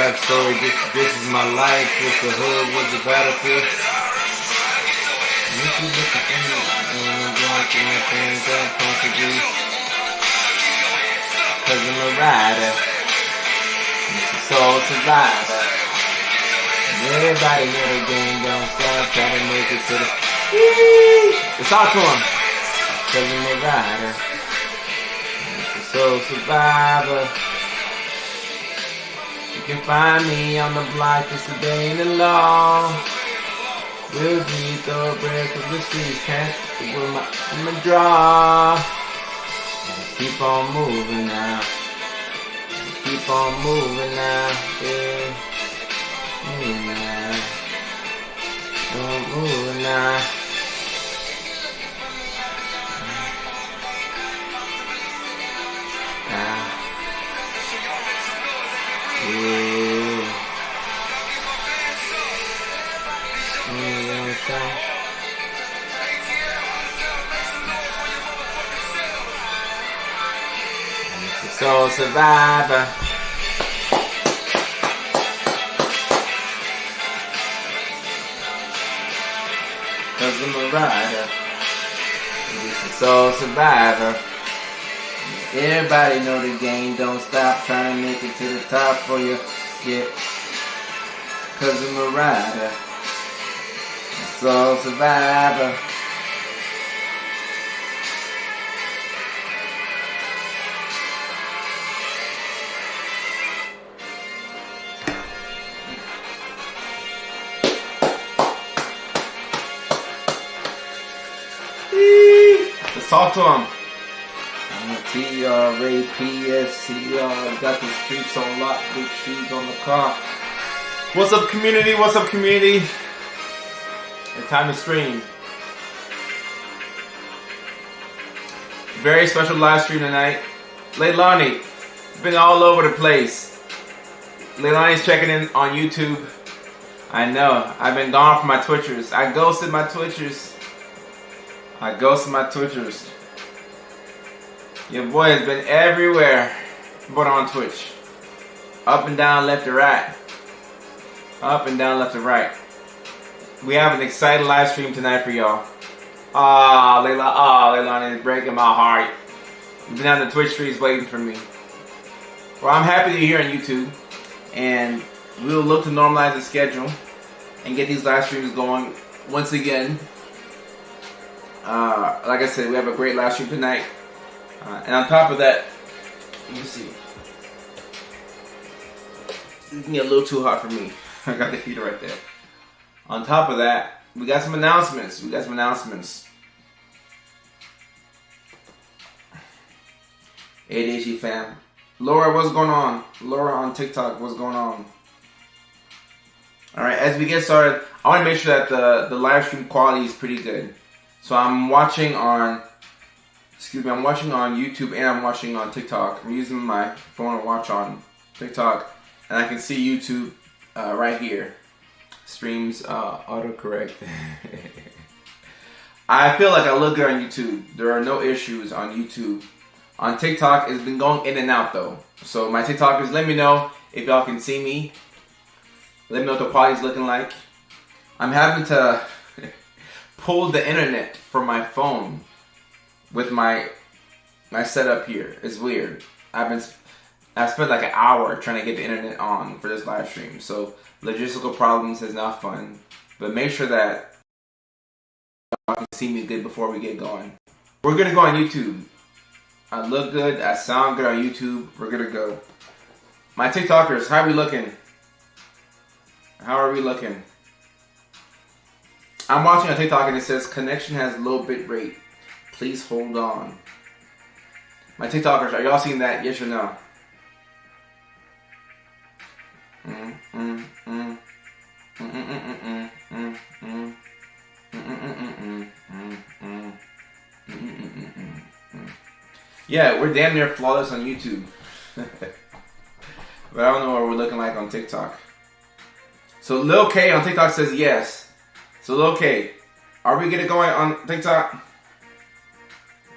backstory. This is my life. With the hood, with the battlefield. If you look at me, I'm going through my things that contribute. Cause I'm a rider. I'm a soul survivor. Everybody know the game don't stop. Try to make it to the. It's all to him. Cause I'm a rider. I'm a soul survivor. You can find me on the block just obeying the law. We'll be thoroughbred cause the streets can't. I'm a draw. Keep on moving now. Keep on moving now. Yeah. Moving now. Moving now. Soul survivor. Cause I'm a rider. It's a soul survivor. Everybody know the game don't stop. Trying to make it to the top for you. Yeah. Cause I'm a rider. A soul survivor. Let's talk to him. I'm a TRAPSTR. Got the streets on lock, big shoes on the car. What's up, community? What's up, community? It's time to stream. Very special live stream tonight. Leilani, been all over the place. Leilani's checking in on YouTube. I know. I've been gone from my Twitchers. I ghosted my Twitchers. Your boy has been everywhere but on Twitch. Up and down, left to right. Up and down, left to right. We have an exciting live stream tonight for y'all. Leilani is breaking my heart. You've been on the Twitch streets waiting for me. Well, I'm happy to be here on YouTube. And we'll look to normalize the schedule and get these live streams going once again. Like I said, we have a great live stream tonight. And on top of that, let me see. It's getting a little too hot for me. I got the heater right there. On top of that, we got some announcements. AuDHD fam. Laura, what's going on? Laura on TikTok, what's going on? Alright, as we get started, I want to make sure that the live stream quality is pretty good. So I'm watching on YouTube and I'm watching on TikTok. I'm using my phone to watch on TikTok and I can see YouTube right here. Streams autocorrect. I feel like I look good on YouTube. There are no issues on YouTube. On TikTok, it's been going in and out though. So my TikTokers, let me know if y'all can see me. Let me know what the quality's looking like. I'm having to pull the internet from my phone with my setup here. It's weird. I've spent like an hour trying to get the internet on for this live stream. So logistical problems is not fun. But make sure that y'all can see me good before we get going. We're gonna go on YouTube. I look good, I sound good on YouTube. We're gonna go. My TikTokers, how are we looking? How are we looking? I'm watching on TikTok and it says connection has low bit rate. Please hold on. My TikTokers, are y'all seeing that? Yes or no? Yeah, we're damn near flawless on YouTube. But I don't know what we're looking like on TikTok. So Lil K on TikTok says yes. So Lil K, are we gonna go on TikTok?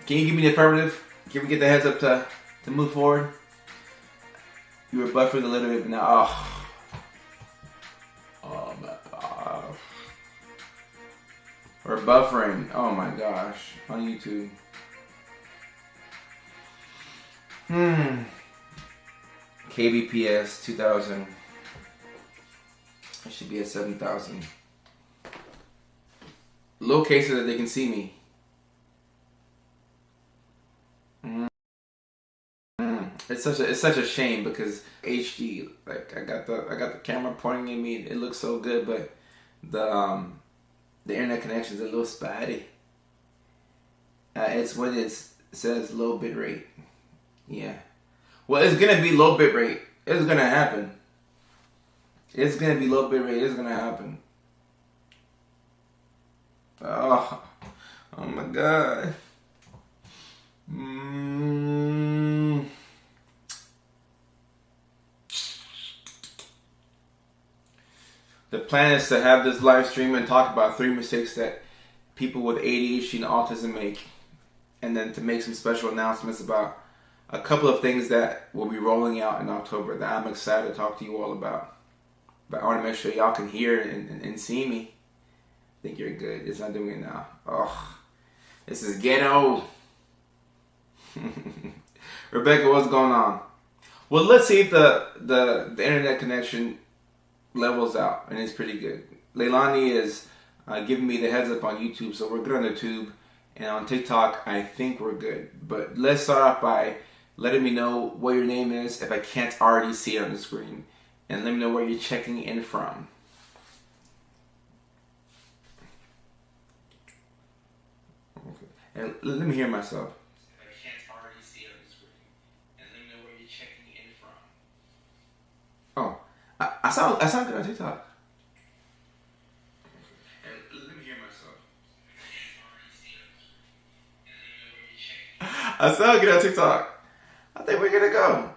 Can you give me the affirmative? Can we get the heads up to move forward? You were buffering a little bit, but now, oh, or buffering. Oh my gosh, on YouTube. kbps 2000. I should be at 7,000. Locate so that they can see me. It's such a shame because HD, like I got the camera pointing at me. It looks so good, but the internet connection is a little spotty. It's what it says, low bit rate. Yeah. Well, it's gonna be low bit rate. It's gonna happen. It's gonna be low bit rate. It's gonna happen. Oh my God. The plan is to have this live stream and talk about 3 mistakes that people with ADHD and autism make, and then to make some special announcements about a couple of things that will be rolling out in October that I'm excited to talk to you all about. But I want to make sure y'all can hear and see me. I think you're good. It's not doing it now. Oh, this is ghetto. Rebecca, what's going on? Well, let's see if the internet connection levels out, and it's pretty good. Leilani is giving me the heads up on YouTube, so we're good on the tube. And on TikTok, I think we're good. But let's start off by letting me know what your name is if I can't already see it on the screen. And let me know where you're checking in from. Okay. And let me hear myself. If I can't already see it on the screen. And let me know where you're checking in from. Oh, I sound good on TikTok. And let me hear myself. I sound good on TikTok. I think we're gonna go.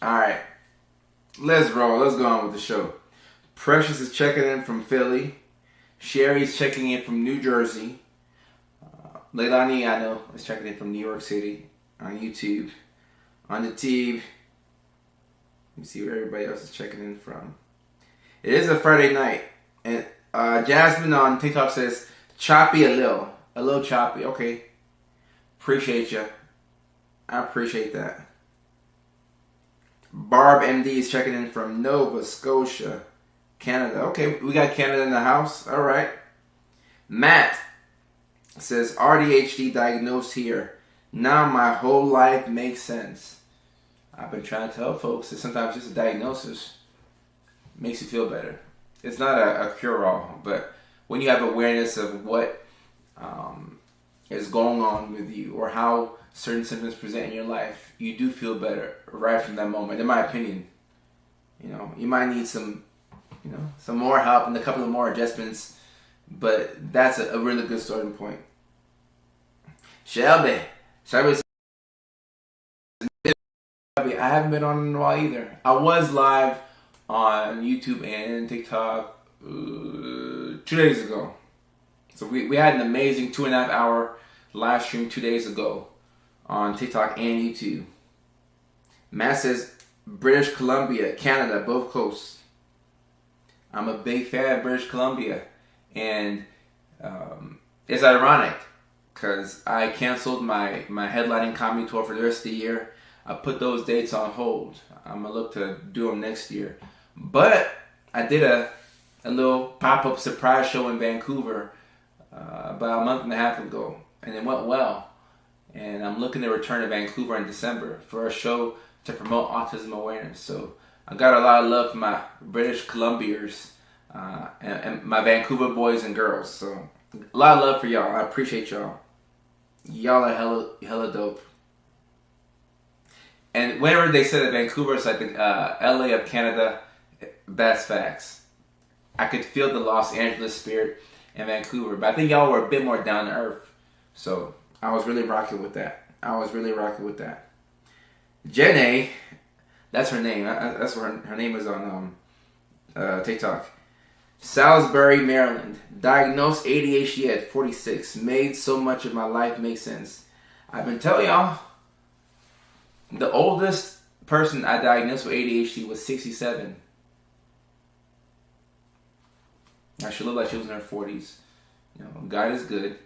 Alright. Let's roll. Let's go on with the show. Precious is checking in from Philly. Sherry's checking in from New Jersey. Leilani, I know, is checking in from New York City on YouTube. On the tube. Let me see where everybody else is checking in from. It is a Friday night. And Jasmine on TikTok says, choppy a little choppy. Okay. Appreciate you. I appreciate that. Barb MD is checking in from Nova Scotia, Canada. Okay, we got Canada in the house. All right. Matt says, AuDHD diagnosed here. Now my whole life makes sense. I've been trying to tell folks that sometimes just a diagnosis makes you feel better. It's not a cure-all, but when you have awareness of what is going on with you or how certain symptoms present in your life, you do feel better right from that moment. In my opinion, you might need some more help and a couple of more adjustments, but that's a really good starting point. Shelby says, I haven't been on in a while either. I was live on YouTube and TikTok 2 days ago. So we had an amazing 2.5 hour live stream 2 days ago on TikTok and YouTube. Matt says, British Columbia, Canada, both coasts. I'm a big fan of British Columbia. And it's ironic because I canceled my headlining comedy tour for the rest of the year. I put those dates on hold. I'm going to look to do them next year. But I did a little pop-up surprise show in Vancouver about a month and a half ago. And it went well. And I'm looking to return to Vancouver in December for a show to promote autism awareness. So I got a lot of love for my British Columbians and my Vancouver boys and girls. So a lot of love for y'all. I appreciate y'all. Y'all are hella dope. And whenever they say that Vancouver is like the LA of Canada, that's facts. I could feel the Los Angeles spirit in Vancouver, but I think y'all were a bit more down to earth. So I was really rocking with that. Jenny, that's her name. That's what her name is on TikTok. Salisbury, Maryland. Diagnosed ADHD at 46. Made so much of my life make sense. I've been telling y'all, the oldest person I diagnosed with ADHD was 67. She looked like she was in her 40s. You know, God is good.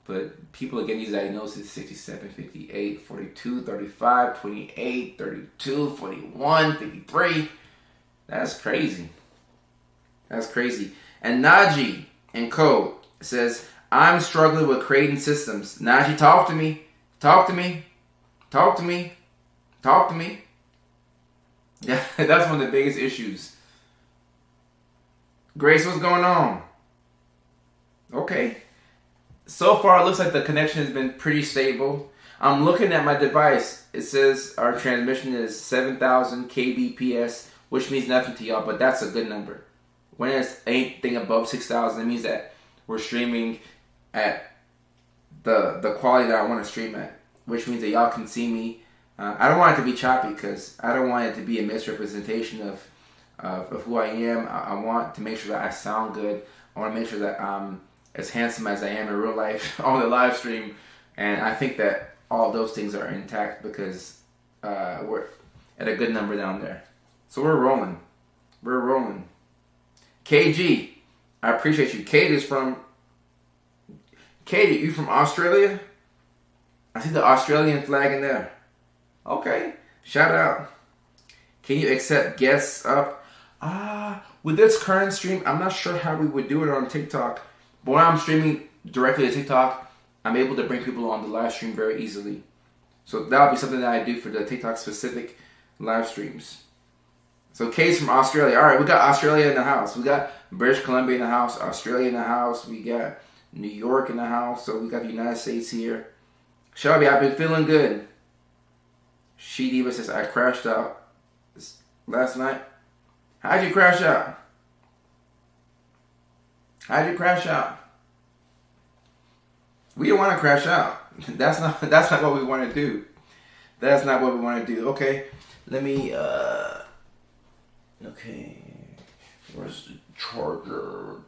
But people are getting these diagnoses 67, 58, 42, 35, 28, 32, 41, 53. That's crazy. That's crazy. And Najee in code says, I'm struggling with creating systems. Najee, talk to me. Talk to me. Talk to me. Talk to me. Yeah, that's one of the biggest issues. Grace, what's going on? Okay. So far, it looks like the connection has been pretty stable. I'm looking at my device. It says our transmission is 7,000 kbps, which means nothing to y'all, but that's a good number. When it's anything above 6,000, it means that we're streaming at the quality that I want to stream at, which means that y'all can see me. I don't want it to be choppy because I don't want it to be a misrepresentation of who I am. I want to make sure that I sound good. I want to make sure that I'm as handsome as I am in real life on the live stream, and I think that all those things are intact because we're at a good number down there. So we're rolling. We're rolling. KG, I appreciate you. Katie, you from Australia? I see the Australian flag in there. Okay, shout out. Can you accept guests up? With this current stream, I'm not sure how we would do it on TikTok. But when I'm streaming directly to TikTok, I'm able to bring people on the live stream very easily. So that'll be something that I do for the TikTok specific live streams. So Kay's from Australia. All right, we got Australia in the house. We got British Columbia in the house, Australia in the house. We got New York in the house. So we got the United States here. Shelby, I've been feeling good. She Diva says, I crashed out last night. How'd you crash out? How'd you crash out? We don't want to crash out. That's not what we want to do. That's not what we want to do. Okay, let me. Okay, where's the charger?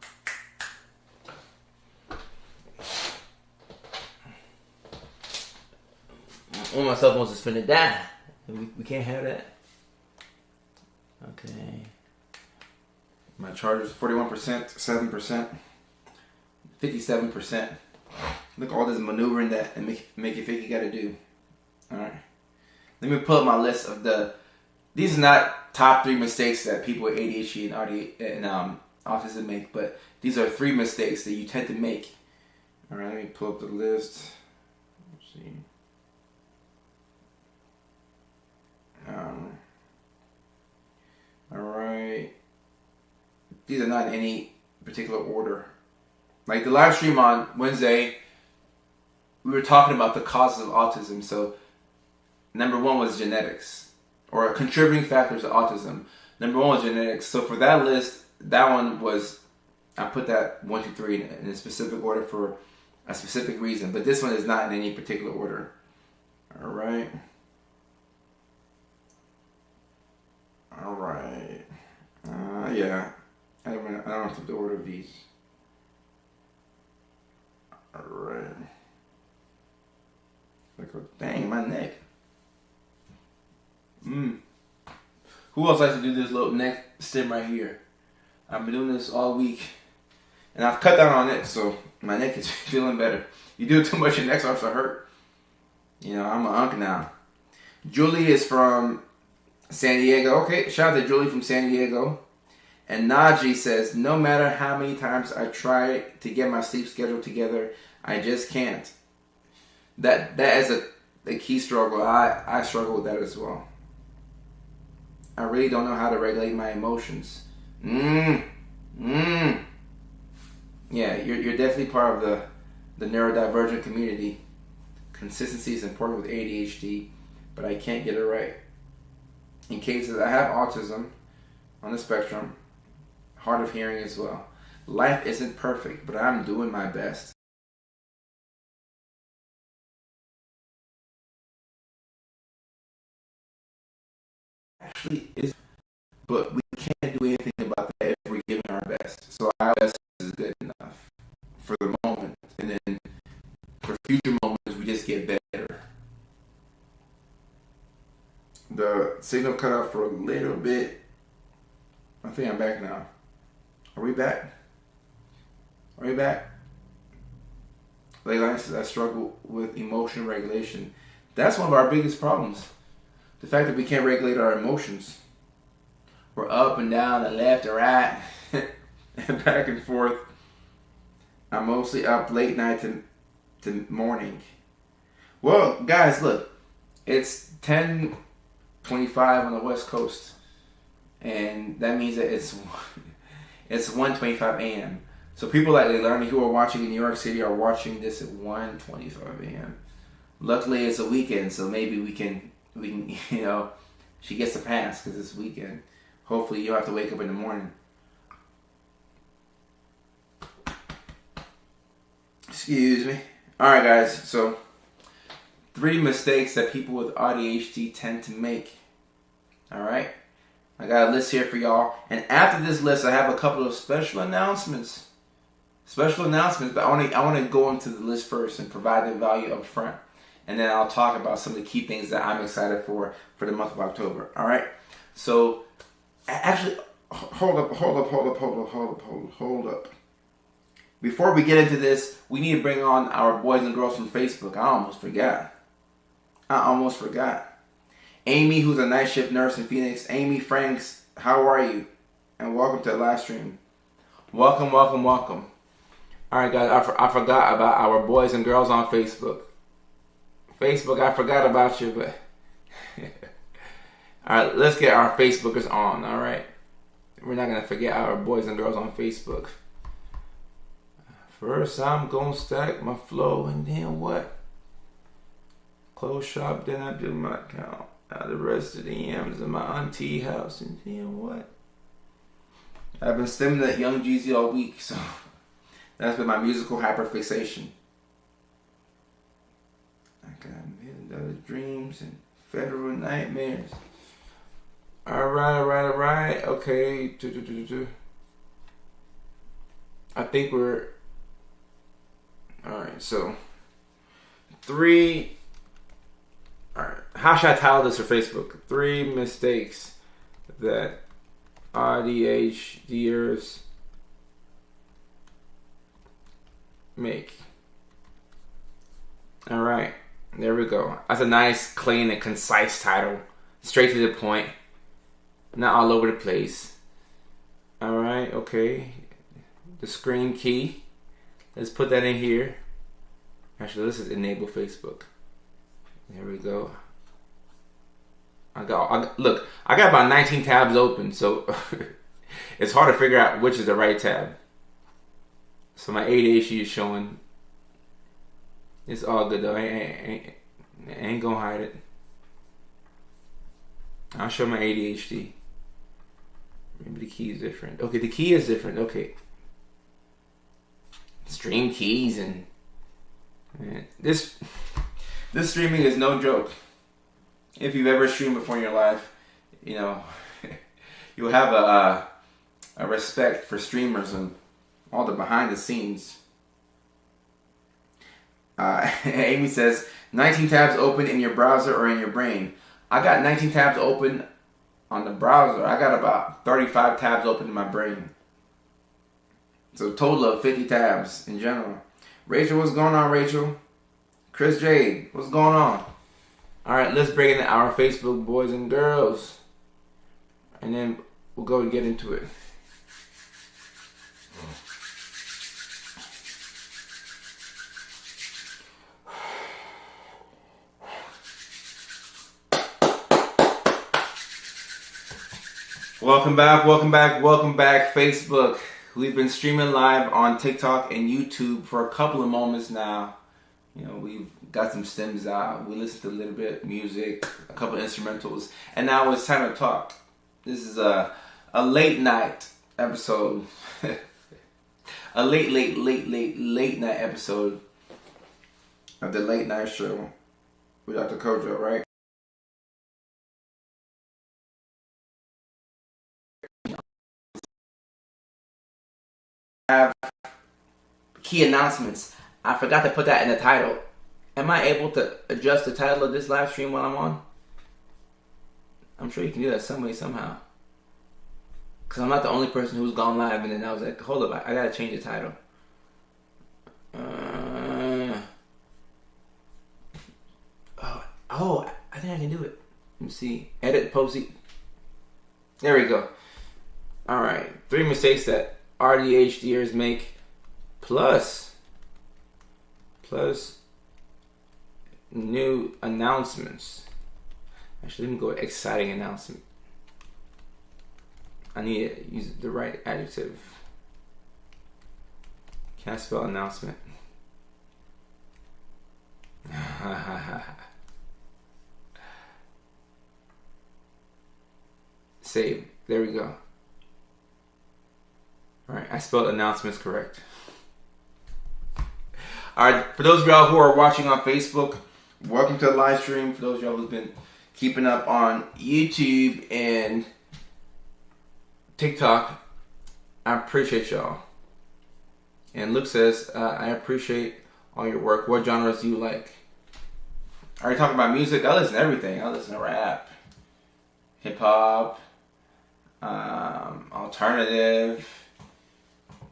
One of my cell phones is finna die. We can't have that. Okay. My charger's 41%, 7%, 57%. Look at all this maneuvering that and make you think you gotta do. Alright. Let me pull up my list of these are not top 3 mistakes that people with ADHD and autism make, but these are 3 mistakes that you tend to make. Alright, let me pull up the list. Let's see. Alright. These are not in any particular order. Like the live stream on Wednesday, we were talking about the causes of autism. So, number 1 was genetics, or contributing factors to autism. Number 1 was genetics. So for that list, that one was, I put that 1, 2, 3 in a specific order for a specific reason. But this one is not in any particular order. All right. All right. Yeah. I don't have the order of these. All right. Like, dang, my neck. Who else likes to do this little neck stim right here? I've been doing this all week, and I've cut down on it, so my neck is feeling better. You do it too much, your neck starts to hurt. You know, I'm an unk now. Julie is from San Diego. Okay, shout out to Julie from San Diego. And Najee says, no matter how many times I try to get my sleep schedule together, I just can't. That is a key struggle. I struggle with that as well. I really don't know how to regulate my emotions. Yeah, you're definitely part of the neurodivergent community. Consistency is important with ADHD, but I can't get it right. In cases, I have autism on the spectrum, hard of hearing as well. Life isn't perfect, but I'm doing my best. Actually is, but we can't do anything about that if we're giving our best. So our best is good enough for the moment, and then for future moments we just get better. The signal cut out for a little bit. I think I'm back now. Are we back? Are you back? Leyline says, I struggle with emotion regulation. That's one of our biggest problems. The fact that we can't regulate our emotions. We're up and down and left and right and back and forth. I'm mostly up late night to morning. Well, guys, look. It's 10:25 on the West Coast. And that means that it's 1:25 a.m. So people like Leilani who are watching in New York City are watching this at 1:25 a.m. Luckily, it's a weekend, so maybe we can, she gets a pass because it's weekend. Hopefully, you'll have to wake up in the morning. Excuse me. All right, guys. So, 3 mistakes that people with AuDHD tend to make. All right. I got a list here for y'all. And after this list, I have a couple of special announcements. But I want to go into the list first and provide the value up front. And then I'll talk about some of the key things that I'm excited for the month of October. All right? So, actually, hold up. Before we get into this, we need to bring on our boys and girls from Facebook. I almost forgot. Amy, who's a night shift nurse in Phoenix. Amy Franks, how are you? And welcome to the live stream. Welcome. All right, guys, I forgot about our boys and girls on Facebook. Facebook, I forgot about you, but... All right, let's get our Facebookers on, all right? We're not going to forget our boys and girls on Facebook. First, I'm going to stack my flow, and then what? Close shop, then I do my count. The rest of the yams in my auntie house, and then what? I've been stemming that Young Jeezy all week, so that's been my musical hyperfixation. I got $1,000,000 dreams and federal nightmares. All right. Okay. I think we're all right. So 3. All right. How should I title this for Facebook? 3 mistakes that AuDHDers make. All right. There we go. That's a nice, clean, and concise title. Straight to the point. Not all over the place. All right. Okay. The screen key. Let's put that in here. Actually, let's just enable Facebook. There we go. I got about 19 tabs open, so it's hard to figure out which is the right tab. So my ADHD is showing. It's all good though. I ain't gonna hide it. I'll show my ADHD. Maybe the key is different. Okay, the key is different. Okay. Stream keys and this streaming is no joke. If you've ever streamed before in your life, you'll have a respect for streamers and all the behind the scenes. Amy says, 19 tabs open in your browser or in your brain. I got 19 tabs open on the browser. I got about 35 tabs open in my brain. So a total of 50 tabs in general. Rachel, what's going on, Rachel? Chris J, what's going on? All right, let's bring in our Facebook boys and girls. And then we'll go and get into it. Welcome back, Facebook. We've been streaming live on TikTok and YouTube for a couple of moments now. We've got some stems out. We listened to a little bit of music, a couple of instrumentals, and now it's time to talk. This is a late night episode. A late night episode of the Late Night Show with Dr. Kojo, right? Have key announcements. I forgot to put that in the title. Am I able to adjust the title of this live stream while I'm on? I'm sure you can do that some way, somehow. Because I'm not the only person who's gone live and then I was like, hold up, I gotta change the title. Oh, I think I can do it. Let me see. Edit, post. There we go. All right. 3 mistakes that AuDHDers make. Plus new announcements. Actually, let me go with exciting announcement. I need to use the right adjective. Can I spell announcement? Save. There we go. Alright, I spelled announcements correct. Alright, for those of y'all who are watching on Facebook, welcome to the live stream. For those of y'all who've been keeping up on YouTube and TikTok, I appreciate y'all. And Luke says, I appreciate all your work. What genres do you like? Are you talking about music? I listen to everything. I listen to rap, hip hop, alternative.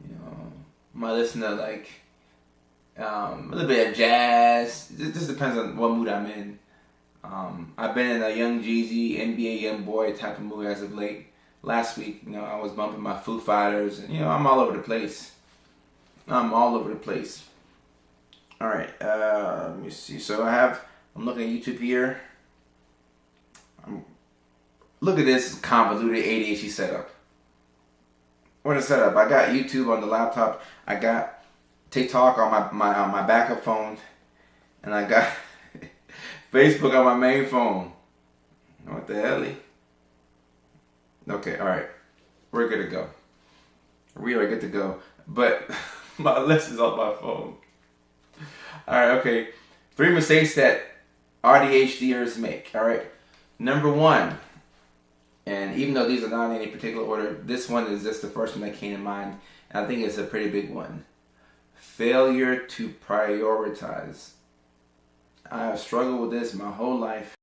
You know, I might listen to like a little bit of jazz. It just depends on what mood I'm in. I've been in a Young Jeezy, NBA Young Boy type of mood as of late. Last week, you know, I was bumping my Foo Fighters, and you know, I'm all over the place. I'm All right, let me see. So I'm looking at YouTube here. Look at this convoluted ADHD setup. What a setup! I got YouTube on the laptop. I got TikTok on my backup phone, and I got Facebook on my main phone. What the hell? Okay, all right, we're good to go. We are good to go. But my list is on my phone. All right, okay. 3 mistakes that AuDHDers make. All right. Number 1, and even though these are not in any particular order, this one is just the first one that came to mind, and I think it's a pretty big one. Failure to prioritize. I have struggled with this my whole life.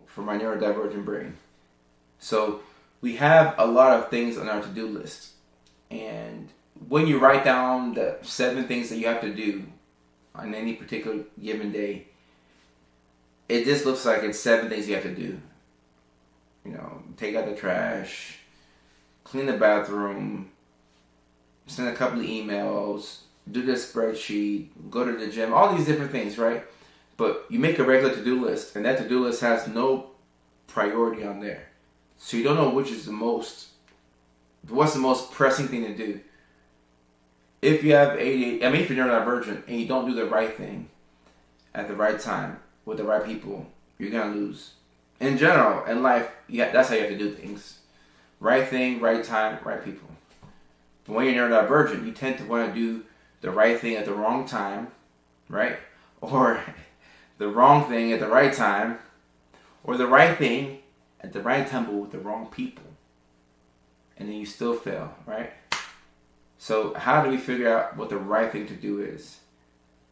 For my neurodivergent brain. So we have a lot of things on our to-do list. And when you write down the 7 things that you have to do on any particular given day, it just looks like it's 7 things you have to do. You know, take out the trash, clean the bathroom, send a couple of emails, do this spreadsheet, go to the gym, all these different things, right? But you make a regular to-do list, and that to-do list has no priority on there. So you don't know what's the most pressing thing to do. If you have ADHD, if you're neurodivergent and you don't do the right thing at the right time with the right people, you're gonna lose. In general, in life, that's how you have to do things. Right thing, right time, right people. But when you're neurodivergent, you tend to want to do the right thing at the wrong time, right? Or the wrong thing at the right time, or the right thing at the right time but with the wrong people. And then you still fail, right? So how do we figure out what the right thing to do is,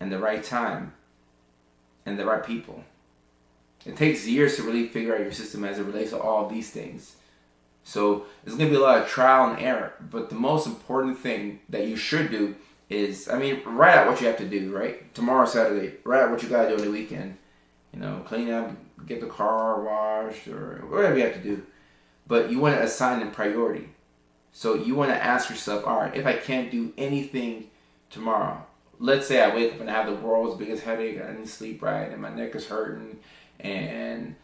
and the right time, and the right people? It takes years to really figure out your system as it relates to all these things. So there's going to be a lot of trial and error, but the most important thing that you should do is, write out what you have to do, right? Tomorrow's Saturday, write out what you got to do on the weekend. You know, clean up, get the car washed, or whatever you have to do. But you want to assign them priority. So you want to ask yourself, all right, if I can't do anything tomorrow, let's say I wake up and I have the world's biggest headache, I didn't sleep right, and my neck is hurting, and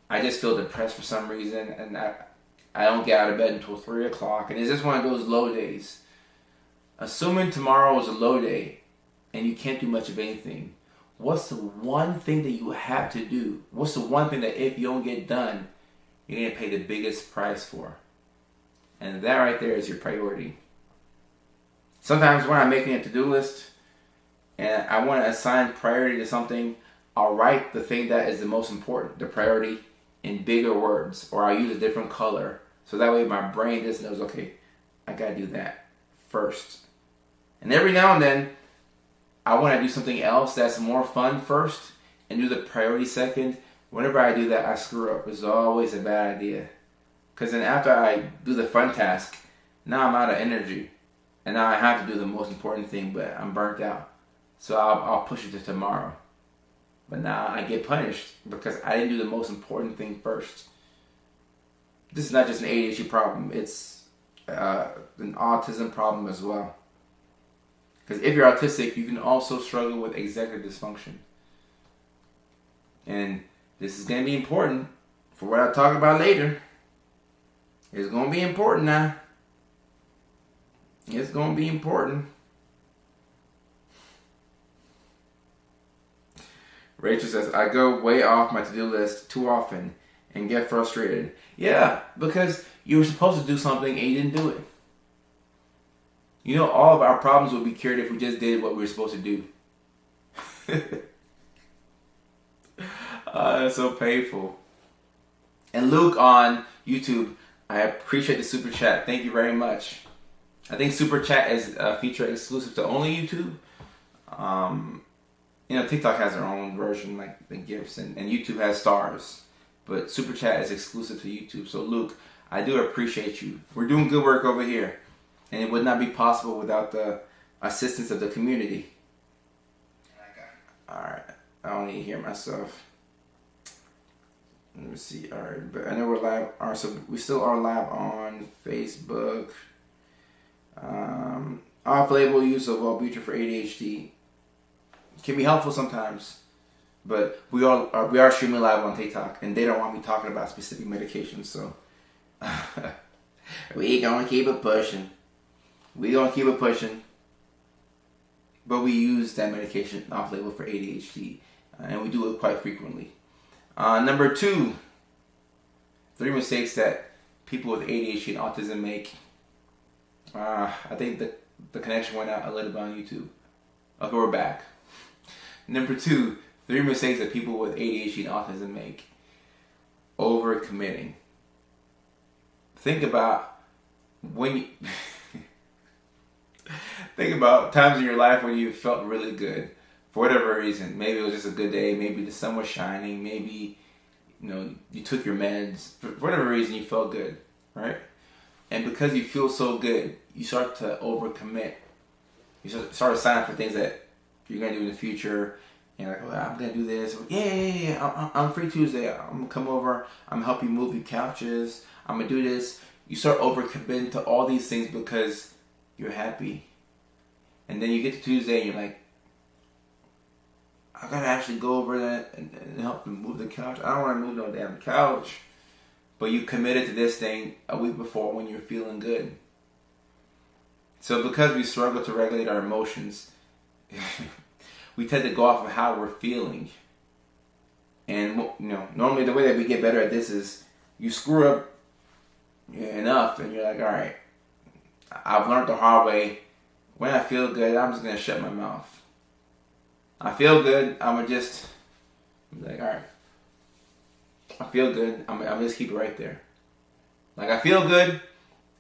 I just feel depressed for some reason, and I don't get out of bed until 3 o'clock, and it's just one of those low days. Assuming tomorrow is a low day, and you can't do much of anything, what's the one thing that you have to do? What's the one thing that if you don't get done, you're going to pay the biggest price for? And that right there is your priority. Sometimes when I'm making a to-do list and I want to assign priority to something, I'll write the thing that is the most important, the priority, in bigger words, or I'll use a different color. So that way my brain just knows, okay, I got to do that first. And every now and then, I want to do something else that's more fun first and do the priority second. Whenever I do that, I screw up. It's always a bad idea. Because then after I do the fun task, now I'm out of energy. and now I have to do the most important thing, but I'm burnt out. So I'll push it to tomorrow. But now I get punished because I didn't do the most important thing first. This is not just an ADHD problem. It's an autism problem as well. Because if you're autistic, you can also struggle with executive dysfunction. And this is going to be important for what I'll talk about later. It's going to be important now. It's going to be important. Rachel says, I go way off my to-do list too often and get frustrated. Yeah, because you were supposed to do something and you didn't do it. You know, all of our problems would be cured if we just did what we were supposed to do. That's so painful. And Luke on YouTube, I appreciate the super chat. Thank you very much. I think super chat is a feature exclusive to only YouTube. You know, TikTok has their own version, like the GIFs, and YouTube has stars. But super chat is exclusive to YouTube. So Luke, I do appreciate you. We're doing good work over here. And it would not be possible without the assistance of the community. Alright, I don't need to hear myself. Let me see. Alright, but I know we're live. Alright, so we still are live on Facebook. Off-label use of Wellbutrin for ADHD can be helpful sometimes, but we are streaming live on TikTok, and they don't want me talking about specific medications, so we gonna keep it pushing. We gonna keep it pushing, but we use that medication off-label for ADHD, and we do it quite frequently. Number 2, 3 mistakes that people with ADHD and autism make. I think the connection went out a little bit on YouTube. Okay, we're back. Number 2, 3 mistakes that people with ADHD and autism make. Overcommitting. Think about when you think about times in your life when you felt really good for whatever reason. Maybe it was just a good day. Maybe the sun was shining. Maybe you took your meds. For whatever reason, you felt good, right? And because you feel so good, you start to overcommit. You start to sign up for things that you're going to do in the future. And you're like, well, I'm going to do this. Yeah. I'm free Tuesday. I'm going to come over. I'm going to help you move your couches. I'm going to do this. You start overcommitting to all these things because you're happy. And then you get to Tuesday and you're like, I got to actually go over that and help them move the couch. I don't want to move no damn couch. But you committed to this thing a week before when you're feeling good. So because we struggle to regulate our emotions, we tend to go off of how we're feeling. And normally the way that we get better at this is you screw up enough and you're like, all right, I've learned the hard way. When I feel good, I'm just going to shut my mouth. I feel good, I'm going to just be like, all right. I feel good, I'm going to just keep it right there. Like, I feel good,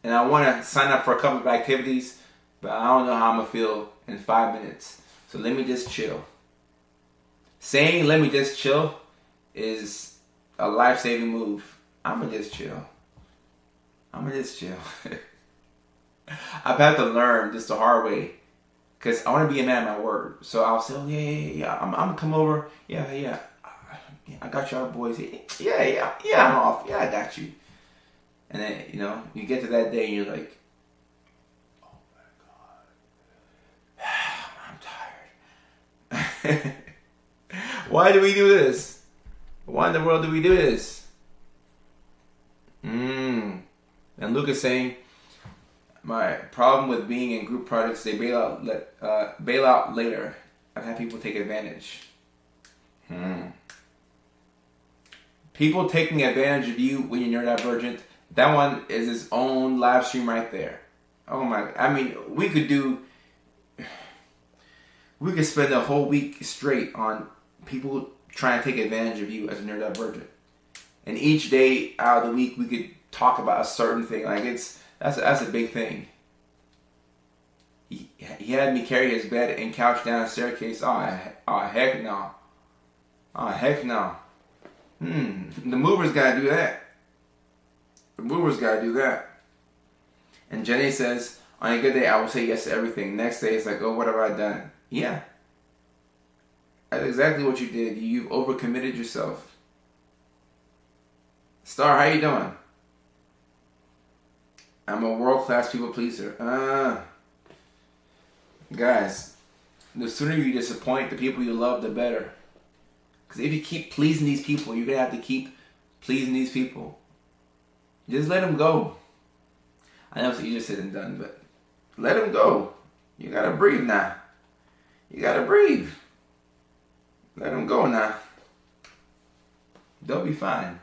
and I want to sign up for a couple of activities, but I don't know how I'm going to feel in 5 minutes. So let me just chill. Saying let me just chill is a life-saving move. I'm going to just chill. I've had to learn this the hard way. Because I want to be a man of my word. So I'll say, oh, yeah. I'm going to come over. Yeah. I got y'all boys. Yeah, I'm off. Yeah, I got you. And then, you get to that day and you're like, oh my God. I'm tired. Why do we do this? Why in the world do we do this? And Luke is saying, my problem with being in group projects, they bail out later. I've had people take advantage. People taking advantage of you when you're neurodivergent, that one is its own live stream right there. Oh my, I mean, we could spend a whole week straight on people trying to take advantage of you as a neurodivergent. And each day out of the week, we could talk about a certain thing. Like that's a big thing. He had me carry his bed and couch down a staircase. Oh heck no. The movers gotta do that. And Jenny says, On a good day, I will say yes to everything. Next day, it's like, oh, what have I done? Yeah. That's exactly what you did. You've overcommitted yourself. Star, how you doing? I'm a world-class people pleaser. Guys, the sooner you disappoint the people you love, the better. Because if you keep pleasing these people, you're going to have to keep pleasing these people. Just let them go. I know it's easier said than done, but let them go. You got to breathe now. You got to breathe. Let them go now. They'll be fine.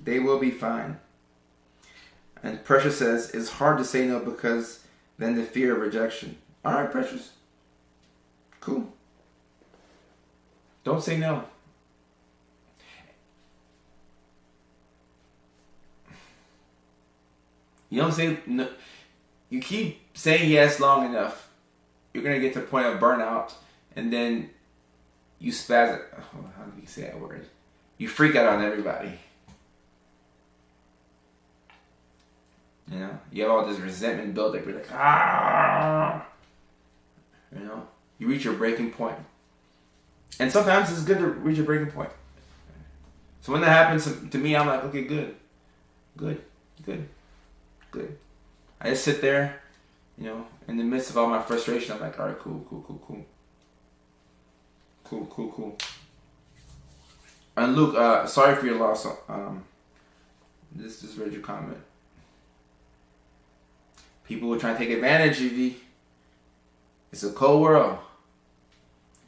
They will be fine. And Precious says, it's hard to say no because then the fear of rejection. All right, Precious. Cool. Don't say no. You don't say no. You keep saying yes long enough, you're going to get to the point of burnout, and then you spaz. Oh, how do you say that word? You freak out on everybody. You know, you have all this resentment built up. You're like, ah. You know, you reach your breaking point. And sometimes it's good to reach your breaking point. So when that happens to me, I'm like, okay, good. I just sit there, you know, in the midst of all my frustration. I'm like, all right, cool. And Luke, sorry for your loss. Just read your comment. People will try to take advantage of you. It's a cold world.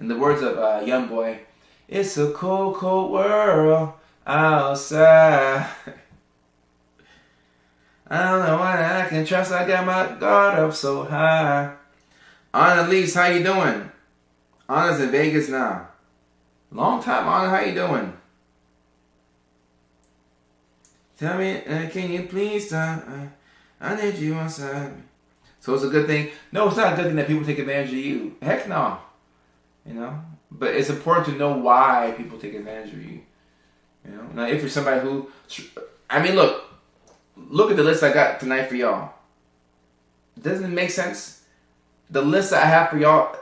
In the words of Young Boy, it's a cold, cold world outside. I don't know what I can trust. I got my guard up so high. Anna Lease, how you doing? Anna's in Vegas now. Long time, Anna. How you doing? Tell me, can you please stop? I need you outside. So it's a good thing. No, it's not a good thing that people take advantage of you. Heck no. You know? But it's important to know why people take advantage of you. You know? Now, if you're somebody who... I mean, look at the list I got tonight for y'all. Doesn't it make sense? The list that I have for y'all,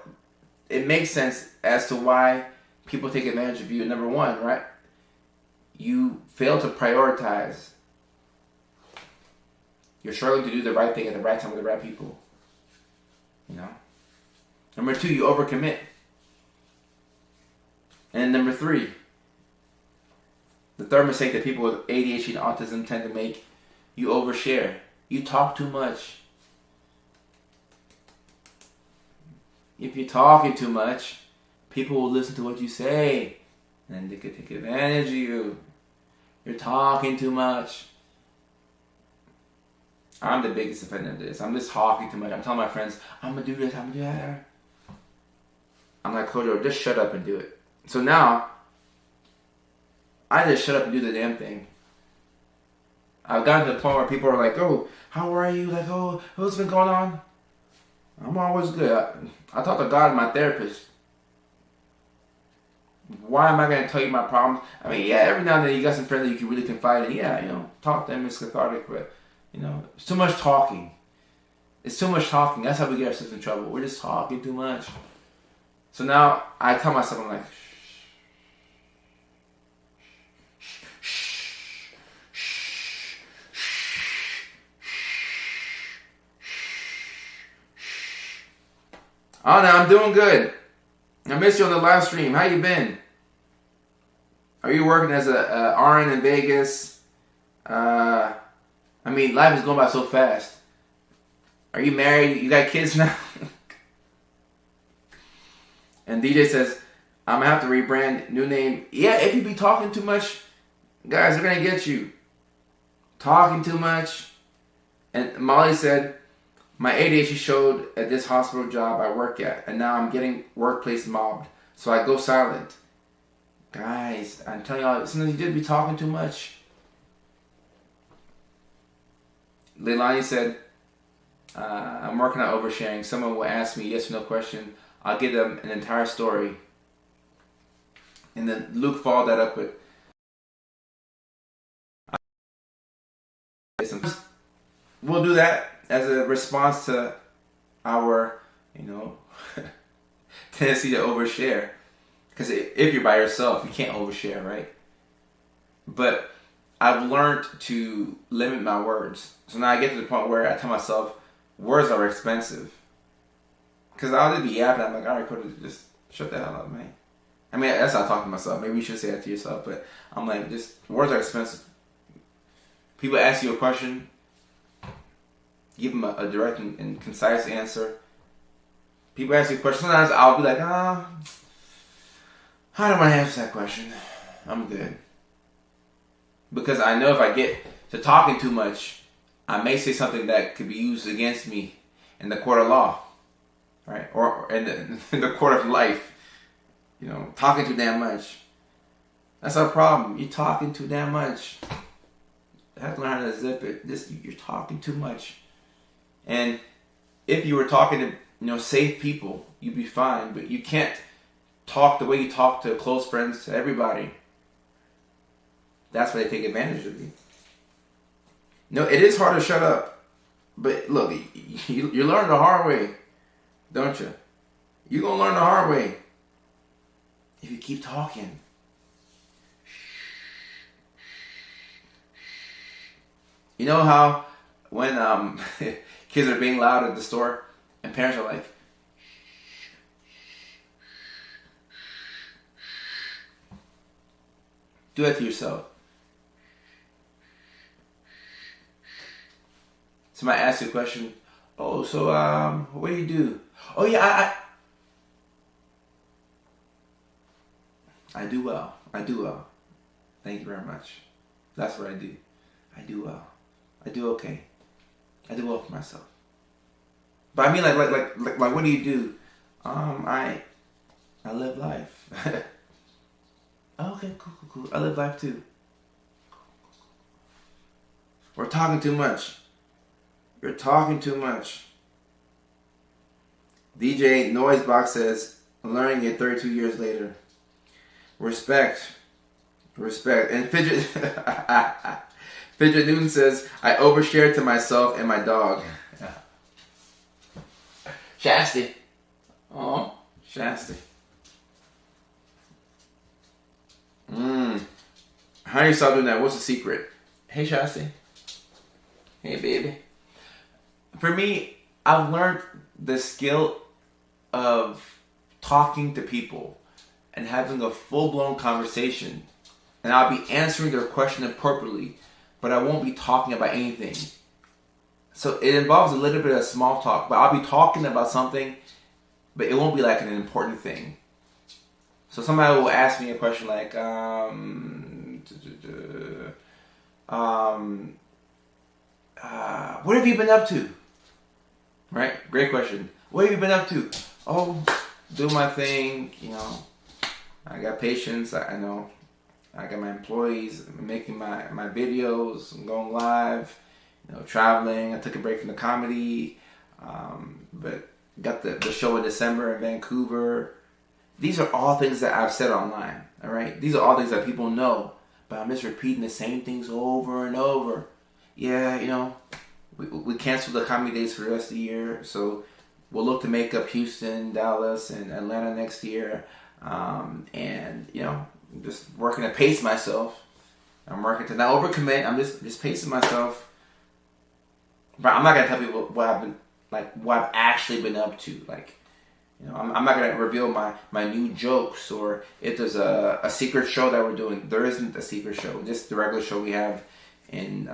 it makes sense as to why people take advantage of you. Number one, right? You fail to prioritize. You're struggling to do the right thing at the right time with the right people. You know? Number two, you overcommit. And number three, the third mistake that people with ADHD and autism tend to make, you overshare. You talk too much. If you're talking too much, people will listen to what you say, and they could take advantage of you. You're talking too much. I'm the biggest offender of this. I'm just talking too much. I'm telling my friends, I'm going to do this, I'm going to do that. I'm like, Kojo, just shut up and do it. So now, I just shut up and do the damn thing. I've gotten to the point where people are like, oh, how are you? Like, oh, what's been going on? I'm always good. I talk to God and my therapist. Why am I going to tell you my problems? I mean, yeah, every now and then you got some friends that you can really confide in. Yeah, you know, talk to them, it's cathartic, but, you know, it's too much talking. It's too much talking. That's how we get ourselves in trouble. We're just talking too much. So now I tell myself, I'm like, oh, no, I'm doing good. I missed you on the live stream. How you been? Are you working as a RN in Vegas? I mean, life is going by so fast. Are you married? You got kids now? And DJ says, I'm going to have to rebrand, new name. Yeah, if you be talking too much, guys, they're going to get you. Talking too much. And Molly said, my ADHD showed at this hospital job I work at, and now I'm getting workplace mobbed, so I go silent. Guys, I'm telling y'all, sometimes you just be talking too much. Leilani said, I'm working on oversharing. Someone will ask me yes or no question. I'll give them an entire story. And then Luke followed that up with, sometimes we'll do that. as a response to our, tendency to overshare. Because if you're by yourself, you can't overshare, right? But I've learned to limit my words. So now I get to the point where I tell myself, words are expensive. Because I'll just be yapping. I'm like, all right, cool, just shut the hell up, man. I mean, that's how I talk to myself. Maybe you should say that to yourself. But I'm like, just words are expensive. People ask you a question, give them a direct and concise answer. People ask you a question. Sometimes I'll be like, I don't want to answer that question. I'm good. Because I know if I get to talking too much, I may say something that could be used against me in the court of law, right? Or in the court of life. Talking too damn much. That's our problem. You're talking too damn much. You have to learn how to zip it. You're talking too much. And if you were talking to safe people, you'd be fine. But you can't talk the way you talk to close friends, to everybody. That's why they take advantage of you. It is hard to shut up. But look, you learn the hard way, don't you? You're going to learn the hard way if you keep talking. You know how when kids are being loud at the store and parents are like, do that to yourself. Somebody asks you a question. Oh, so what do you do? Oh yeah, I do well. I do well. Thank you very much. That's what I do. I do well. I do okay. I do well for myself. But I mean, like, what do you do? I live life. Okay, cool. I live life too. We're talking too much. You're talking too much. DJ Noisebox says, learning it 32 years later. Respect. And Fidget Newton says, I overshare to myself and my dog. Shasty. Oh, Shasty. How do you stop doing that? What's the secret? Hey, Shasty. Hey, baby. For me, I've learned the skill of talking to people and having a full-blown conversation. And I'll be answering their question appropriately, but I won't be talking about anything. So it involves a little bit of small talk, but I'll be talking about something, but it won't be like an important thing. So somebody will ask me a question like, what have you been up to? Right? Great question. What have you been up to? Oh, do my thing, I got patients, I know. I got my employees, I'm making my videos, I'm going live, traveling. I took a break from the comedy, but got the show in December in Vancouver. These are all things that I've said online, all right? These are all things that people know, but I'm just repeating the same things over and over. Yeah, we canceled the comedy days for the rest of the year, so we'll look to make up Houston, Dallas, and Atlanta next year. And I'm just working to pace myself. I'm working to not overcommit. I'm just pacing myself. But I'm not gonna tell people what I've actually been up to. I'm not gonna reveal my new jokes, or if there's a secret show that we're doing. There isn't a secret show. Just the regular show we have in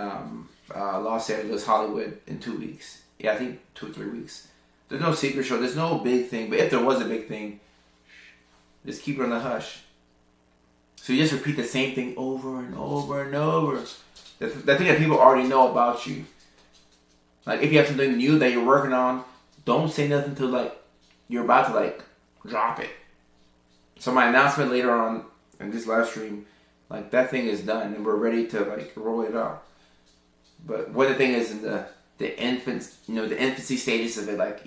Los Angeles, Hollywood in 2 weeks. Yeah, I think 2 or 3 weeks. There's no secret show. There's no big thing. But if there was a big thing, just keep it on the hush. So you just repeat the same thing over and over and over. The thing that people already know about you. Like if you have something new that you're working on, don't say nothing till you're about to drop it. So my announcement later on in this live stream, that thing is done and we're ready to roll it out. But what the thing is in the infants, the infancy stages of it,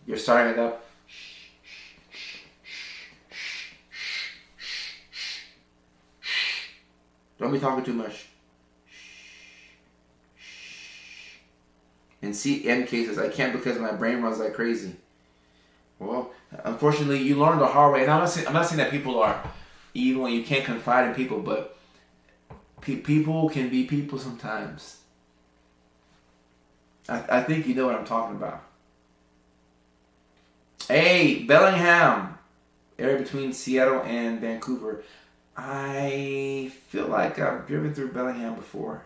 you're starting it up. Don't be talking too much. In CN cases, I can't because my brain runs like crazy. Well, unfortunately, you learn the hard way. And I'm not saying that people are evil and you can't confide in people, but people can be people sometimes. I think you know what I'm talking about. Hey, Bellingham, area between Seattle and Vancouver. I feel like I've driven through Bellingham before.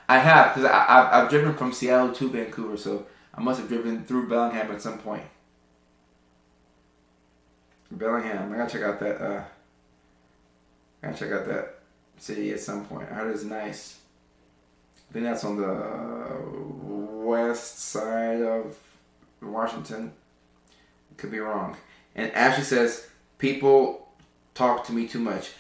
I have, because I've driven from Seattle to Vancouver, so I must have driven through Bellingham at some point. Bellingham, I gotta check out that city at some point. I heard it's nice. I think that's on the west side of Washington. Could be wrong. And Ashley says, people talk to me too much.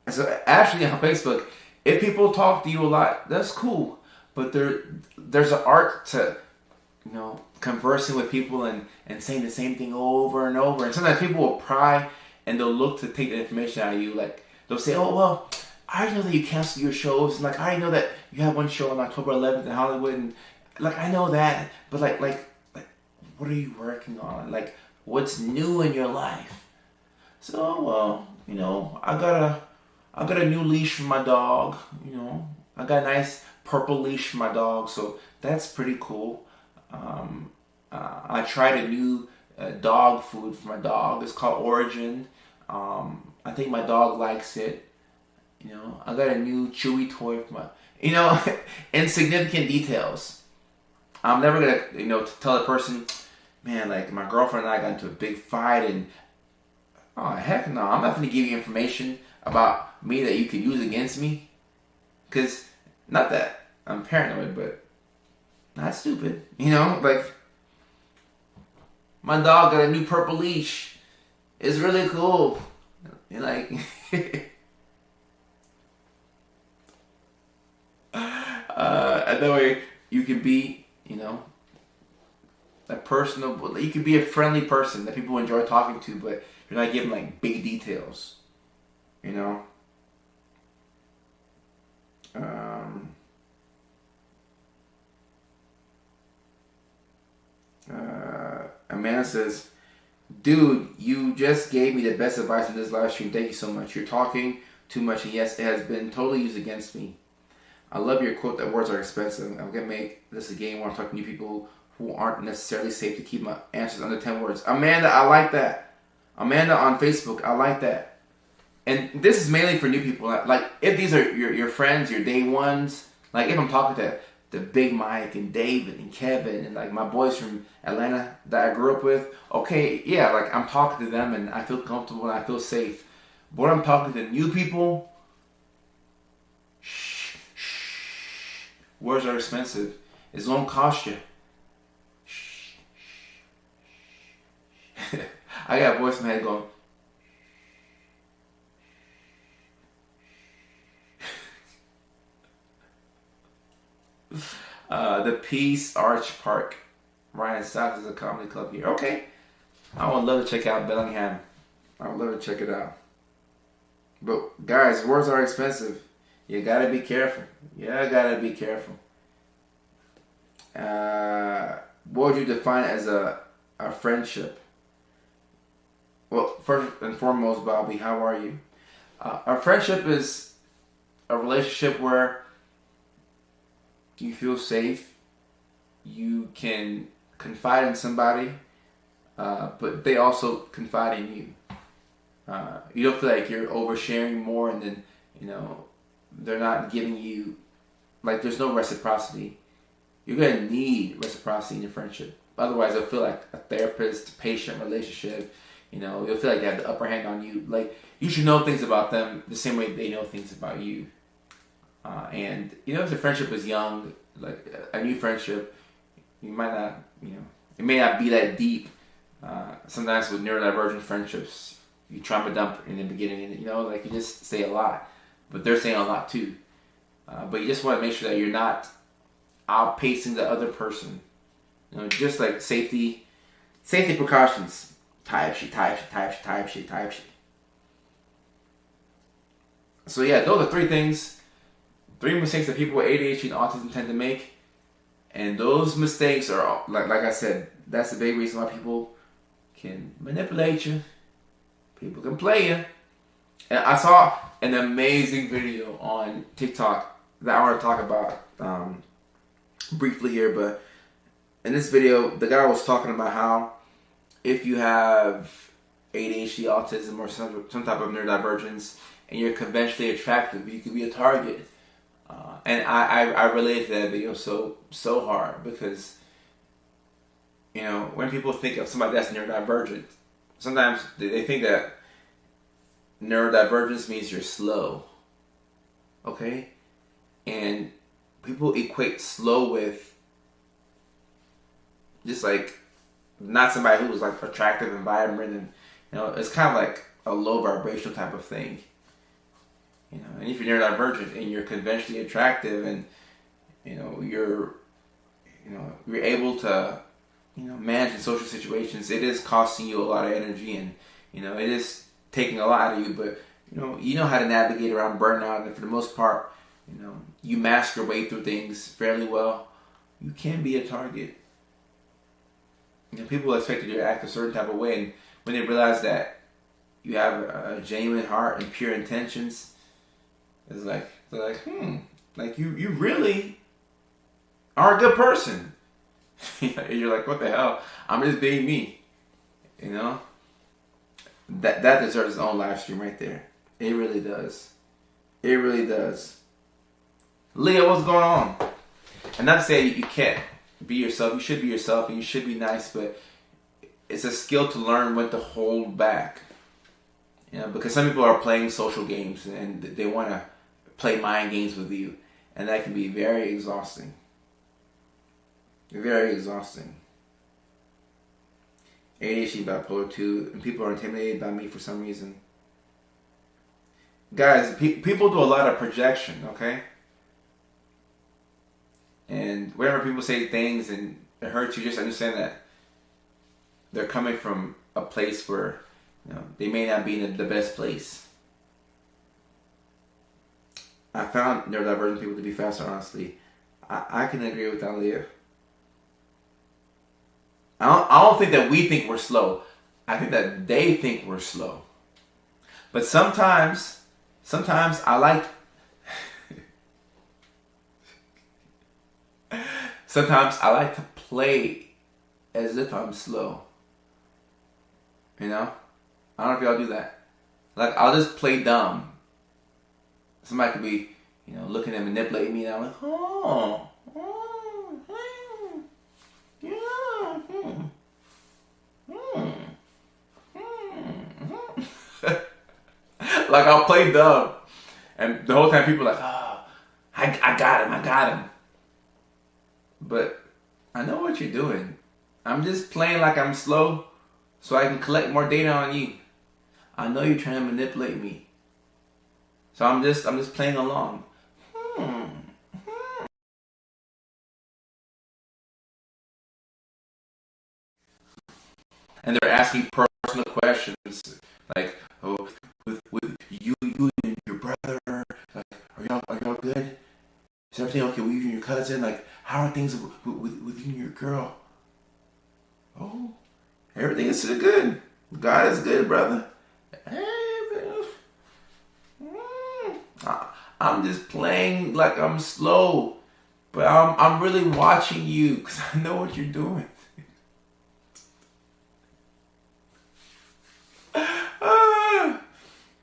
So Ashley on Facebook, if people talk to you a lot, that's cool. But there's an art to, conversing with people and saying the same thing over and over. And sometimes people will pry and they'll look to take the information out of you. Like, they'll say, oh, well, I already know that you cancel your shows. And, like, I already know that you have one show on October 11th in Hollywood. And, like, I know that. But, like, what are you working on? Like, what's new in your life? So, well, I got a new leash for my dog. I got a nice purple leash for my dog, so that's pretty cool. I tried a new dog food for my dog. It's called Origin. I think my dog likes it. I got a new chewy toy for my, insignificant details. I'm never gonna, tell a person, man, like my girlfriend and I got into a big fight, and oh heck no, I'm not gonna give you information about me that you can use against me. Cause not that I'm paranoid, but not stupid. Like my dog got a new purple leash. It's really cool. And like and that way you can be, a personable, you can be a friendly person that people enjoy talking to, but you're not giving like big details. Amanda says, dude, you just gave me the best advice in this live stream. Thank you so much. You're talking too much, and yes, it has been totally used against me. I love your quote that words are expensive. I'm going to make this a game where I'm talking to people who aren't necessarily safe to keep my answers under 10 words. Amanda, I like that. Amanda on Facebook, I like that. And this is mainly for new people. Like, if these are your friends, your day ones, like if I'm talking to Big Mike and David and Kevin and like my boys from Atlanta that I grew up with, okay, yeah, like I'm talking to them and I feel comfortable and I feel safe. But when I'm talking to new people, shh. Words are expensive. It's gonna cost you. Shh. I got a voice in my head going, the Peace Arch Park. Ryan South is a comedy club here. Okay. I would love to check out Bellingham. I would love to check it out. But guys, words are expensive. You gotta be careful. What would you define as a friendship? Well, first and foremost, Bobby, how are you? A friendship is a relationship where you feel safe, you can confide in somebody, but they also confide in you. You don't feel like you're oversharing more and then, they're not giving you, like there's no reciprocity. You're going to need reciprocity in your friendship. Otherwise, it'll feel like a therapist-patient relationship. You'll feel like they have the upper hand on you. Like, you should know things about them the same way they know things about you. And if the friendship is young, like a new friendship, you might not, it may not be that deep. Sometimes with neurodivergent friendships, you trauma dump in the beginning, and like you just say a lot, but they're saying a lot too. But you just want to make sure that you're not outpacing the other person. Just like safety precautions. Type shit. So yeah, those are three mistakes that people with ADHD and autism tend to make. And those mistakes are, like I said, that's the big reason why people can manipulate you. People can play you. And I saw an amazing video on TikTok that I want to talk about briefly here. But in this video, the guy was talking about how if you have ADHD, autism, or some type of neurodivergence, and you're conventionally attractive, you could be a target. And I related to that video so hard because, you know, when people think of somebody that's neurodivergent, sometimes they think that neurodivergence means you're slow. Okay? And people equate slow with just like not somebody who's like attractive and vibrant, and you know, it's kind of like a low vibrational type of thing. You know, and if you're neurodivergent and you're conventionally attractive, and you're able to manage in social situations, it is costing you a lot of energy, and it is taking a lot out of you. But you know how to navigate around burnout, and for the most part, you mask your way through things fairly well. You can be a target. People expect you to act a certain type of way, and when they realize that you have a genuine heart and pure intentions, it's like they're like you really are a good person. You're like, what the hell? I'm just being me. That deserves its own live stream right there. It really does. It really does. Leah, what's going on? And not to say you can't be yourself. You should be yourself, and you should be nice, but it's a skill to learn when to hold back. Because some people are playing social games and they want to play mind games with you, and that can be very exhausting. Very exhausting. ADHD, bipolar 2, and people are intimidated by me for some reason. Guys, people do a lot of projection, okay? And whenever people say things and it hurts you, just understand that they're coming from a place where they may not be in the best place. I found neurodivergent people to be faster, honestly. I can agree with that, Leah. I don't think that we think we're slow. I think that they think we're slow. But sometimes I like... Sometimes I like to play as if I'm slow. I don't know if y'all do that. Like, I'll just play dumb. Somebody could be, looking at manipulating me, and I'm like, like, I'll play dumb. And the whole time people are like, I got him. But I know what you're doing. I'm just playing like I'm slow so I can collect more data on you. I know you're trying to manipulate me. So I'm just playing along. And they're asking personal questions like, oh, with you and your brother, like, are y'all good? Is everything okay with you and your cousin? Like, how are things with you and your girl? Oh, everything is good. God is good, brother. I'm just playing like I'm slow, but I'm really watching you because I know what you're doing.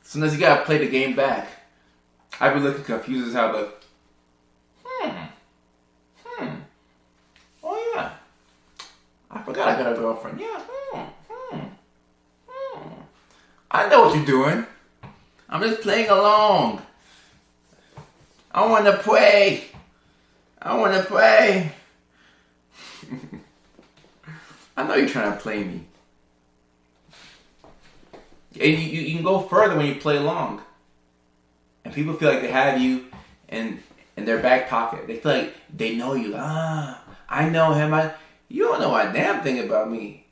Sometimes you gotta play the game back. I've been looking confused as hell, but oh yeah, I forgot I got a girlfriend. Yeah, I know what you're doing. I'm just playing along. I want to play. I know you're trying to play me. And you can go further when you play along. And people feel like they have you in their back pocket. They feel like they know you. I know him. You don't know a damn thing about me.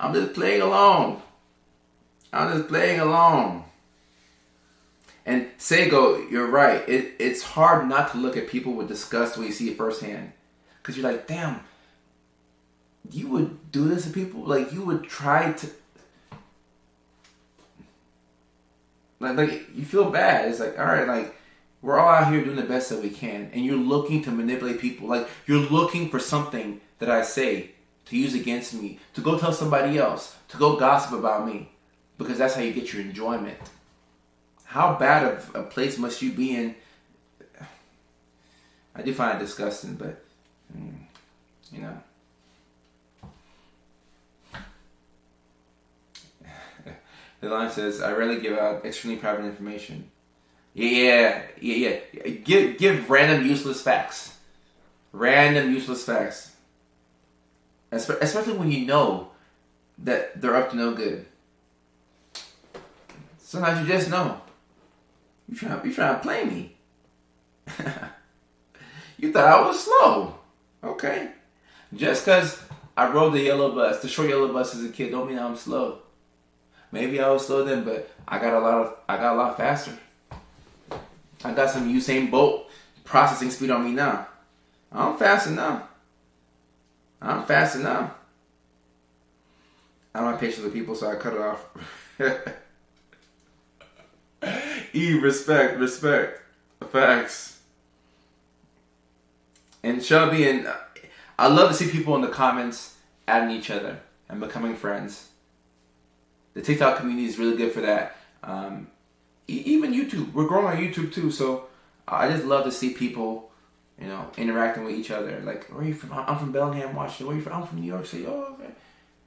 I'm just playing along. And Sego, you're right. It's hard not to look at people with disgust when you see it firsthand. Because you're like, damn, you would do this to people? Like, you would try to... Like you feel bad. It's like, all right, like, we're all out here doing the best that we can. And you're looking to manipulate people. Like, you're looking for something that I say to use against me. To go tell somebody else. To go gossip about me. Because that's how you get your enjoyment. How bad of a place must you be in? I do find it disgusting, but, you know. The line says, I rarely give out extremely private information. Yeah. Give random useless facts. Random useless facts. Especially when you know that they're up to no good. Sometimes you just know. You trying to play me. You thought I was slow. Okay. Just because I rode the yellow bus, the short yellow bus as a kid, don't mean I'm slow. Maybe I was slow then, but I got a lot faster. I got some Usain Bolt processing speed on me now. I'm faster now. I don't have patience with people, so I cut it off. Respect. Facts. And Shelby, and I love to see people in the comments adding each other and becoming friends. The TikTok community is really good for that. Even YouTube, we're growing on YouTube too. So I just love to see people, you know, interacting with each other. Like, where are you from? I'm from Bellingham, Washington. Where are you from? I'm from New York City. Oh, okay.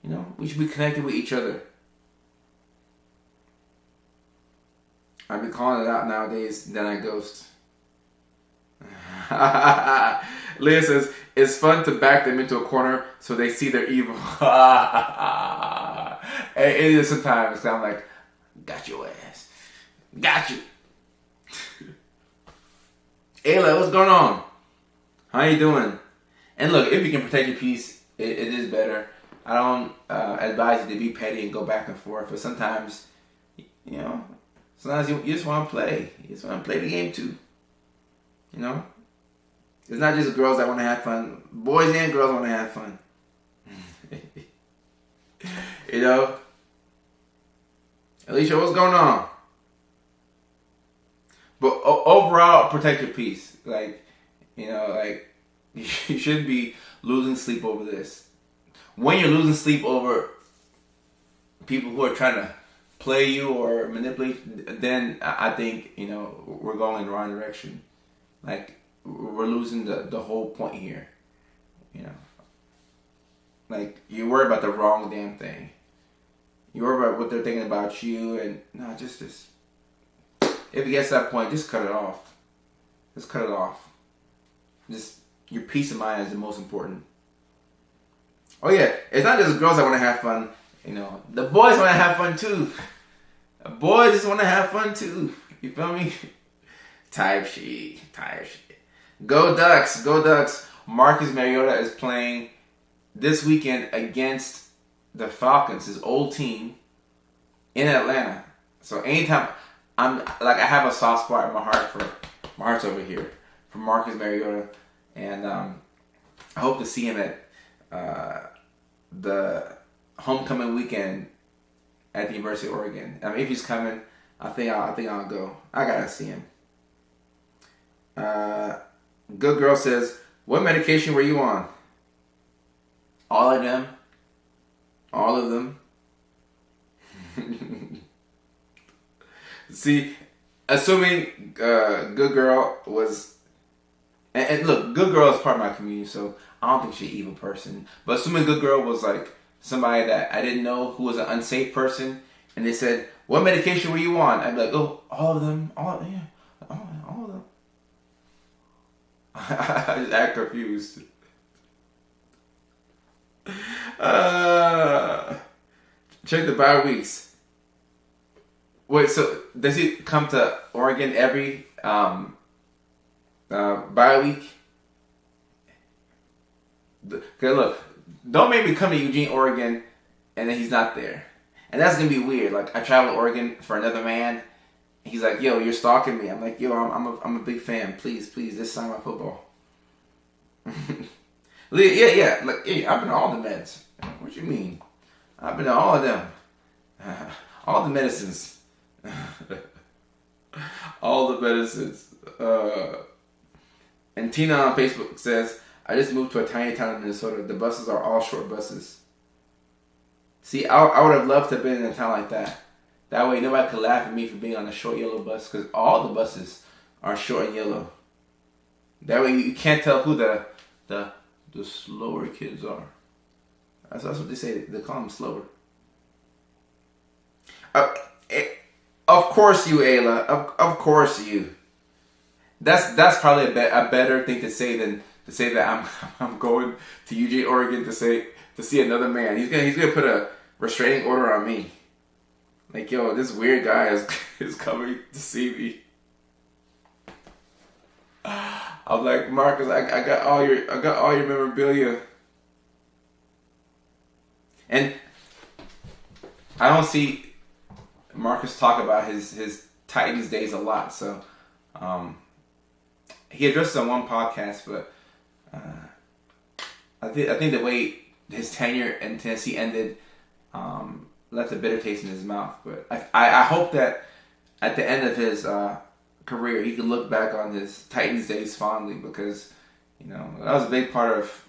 You know, we should be connected with each other. I be calling it out nowadays, then I ghost. Leah says, it's fun to back them into a corner so they see their evil. It is sometimes, because I'm like, got your ass. Got you. Ayla, what's going on? How you doing? And look, if you can protect your peace, it is better. I don't advise you to be petty and go back and forth, but sometimes, you know, sometimes you just want to play. You just want to play the game too. You know? It's not just girls that want to have fun. Boys and girls want to have fun. You know? Alicia, what's going on? But overall, protect your peace. Like, you know, like, you shouldn't be losing sleep over this. When you're losing sleep over people who are trying to play you or manipulate, then I think, you know, we're going in the wrong direction. Like, we're losing the whole point here. You know, like, you're worried about the wrong damn thing. You're worried about what they're thinking about you, and no, just if it gets to that point, just cut it off. Just cut it off. Just, your peace of mind is the most important. Oh yeah, it's not just girls that want to have fun. You know, the boys want to have fun too. The boys just want to have fun too. You feel me? Type shit. Go Ducks. Go Ducks. Marcus Mariota is playing this weekend against the Falcons, his old team, in Atlanta. So anytime I have a soft spot in my heart for, my heart's over here, for Marcus Mariota. And I hope to see him at the homecoming weekend at the University of Oregon. I mean, if he's coming, I think I'll go. I gotta see him. Good Girl says, what medication were you on? All of them. All of them. See, assuming Good Girl was, and look, Good Girl is part of my community, so I don't think she's an evil person. But assuming Good Girl was like somebody that I didn't know who was an unsafe person, and they said, what medication were you on? I'd be like, oh, all of them. All of them. I just act confused. Check the bye weeks. Wait, so does he come to Oregon every bye week? Okay, look, don't make me come to Eugene, Oregon, and then he's not there. And that's gonna be weird. Like, I travel to Oregon for another man, He's like, yo, you're stalking me. I'm like, yo, I'm a big fan. Please, just sign my football. Yeah. Like, yeah, I've been to all the meds. What you mean? I've been to all of them. All the medicines. All the medicines. And Tina on Facebook says, I just moved to a tiny town in Minnesota. The buses are all short buses. See, I would have loved to have been in a town like that. That way nobody could laugh at me for being on a short yellow bus, because all the buses are short and yellow. That way you can't tell who the slower kids are. That's what they say. They call them slower. Of course you, Ayla. Of course you. That's probably a better thing to say than to say that I'm going to UJ, Oregon to see another man. He's gonna put a restraining order on me. Like, yo, this weird guy is coming to see me. I'm like, Marcus, I got all your memorabilia. And I don't see Marcus talk about his Titans days a lot, so he addressed it on one podcast, but I think the way his tenure in Tennessee ended left a bitter taste in his mouth. But I hope that at the end of his career, he could look back on his Titans days fondly, because that was a big part of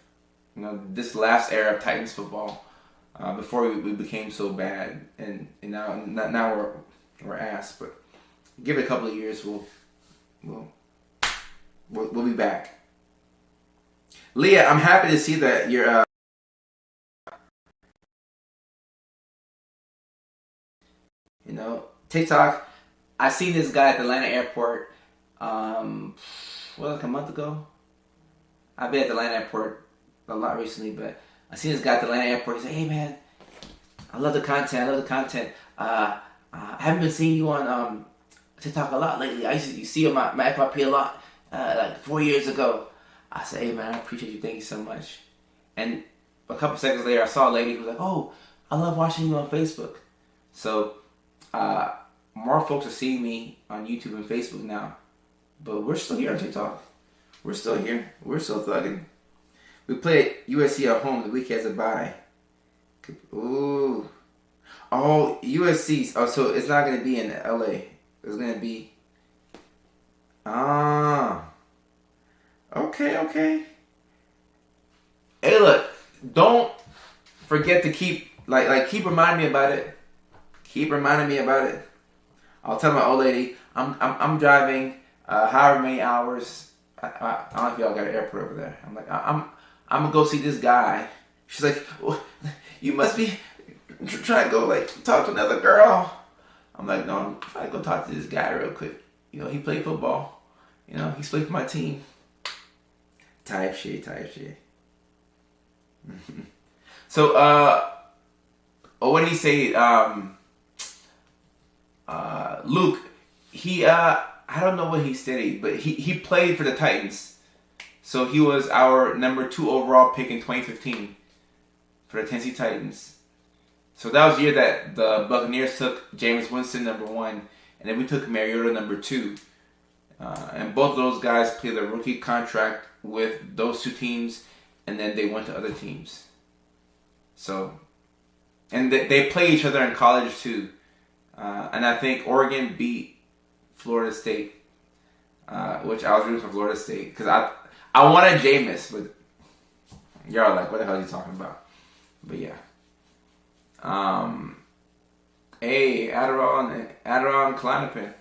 this last era of Titans football. Before we became so bad, and now we're ass. But give it a couple of years, we'll be back. Leah, I'm happy to see that you're TikTok. I seen this guy at the Atlanta airport. Like a month ago. I've been at the Atlanta airport a lot recently, but I seen this guy at the Atlanta airport. He said, "Hey man, I love the content. I haven't been seeing you on TikTok a lot lately. I used to see you on my FYP a lot, like 4 years ago." I said, "Hey man, I appreciate you. Thank you so much." And a couple seconds later, I saw a lady who was like, "Oh, I love watching you on Facebook." So more folks are seeing me on YouTube and Facebook now, but we're still here on TikTok. We're still here. We're still thugging. We played USC at home the week as a bye. Ooh. Oh, USC. Oh, so it's not going to be in LA. It's going to be... Okay. Hey, look. Don't forget to keep reminding me about it. Keep reminding me about it. I'll tell my old lady, I'm driving however many hours. I don't know if y'all got an airport over there. I'm like, I'm gonna go see this guy. She's like, well, you must be trying to go talk to another girl. I'm like, no, I'm trying to go talk to this guy real quick. He played football. He's played for my team. Type shit. So, what did he say? Luke, I don't know what he studied, but he played for the Titans. So he was our number 2 overall pick in 2015 for the Tennessee Titans. So that was the year that the Buccaneers took Jameis Winston number 1, and then we took Mariota number 2. And both of those guys played their rookie contract with those 2 teams, and then they went to other teams. So, and they play each other in college too. And I think Oregon beat Florida State, which I was rooting for Florida State because I wanted Jameis, but y'all are like, what the hell are you talking about? But yeah. Hey, Adderall and Klonopin.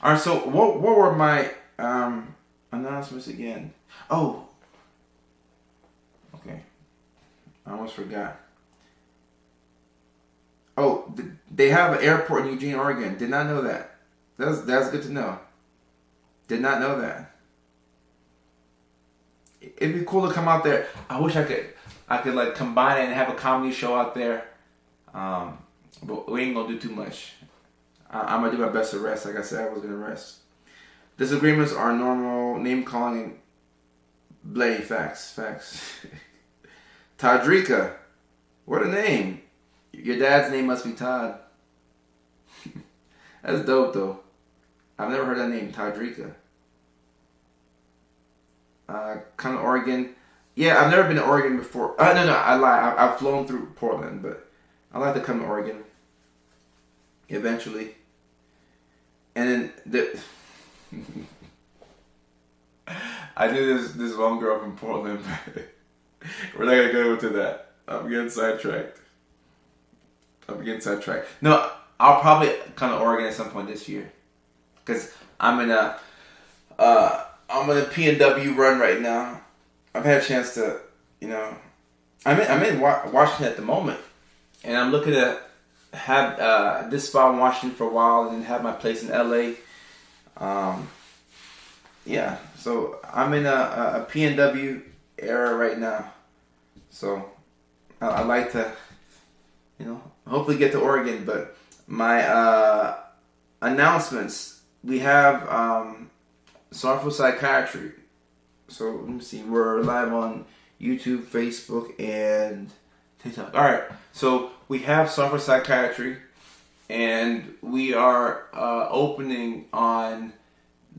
Alright, so what were my announcements again? Oh. Okay. I almost forgot. Oh, they have an airport in Eugene, Oregon. Did not know that. That's good to know. Did not know that. It'd be cool to come out there. I wish I could combine it and have a comedy show out there. But we ain't gonna do too much. I'm gonna do my best to rest. Like I said, I was gonna rest. Disagreements are normal. Name calling and blaming. Facts. Tadrika, what a name. Your dad's name must be Todd. That's dope though. I've never heard that name, Tadrika. Kind of Oregon. Yeah, I've never been to Oregon before. No, I lie. I've flown through Portland, but I'd like to come to Oregon eventually. And then I knew this one girl from Portland, but we're not gonna go into that. I'm getting sidetracked. No, I'll probably come to Oregon at some point this year, because I'm in a P&W run right now. I've had a chance to, I'm in Washington at the moment, and I'm looking to have this spot in Washington for a while, and then have my place in LA. Yeah, so I'm in a P&W era right now. So I'd like to, hopefully get to Oregon. But my announcements, we have Sorrowful Psychiatry. So let me see, we're live on YouTube, Facebook, and TikTok. All right, so we have Sorrowful Psychiatry, and we are opening on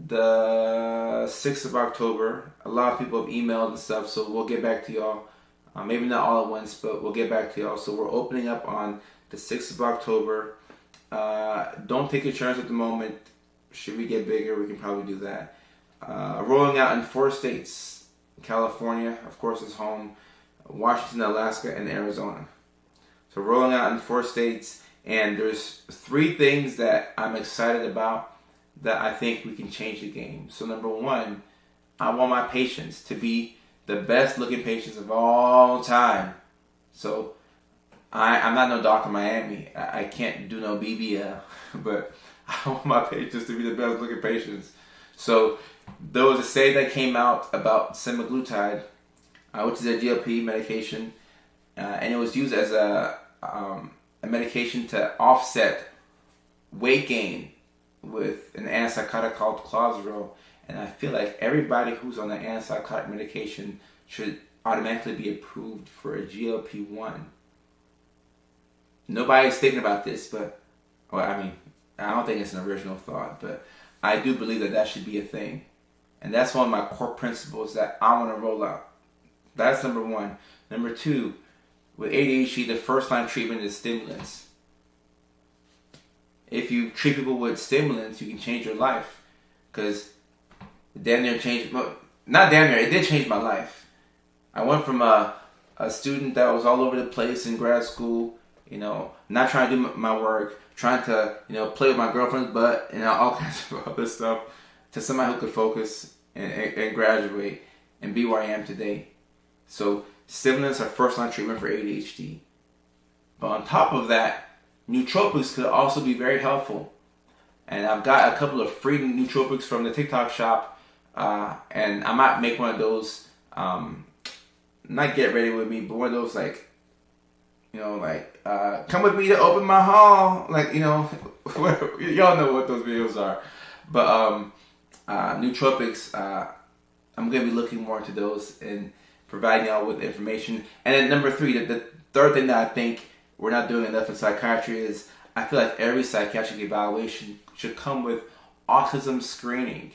the 6th of October. A lot of people have emailed and stuff, so we'll get back to y'all. Maybe not all at once, but we'll get back to y'all. So we're opening up on the 6th of October. Don't take insurance at the moment. Should we get bigger, we can probably do that. Rolling out in 4 states. California, of course, is home. Washington, Alaska, and Arizona. So rolling out in 4 states. And there's 3 things that I'm excited about that I think we can change the game. So number 1, I want my patients to be the best looking patients of all time. So I'm not no Dr. Miami. I can't do no BBL, but I want my patients to be the best looking patients. So there was a study that came out about semaglutide, which is a GLP medication, and it was used as a medication to offset weight gain with an antipsychotic called clozaril. And I feel like everybody who's on an antipsychotic medication should automatically be approved for a GLP-1. Nobody's thinking about this, but, I don't think it's an original thought, but I do believe that should be a thing. And that's one of my core principles that I want to roll out. That's number 1. Number 2, with ADHD, the first line treatment is stimulants. If you treat people with stimulants, you can change your life. Because damn near changed, not damn near, it did change my life. I went from a student that was all over the place in grad school, not trying to do my work, trying to, play with my girlfriend's butt, and all kinds of other stuff, to somebody who could focus and graduate and be where I am today. So stimulants are first line treatment for ADHD. But on top of that, nootropics could also be very helpful. And I've got a couple of free nootropics from the TikTok shop, and I might make one of those, not get ready with me, but one of those come with me to open my haul, y'all know what those videos are. But nootropics, I'm gonna be looking more into those and providing y'all with information. And then number 3, the third thing that I think we're not doing enough in psychiatry is, I feel like every psychiatric evaluation should come with autism screening.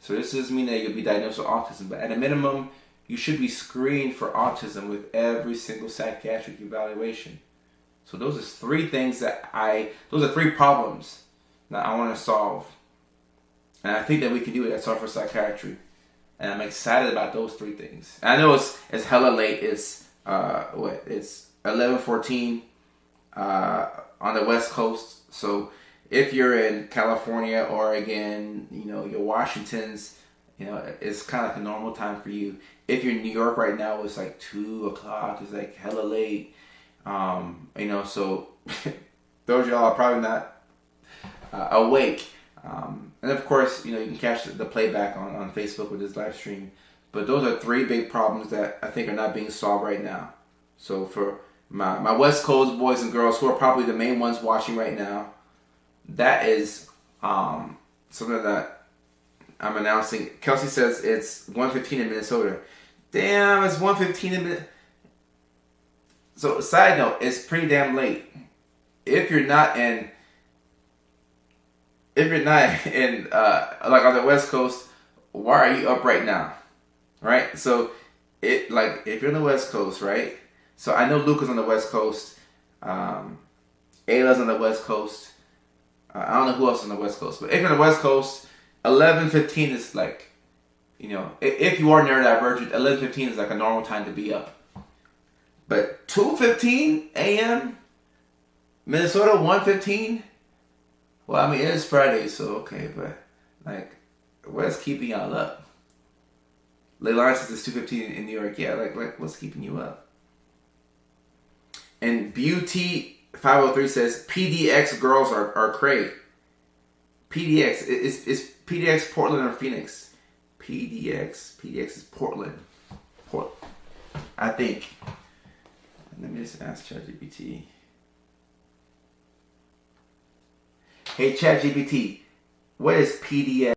So this doesn't mean that you'll be diagnosed with autism, but at a minimum, you should be screened for autism with every single psychiatric evaluation. So those are 3 things those are 3 problems that I want to solve. And I think that we can do it at Sorrowful Psychiatry. And I'm excited about those 3 things. And I know it's hella late. It's it's 11:14 on the West Coast. So if you're in California, Oregon, your Washingtons, it's kind of like a normal time for you. If you're in New York right now, it's like 2 o'clock. It's like hella late. So those of y'all are probably not awake. And of course, you can catch the playback on Facebook with this live stream. But those are 3 big problems that I think are not being solved right now. So for my West Coast boys and girls, who are probably the main ones watching right now, that is something that I'm announcing. Kelsey says it's 1:15 in Minnesota. Damn, it's 1:15 in Minnesota. So, side note, it's pretty damn late. If you're not in if you're not in like on the West Coast, why are you up right now? Right? So it like if you're on the West Coast, right? So I know Luca's on the West Coast, Ayla's on the West Coast. I don't know who else is on the West Coast, but if you're on the West Coast, 11:15 is like, you know, if you are neurodivergent, 11:15 is like a normal time to be up. But 2:15 a.m. Minnesota 1:15. Well, I mean it is Friday, so okay, but like, what's keeping y'all up? Leilani says it's 2:15 in New York. Yeah, like what's keeping you up? And Beauty 503 says PDX girls are cray. PDX is PDX Portland or Phoenix? PDX is Portland. I think. Let me just ask ChatGPT. Hey ChatGPT, what is PDX?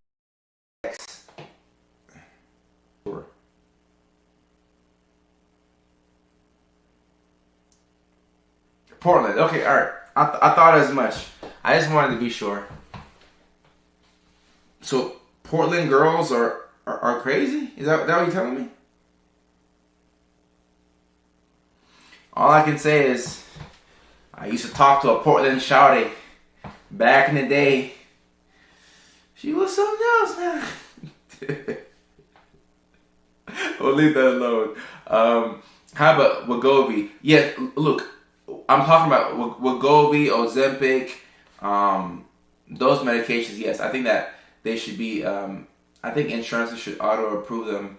Portland. Okay, all right. I thought as much. I just wanted to be sure. So Portland girls are crazy? Is that what you're telling me? All I can say is I used to talk to a Portland shawty back in the day. She was something else now. We'll leave that alone. How about Wegovy? Yeah, look, I'm talking about Wegovy, Ozempic, those medications. Yes, I think that they should be. I think insurances should auto approve them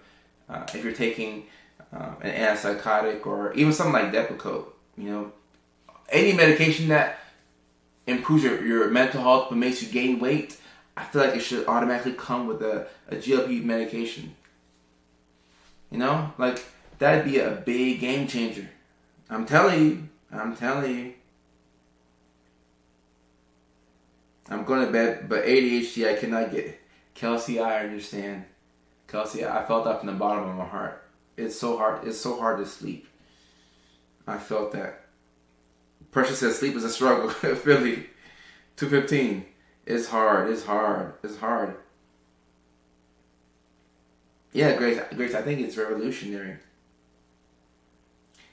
if you're taking an antipsychotic or even something like Depakote. You know, any medication that improves your mental health but makes you gain weight, I feel like it should automatically come with a GLP medication. You know, like that'd be a big game changer. I'm telling you. I'm going to bed, but ADHD I cannot get. Kelsey, I understand. Kelsey, I felt that from the bottom of my heart. It's so hard. It's so hard to sleep. I felt that. Precious says sleep is a struggle. Philly, 2:15. It's hard. Yeah, Grace, I think it's revolutionary.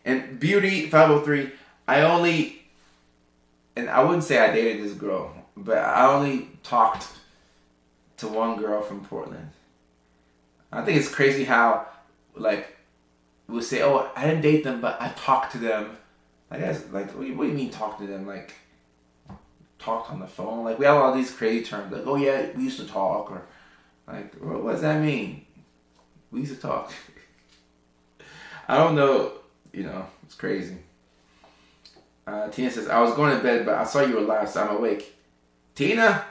And Beauty 503, I wouldn't say I dated this girl, but I only talked to one girl from Portland. I think it's crazy how, like, we'll say, oh, I didn't date them, but I talked to them. Like, what do you mean talk to them? Like, talked on the phone? Like, we have all these crazy terms, like, oh yeah, we used to talk, or, like, what does that mean? We used to talk. I don't know, you know, it's crazy. Tina says, I was going to bed, but I saw you were live, so I'm awake. Tina,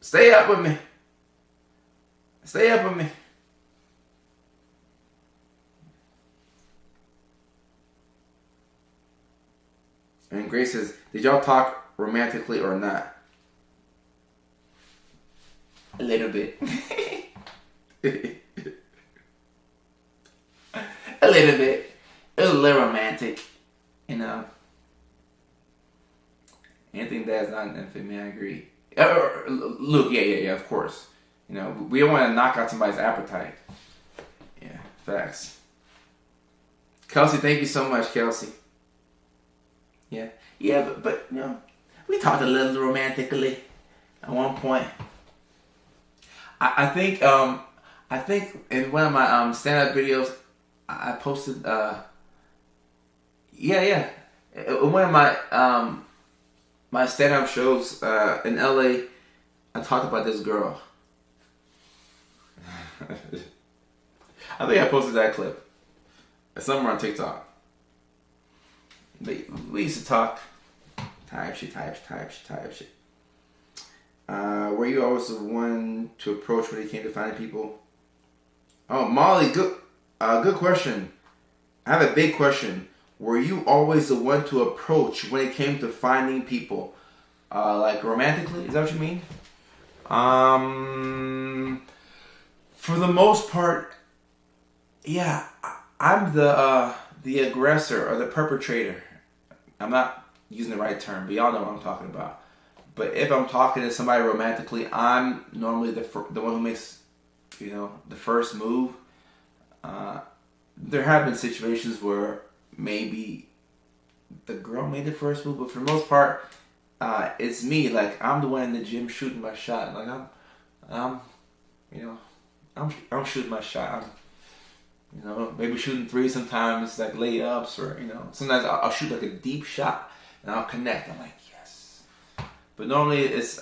stay up with me. Stay up with me. And Grace says, did y'all talk romantically or not? A little bit. A little bit. It was a little romantic, you know. Anything that's not enough for me, I agree. Look, yeah, of course. You know, we don't want to knock out somebody's appetite. Yeah, facts. Kelsey, thank you so much, Kelsey. Yeah, but you know, we talked a little romantically at one point. I think in one of my stand-up videos, I posted in one of my my stand-up shows in LA, I talked about this girl. I think I posted that clip somewhere on TikTok. We used to talk type shit. Were you always the one to approach when it came to finding people? Oh, Molly, good question. I have a big question. Were you always the one to approach when it came to finding people? Like romantically? Is that what you mean? For the most part, yeah, I'm the aggressor or the perpetrator. I'm not using the right term, but y'all know what I'm talking about. But if I'm talking to somebody romantically, I'm normally the one who makes, the first move. There have been situations where maybe the girl made the first move, but for the most part, it's me. Like, I'm the one in the gym shooting my shot. Like, I'm shooting my shot. Maybe shooting threes sometimes, like layups, or sometimes I'll shoot like a deep shot and I'll connect. I'm like, yes. But normally it's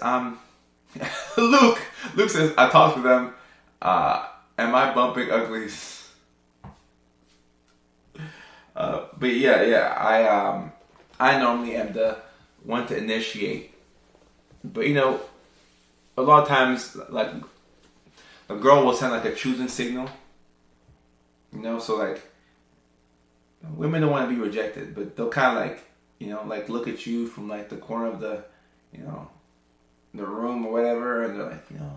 Luke. Luke says I talk to them. Am I bumping uglies? But yeah. I normally am the one to initiate. But a lot of times, like, a girl will send like a choosing signal. So like, women don't want to be rejected, but they'll kind of like look at you from like the corner of the room or whatever, and they're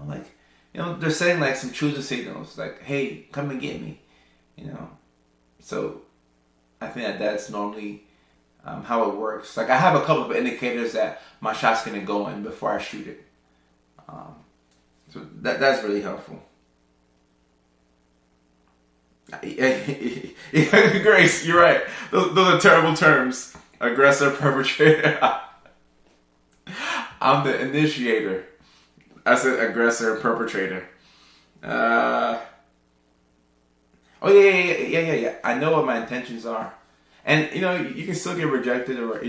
like, they're sending like some choosing signals, like, hey, come and get me, So I think that's normally how it works. Like, I have a couple of indicators that my shot's gonna go in before I shoot it. So that's really helpful. Yeah, Grace, you're right. Those are terrible terms. Aggressor, perpetrator. I'm the initiator. I said aggressor, perpetrator. Oh yeah. I know what my intentions are, and you can still get rejected, or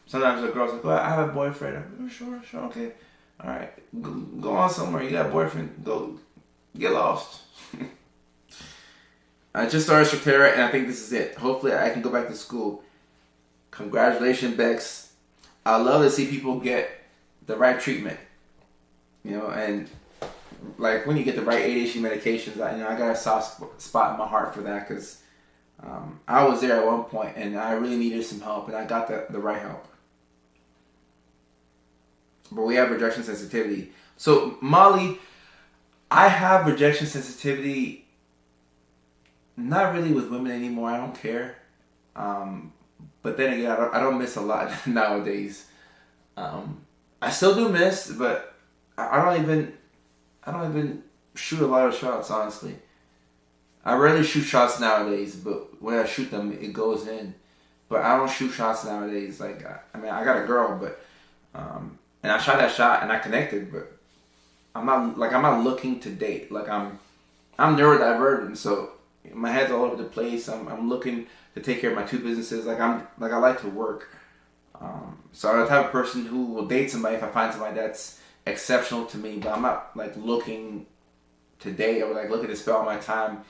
sometimes a girl's like, "Well, I have a boyfriend." I'm like, "Oh, sure, okay, all right, go on somewhere. You got a boyfriend? Go get lost." I just started Shakira, and I think this is it. Hopefully, I can go back to school. Congratulations, Bex. I love to see people get the right treatment. And like, when you get the right ADHD medications, I got a soft spot in my heart for that, because I was there at one point, and I really needed some help, and I got the right help. But we have rejection sensitivity. So, Molly, I have rejection sensitivity. Not really with women anymore. I don't care. But then again, I don't miss a lot nowadays. I still do miss, but I don't even shoot a lot of shots, honestly. I rarely shoot shots nowadays, but when I shoot them, it goes in. But I don't shoot shots nowadays. Like, I got a girl, but and I shot that shot and I connected, but I'm not looking to date. Like, I'm neurodivergent, so my head's all over the place. I'm looking to take care of my two businesses. I like to work. So I'm the type of person who will date somebody if I find somebody that's exceptional to me. But I'm not like looking to date or like looking to spend all my time,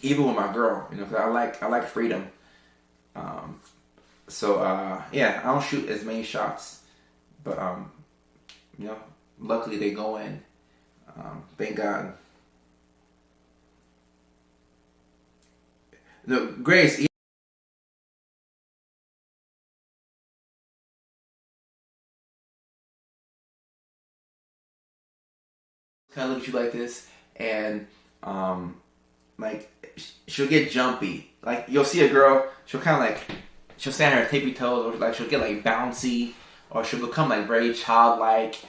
even with my girl. Because I like freedom. So I don't shoot as many shots, but luckily they go in. Thank God. No, Grace. Kind of look at you like this, and like, she'll get jumpy. Like, you'll see a girl, she'll stand on her tippy toes, or like she'll get like bouncy, or she'll become like very childlike.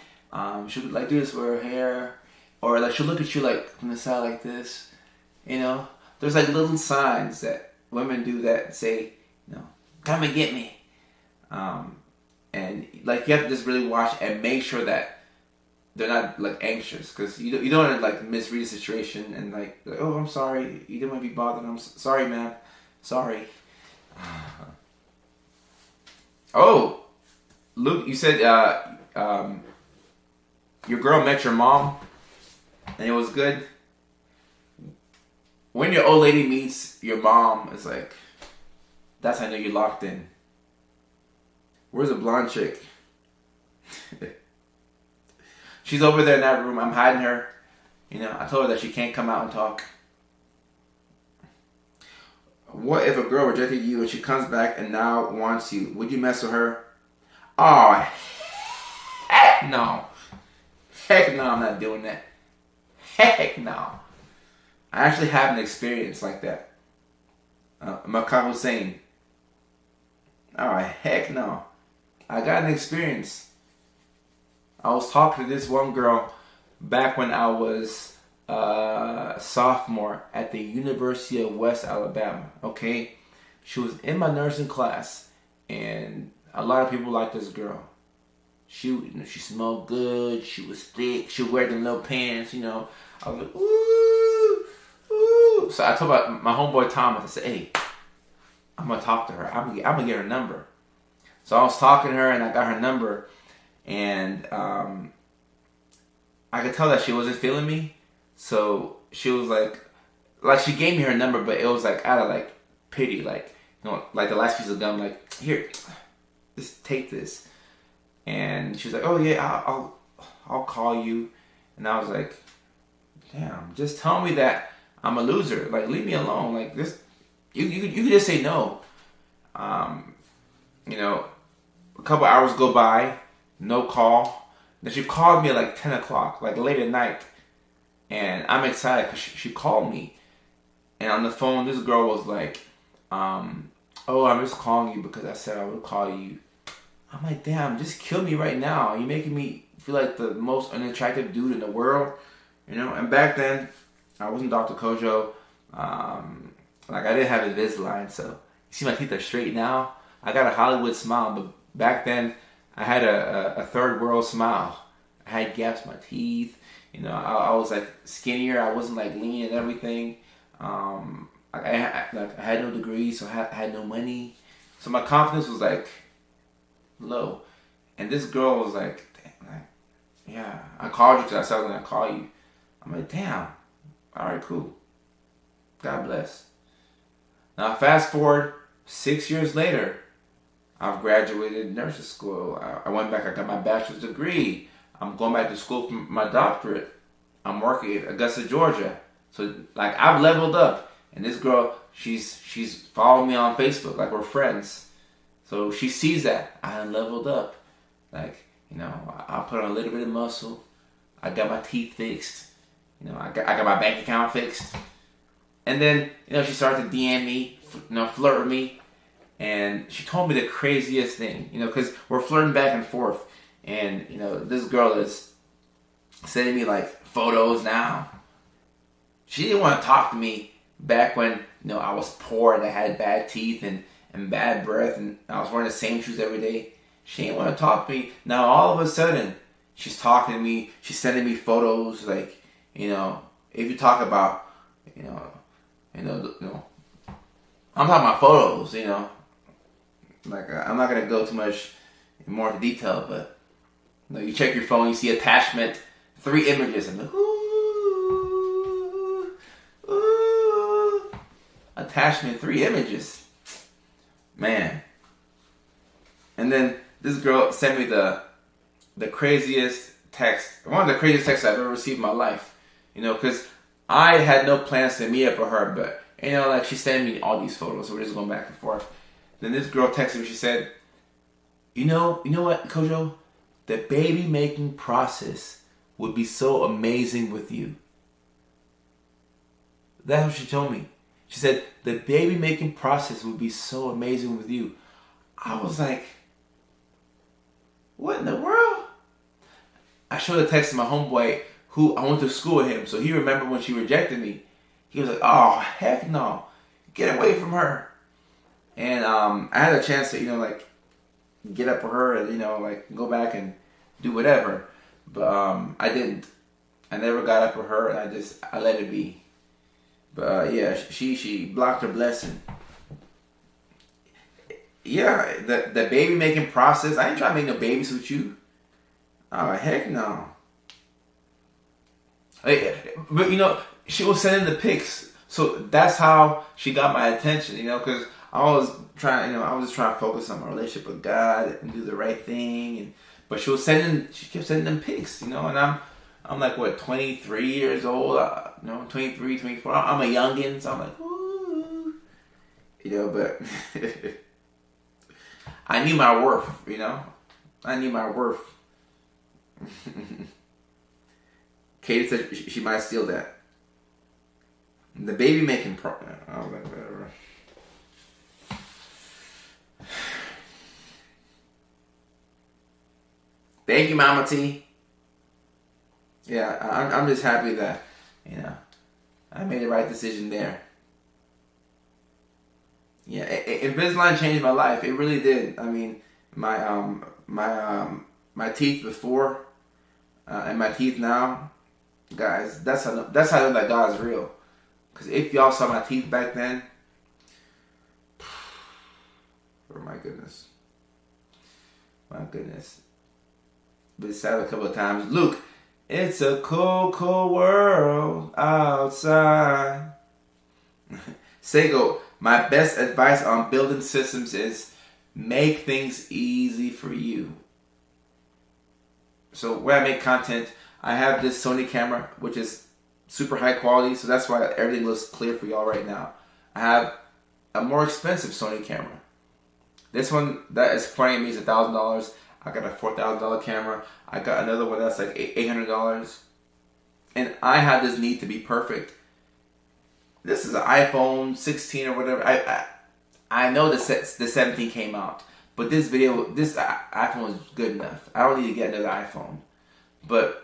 She'll like do this with her hair, or like she'll look at you like from the side like this. There's like little signs that women do that say, come and get me. And like, you have to just really watch and make sure that they're not like anxious, because you don't want to like misread the situation and like, oh, I'm sorry, you didn't want to be bothered. I'm sorry, ma'am. Sorry. Oh, Luke, you said your girl met your mom and it was good. When your old lady meets your mom, it's like, that's how I know you're locked in. Where's the blonde chick? She's over there in that room. I'm hiding her. I told her that she can't come out and talk. What if a girl rejected you and she comes back and now wants you? Would you mess with her? Oh, heck no. Heck no, I'm not doing that. Heck no. I actually have an experience like that. Makar Hussein. Oh, heck no. I got an experience. I was talking to this one girl back when I was a sophomore at the University of West Alabama. Okay, she was in my nursing class, and a lot of people liked this girl. She smelled good. She was thick. She would wear them little pants. I was like, ooh, ooh. So I told my homeboy Thomas. I said, hey, I'm gonna talk to her. I'm gonna get her number. So I was talking to her, and I got her number, and I could tell that she wasn't feeling me. So she was like she gave me her number, but it was like out of like pity, like like the last piece of gum, like here, just take this. And she was like, oh yeah, I'll call you. And I was like, damn, just tell me that I'm a loser. Like, leave me alone. Like, this, you could just say no. A couple hours go by, no call. Then she called me at like 10 o'clock, like late at night. And I'm excited because she called me. And on the phone, this girl was like, oh, I'm just calling you because I said I would call you. I'm like, damn, just kill me right now. You're making me feel like the most unattractive dude in the world. And back then, I wasn't Dr. Kojo. Like, I didn't have Invisalign, so you see my teeth are straight now. I got a Hollywood smile, but back then, I had a third world smile. I had gaps in my teeth. I was like skinnier. I wasn't like lean and everything. I had no degree, so I had no money. So my confidence was like low. And this girl was like, yeah, I called you because I said I was going to call you. I'm like, damn. All right, cool. God bless. Now, fast forward 6 years later, I've graduated nursing school. I went back, I got my bachelor's degree. I'm going back to school for my doctorate. I'm working at Augusta, Georgia. So, like, I've leveled up. And this girl, she's following me on Facebook. Like, we're friends. So she sees that I leveled up. Like, I put on a little bit of muscle. I got my teeth fixed. I got my bank account fixed. And then, she started to DM me, flirt with me. And she told me the craziest thing, because we're flirting back and forth. And, this girl is sending me, like, photos now. She didn't want to talk to me back when, I was poor and I had bad teeth and bad breath and I was wearing the same shoes every day. She didn't want to talk to me. Now, all of a sudden, she's talking to me. She's sending me photos, like, if you talk about, I'm talking about photos, like, I'm not going to go too much more into detail, but, you check your phone, you see attachment, 3 images, and attachment, 3 images. Man. And then this girl sent me the craziest text, one of the craziest texts I've ever received in my life. Because I had no plans to meet up with her, but, like, she sent me all these photos, so we're just going back and forth. Then this girl texted me, she said, you know what, Kojo? The baby making process would be so amazing with you. That's what she told me. She said, the baby making process would be so amazing with you. I was like, what in the world? I showed the text to my homeboy who I went to school with him. So he remembered when she rejected me. He was like, oh, heck no. Get away from her. And I had a chance to, like, get up with her and, like, go back and do whatever. But I didn't. I never got up with her and I let it be. But yeah, she blocked her blessing. Yeah, the baby making process. I ain't trying to make no babies with you. Oh, heck no. But she was sending the pics, so that's how she got my attention. Because I was trying, I was just trying to focus on my relationship with God and do the right thing. But she kept sending them pics, and I'm like, what, 23 years old? 23, 24. I'm a youngin', so I'm like, ooh. But I knew my worth, I knew my worth. Katie said she might steal that. The baby making whatever. Thank you, Mama T. Yeah, I'm just happy that, you know, I made the right decision there. Yeah, Invisalign changed my life. It really did. I mean, my teeth before and my teeth now, guys. That's how I know that God's real. Because if y'all saw my teeth back then, oh my goodness. Been sad a couple of times. Luke, it's a cold, cold world outside. Sego, my best advice on building systems is make things easy for you. So when I make content, I have this Sony camera, which is super high quality, so that's why everything looks clear for y'all right now. I have a more expensive Sony camera. This one that is pointing at me is $1,000. I got a $4,000 camera. I got another one that's like $800. And I have this need to be perfect. This is an iPhone 16 or whatever. I know the 17 came out, but this iPhone is good enough. I don't need to get another iPhone. But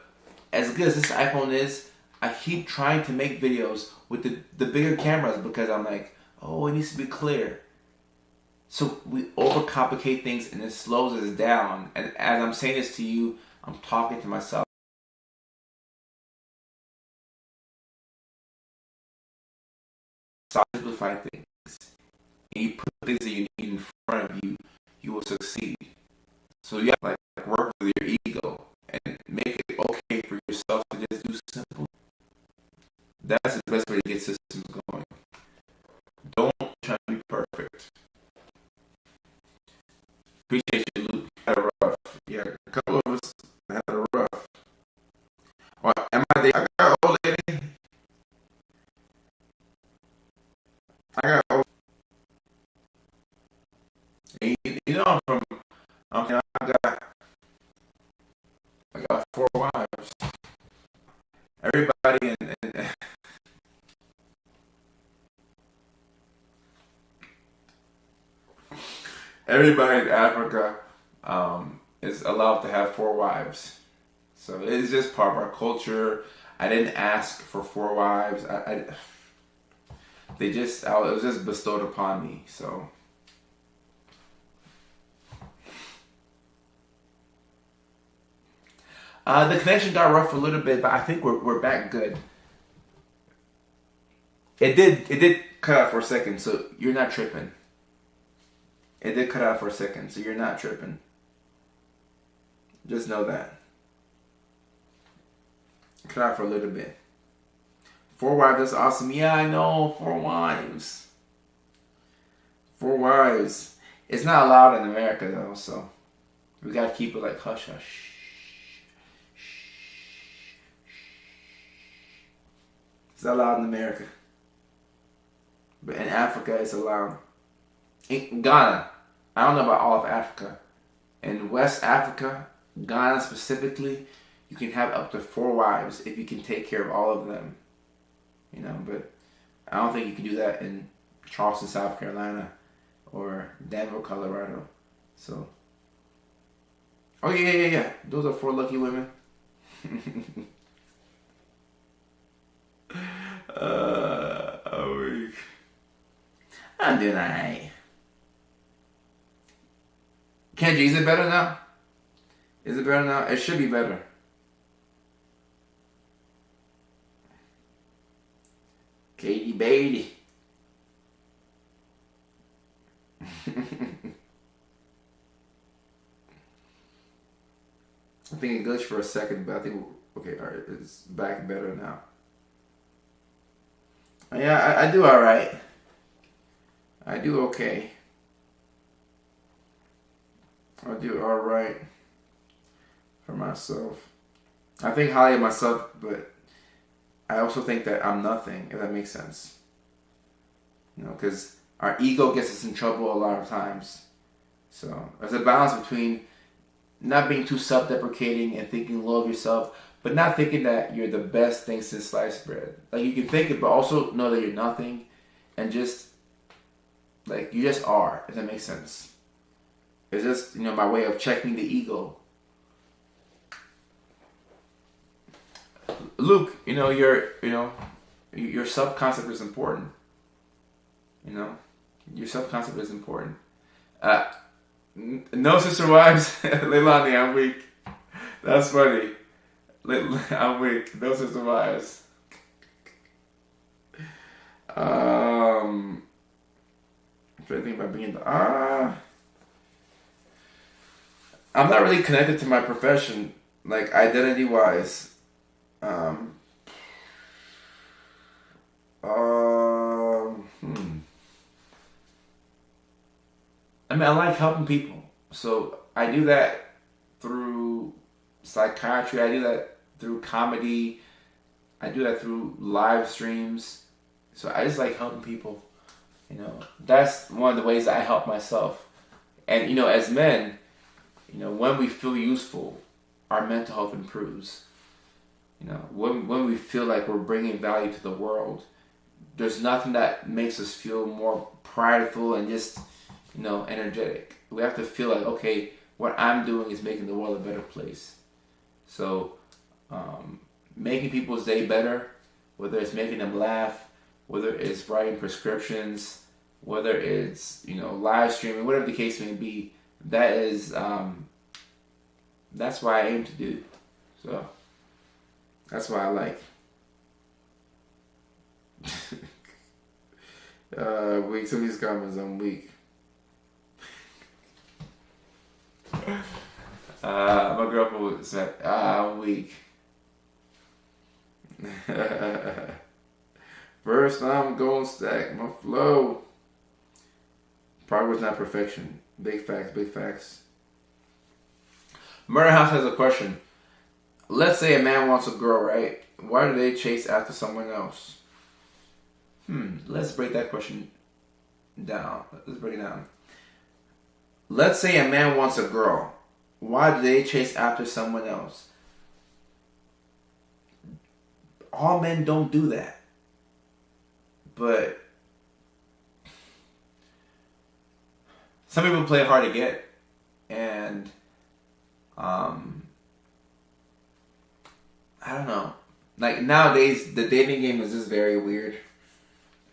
as good as this iPhone is, I keep trying to make videos with the bigger cameras because I'm like, oh, it needs to be clear. So we overcomplicate things and it slows us down. And as I'm saying this to you, I'm talking to myself. Simplify things. And you put things that you need in front of you, you will succeed. So you have to like work with your ego and make it okay for yourself to just do simple. That's the best way to get systems going. Don't try to be perfect. Appreciate you, Luke. Had a rough. Yeah, a couple of us had a rough. Well, am I there? I got an old lady. I got old. You know, I got 4 wives. Everybody in everybody in Africa is allowed to have 4 wives. So it's just part of our culture. I didn't ask for 4 wives. It was just bestowed upon me. So the connection got rough a little bit, but I think we're back good. It did cut out for a second, so you're not tripping. It did cut out for a second, so you're not tripping. Just know that. Cut out for a little bit. 4 wives, that's awesome. Yeah, I know, 4 wives. 4 wives. It's not allowed in America though, so we gotta keep it like hush hush. It's not allowed in America. But in Africa, it's allowed. In Ghana, I don't know about all of Africa. In West Africa, Ghana specifically, you can have up to 4 wives if you can take care of all of them. You know, but I don't think you can do that in Charleston, South Carolina, or Denver, Colorado. So, oh yeah. Those are 4 lucky women. I'm doing alright. Kenji, is it better now? Is it better now? It should be better. Katie Beatty. I think it glitched for a second, but I think, okay, alright, it's back better now. Yeah, I do alright. I do okay. I do alright for myself. I think highly of myself, but I also think that I'm nothing, if that makes sense. You know, because our ego gets us in trouble a lot of times. So there's a balance between not being too self-deprecating and thinking low of yourself, but not thinking that you're the best thing since sliced bread. Like, you can think it, but also know that you're nothing, and just, like, you just are, if that makes sense. It's just, you know, my way of checking the ego. Luke, your self-concept is important. Your self-concept is important. No, sister wives, Leilani, I'm weak. That's funny. I'm weak. No, sister wives. I'm trying to think about being I'm not really connected to my profession, like identity-wise. I mean, I like helping people, so I do that through psychiatry. I do that through comedy. I do that through live streams. So I just like helping people. That's one of the ways that I help myself. And as men, when we feel useful, our mental health improves. When we feel like we're bringing value to the world, there's nothing that makes us feel more prideful and just energetic. We have to feel like, okay, what I'm doing is making the world a better place. So, making people's day better, whether it's making them laugh, whether it's writing prescriptions, whether it's live streaming, whatever the case may be, that's what I aim to do. So that's why I like. Weak. Some of these comments, I'm weak. My girlfriend said, I'm weak. First, I'm going to stack my flow. Progress, not perfection. Big facts, big facts. Murder House has a question. Let's say a man wants a girl, right? Why do they chase after someone else? Let's break that question down. Let's break it down. Let's say a man wants a girl. Why do they chase after someone else? All men don't do that. But some people play hard to get. And I don't know. Like nowadays, the dating game is just very weird.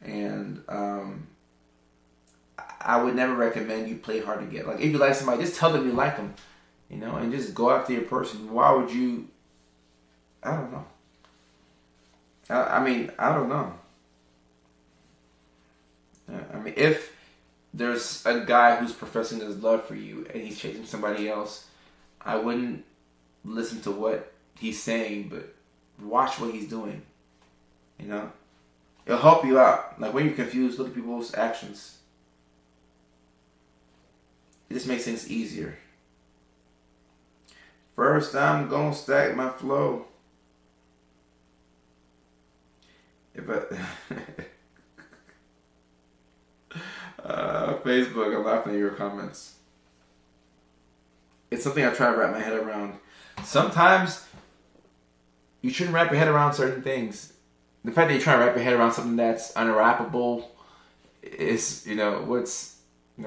And I would never recommend you play hard to get. Like if you like somebody, just tell them you like them. And just go after your person. Why would you? I don't know. I mean, I don't know. I mean, if there's a guy who's professing his love for you and he's chasing somebody else, I wouldn't listen to what he's saying, but watch what he's doing. It'll help you out. Like when you're confused, look at people's actions. It just makes things easier. First, I'm gonna stack my flow. Facebook, I'm laughing at your comments. It's something I try to wrap my head around. Sometimes you shouldn't wrap your head around certain things. The fact that you're trying to wrap your head around something that's unwrappable is, what's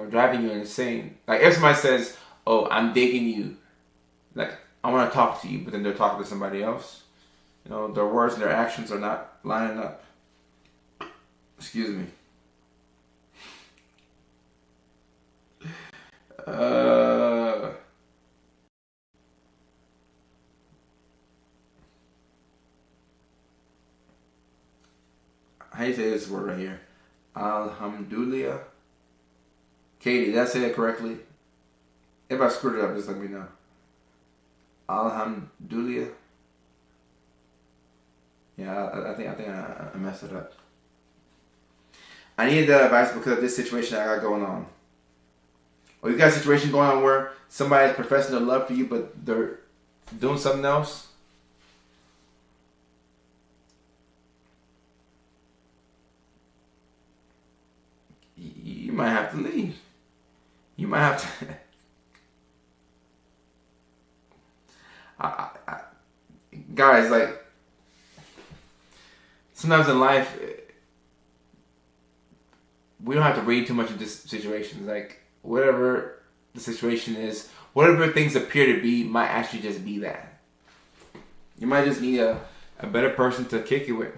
driving you insane. Like if somebody says, "Oh, I'm digging you," like I want to talk to you, but then they're talking to somebody else. Their words and their actions are not lining up. Excuse me. How do you say this word right here? Alhamdulillah. Katie, did I say that correctly? If I screwed it up, just let me know. Alhamdulillah. Yeah, I think I messed it up. I needed that advice because of this situation I got going on. Or you got a situation going on where somebody is professing their love for you, but they're doing something else. You might have to leave. You might have to. Guys, like sometimes in life, we don't have to read too much into situations. Like whatever the situation is, whatever things appear to be, might actually just be that. You might just need a better person to kick it with.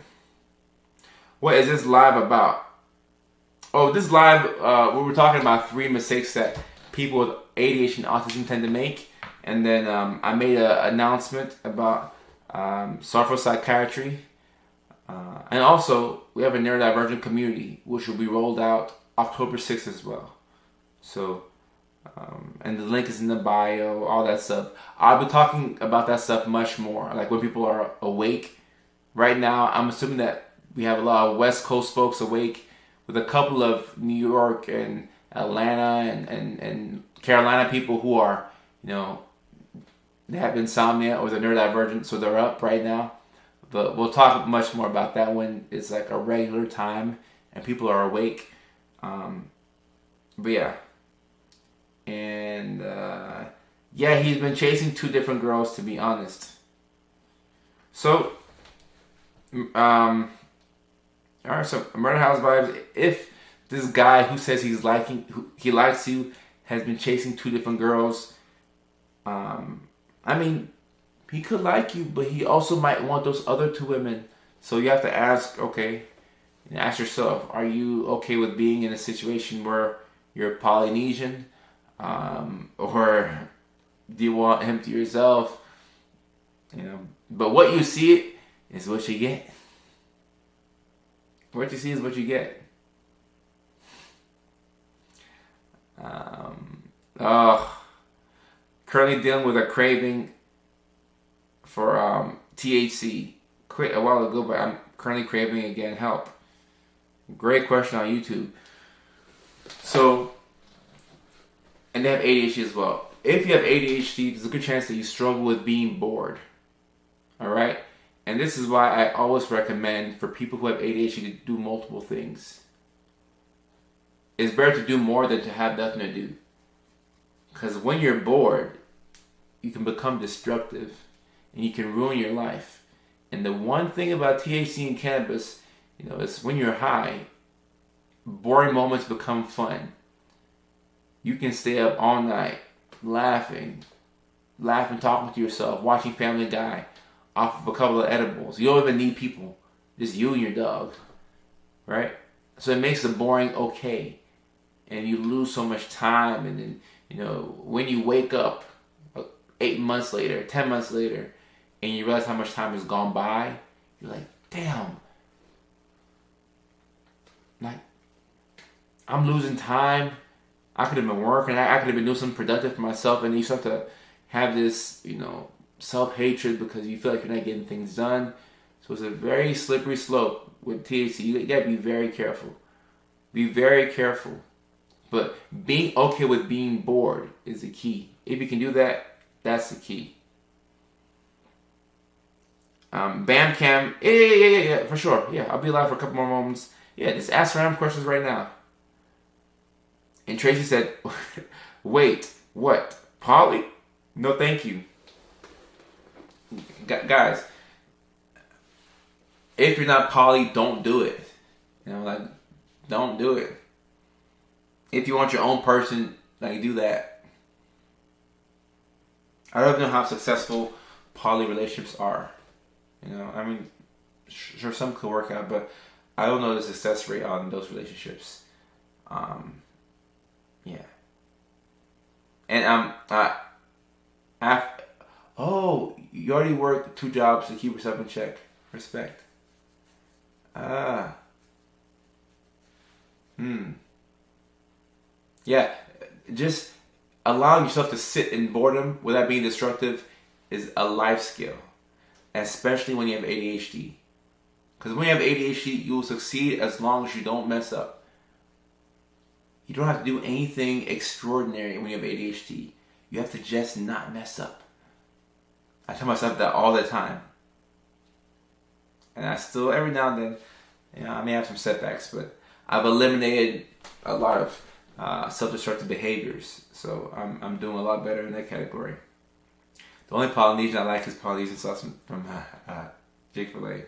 What is this live about? Oh, this live, we were talking about 3 mistakes that people with ADHD and autism tend to make. And then I made an announcement about software psychiatry. And also, we have a neurodivergent community, which will be rolled out October 6th as well. So, and the link is in the bio, all that stuff. I'll be talking about that stuff much more, like when people are awake. Right now, I'm assuming that we have a lot of West Coast folks awake, with a couple of New York and Atlanta and Carolina people who are, they have insomnia or they're neurodivergent, so they're up right now. But we'll talk much more about that when it's like a regular time and people are awake. But yeah. And yeah, he's been chasing 2 different girls, to be honest. So, alright, so Murder House vibes. If this guy who says he likes you, has been chasing 2 different girls, I mean, he could like you, but he also might want those other 2 women. So you have to ask, ask yourself, are you okay with being in a situation where you're Polynesian? Or do you want him to yourself? But what you see is what you get. What you see is what you get. Currently dealing with a craving for THC. Quit a while ago, but I'm currently craving again. Help. Great question on YouTube. So, and they have ADHD as well. If you have ADHD, there's a good chance that you struggle with being bored. Alright? And this is why I always recommend for people who have ADHD to do multiple things. It's better to do more than to have nothing to do. Because when you're bored, you can become destructive and you can ruin your life. And the one thing about THC and cannabis, is when you're high, boring moments become fun. You can stay up all night laughing, talking to yourself, watching Family Guy off of a couple of edibles. You don't even need people, just you and your dog, right? So it makes the boring okay, and you lose so much time. And then when you wake up 8 months later, 10 months later, and you realize how much time has gone by, you're like, damn, like I'm losing time. I could have been working. I could have been doing something productive for myself. And you start to have this, self-hatred because you feel like you're not getting things done. So it's a very slippery slope with THC. You gotta be very careful. Be very careful. But being okay with being bored is the key. If you can do that, that's the key. Bam Cam, yeah, for sure. Yeah, I'll be alive for a couple more moments. Yeah, just ask random questions right now. And Tracy said, wait, what? Polly? No, thank you. Guys, if you're not poly, don't do it. Don't do it. If you want your own person, do that. I don't know how successful poly relationships are. Sure, some could work out, but I don't know the success rate on those relationships. Yeah. And you already worked 2 jobs to keep yourself in check. Respect. Yeah, just allowing yourself to sit in boredom without being destructive is a life skill, especially when you have ADHD. Because when you have ADHD, you will succeed as long as you don't mess up. You don't have to do anything extraordinary when you have ADHD. You have to just not mess up. I tell myself that all the time. And I still, every now and then, I may have some setbacks, but I've eliminated a lot of self-destructive behaviors. So I'm doing a lot better in that category. The only Polynesian I like is Polynesian sauce from Chick-fil-A.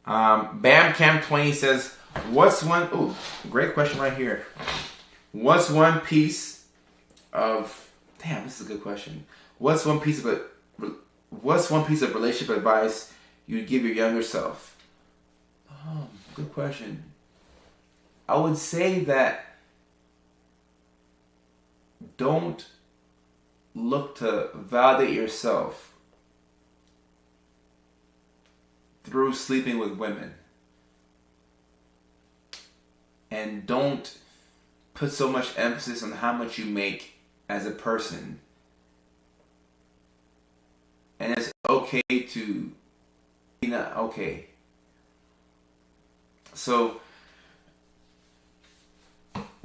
BamCam20 says, what's one... Ooh, great question right here. What's one piece of... Damn, this is a good question. What's one piece of What's one piece of relationship advice you'd give your younger self? Good question. I would say that don't look to validate yourself through sleeping with women. And don't put so much emphasis on how much you make as a person. And it's okay to be not okay. So,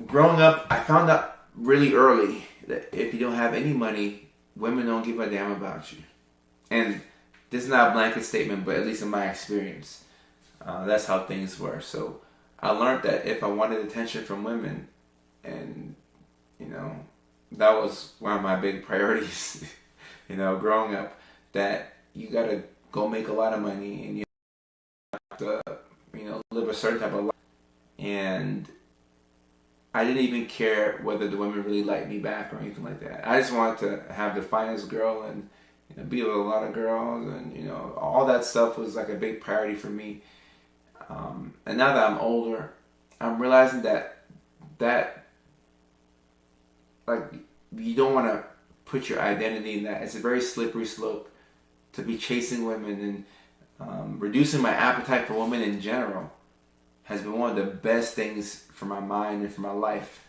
growing up, I found out really early that if you don't have any money, women don't give a damn about you. And this is not a blanket statement, but at least in my experience, that's how things were. So I learned that if I wanted attention from women, and that was one of my big priorities, growing up, that you gotta go make a lot of money and you have to, live a certain type of life. And I didn't even care whether the women really liked me back or anything like that. I just wanted to have the finest girl and be with a lot of girls, and all that stuff was like a big priority for me. And now that I'm older, I'm realizing that like you don't want to put your identity in that. It's a very slippery slope to be chasing women, and reducing my appetite for women in general has been one of the best things for my mind and for my life.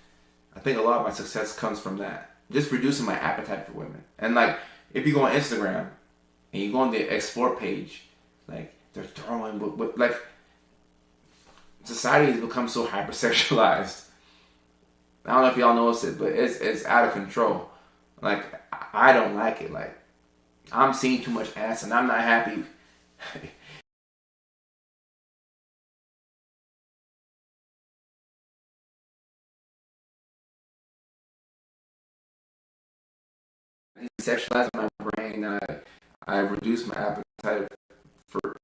I think a lot of my success comes from that. Just reducing my appetite for women. And like, if you go on Instagram and you go on the explore page, like they're throwing, but like society has become so hypersexualized. I don't know if y'all notice it, but it's out of control. Like, I don't like it. Like, I'm seeing too much ass and I'm not happy. Sexualize my brain. I reduce my appetite for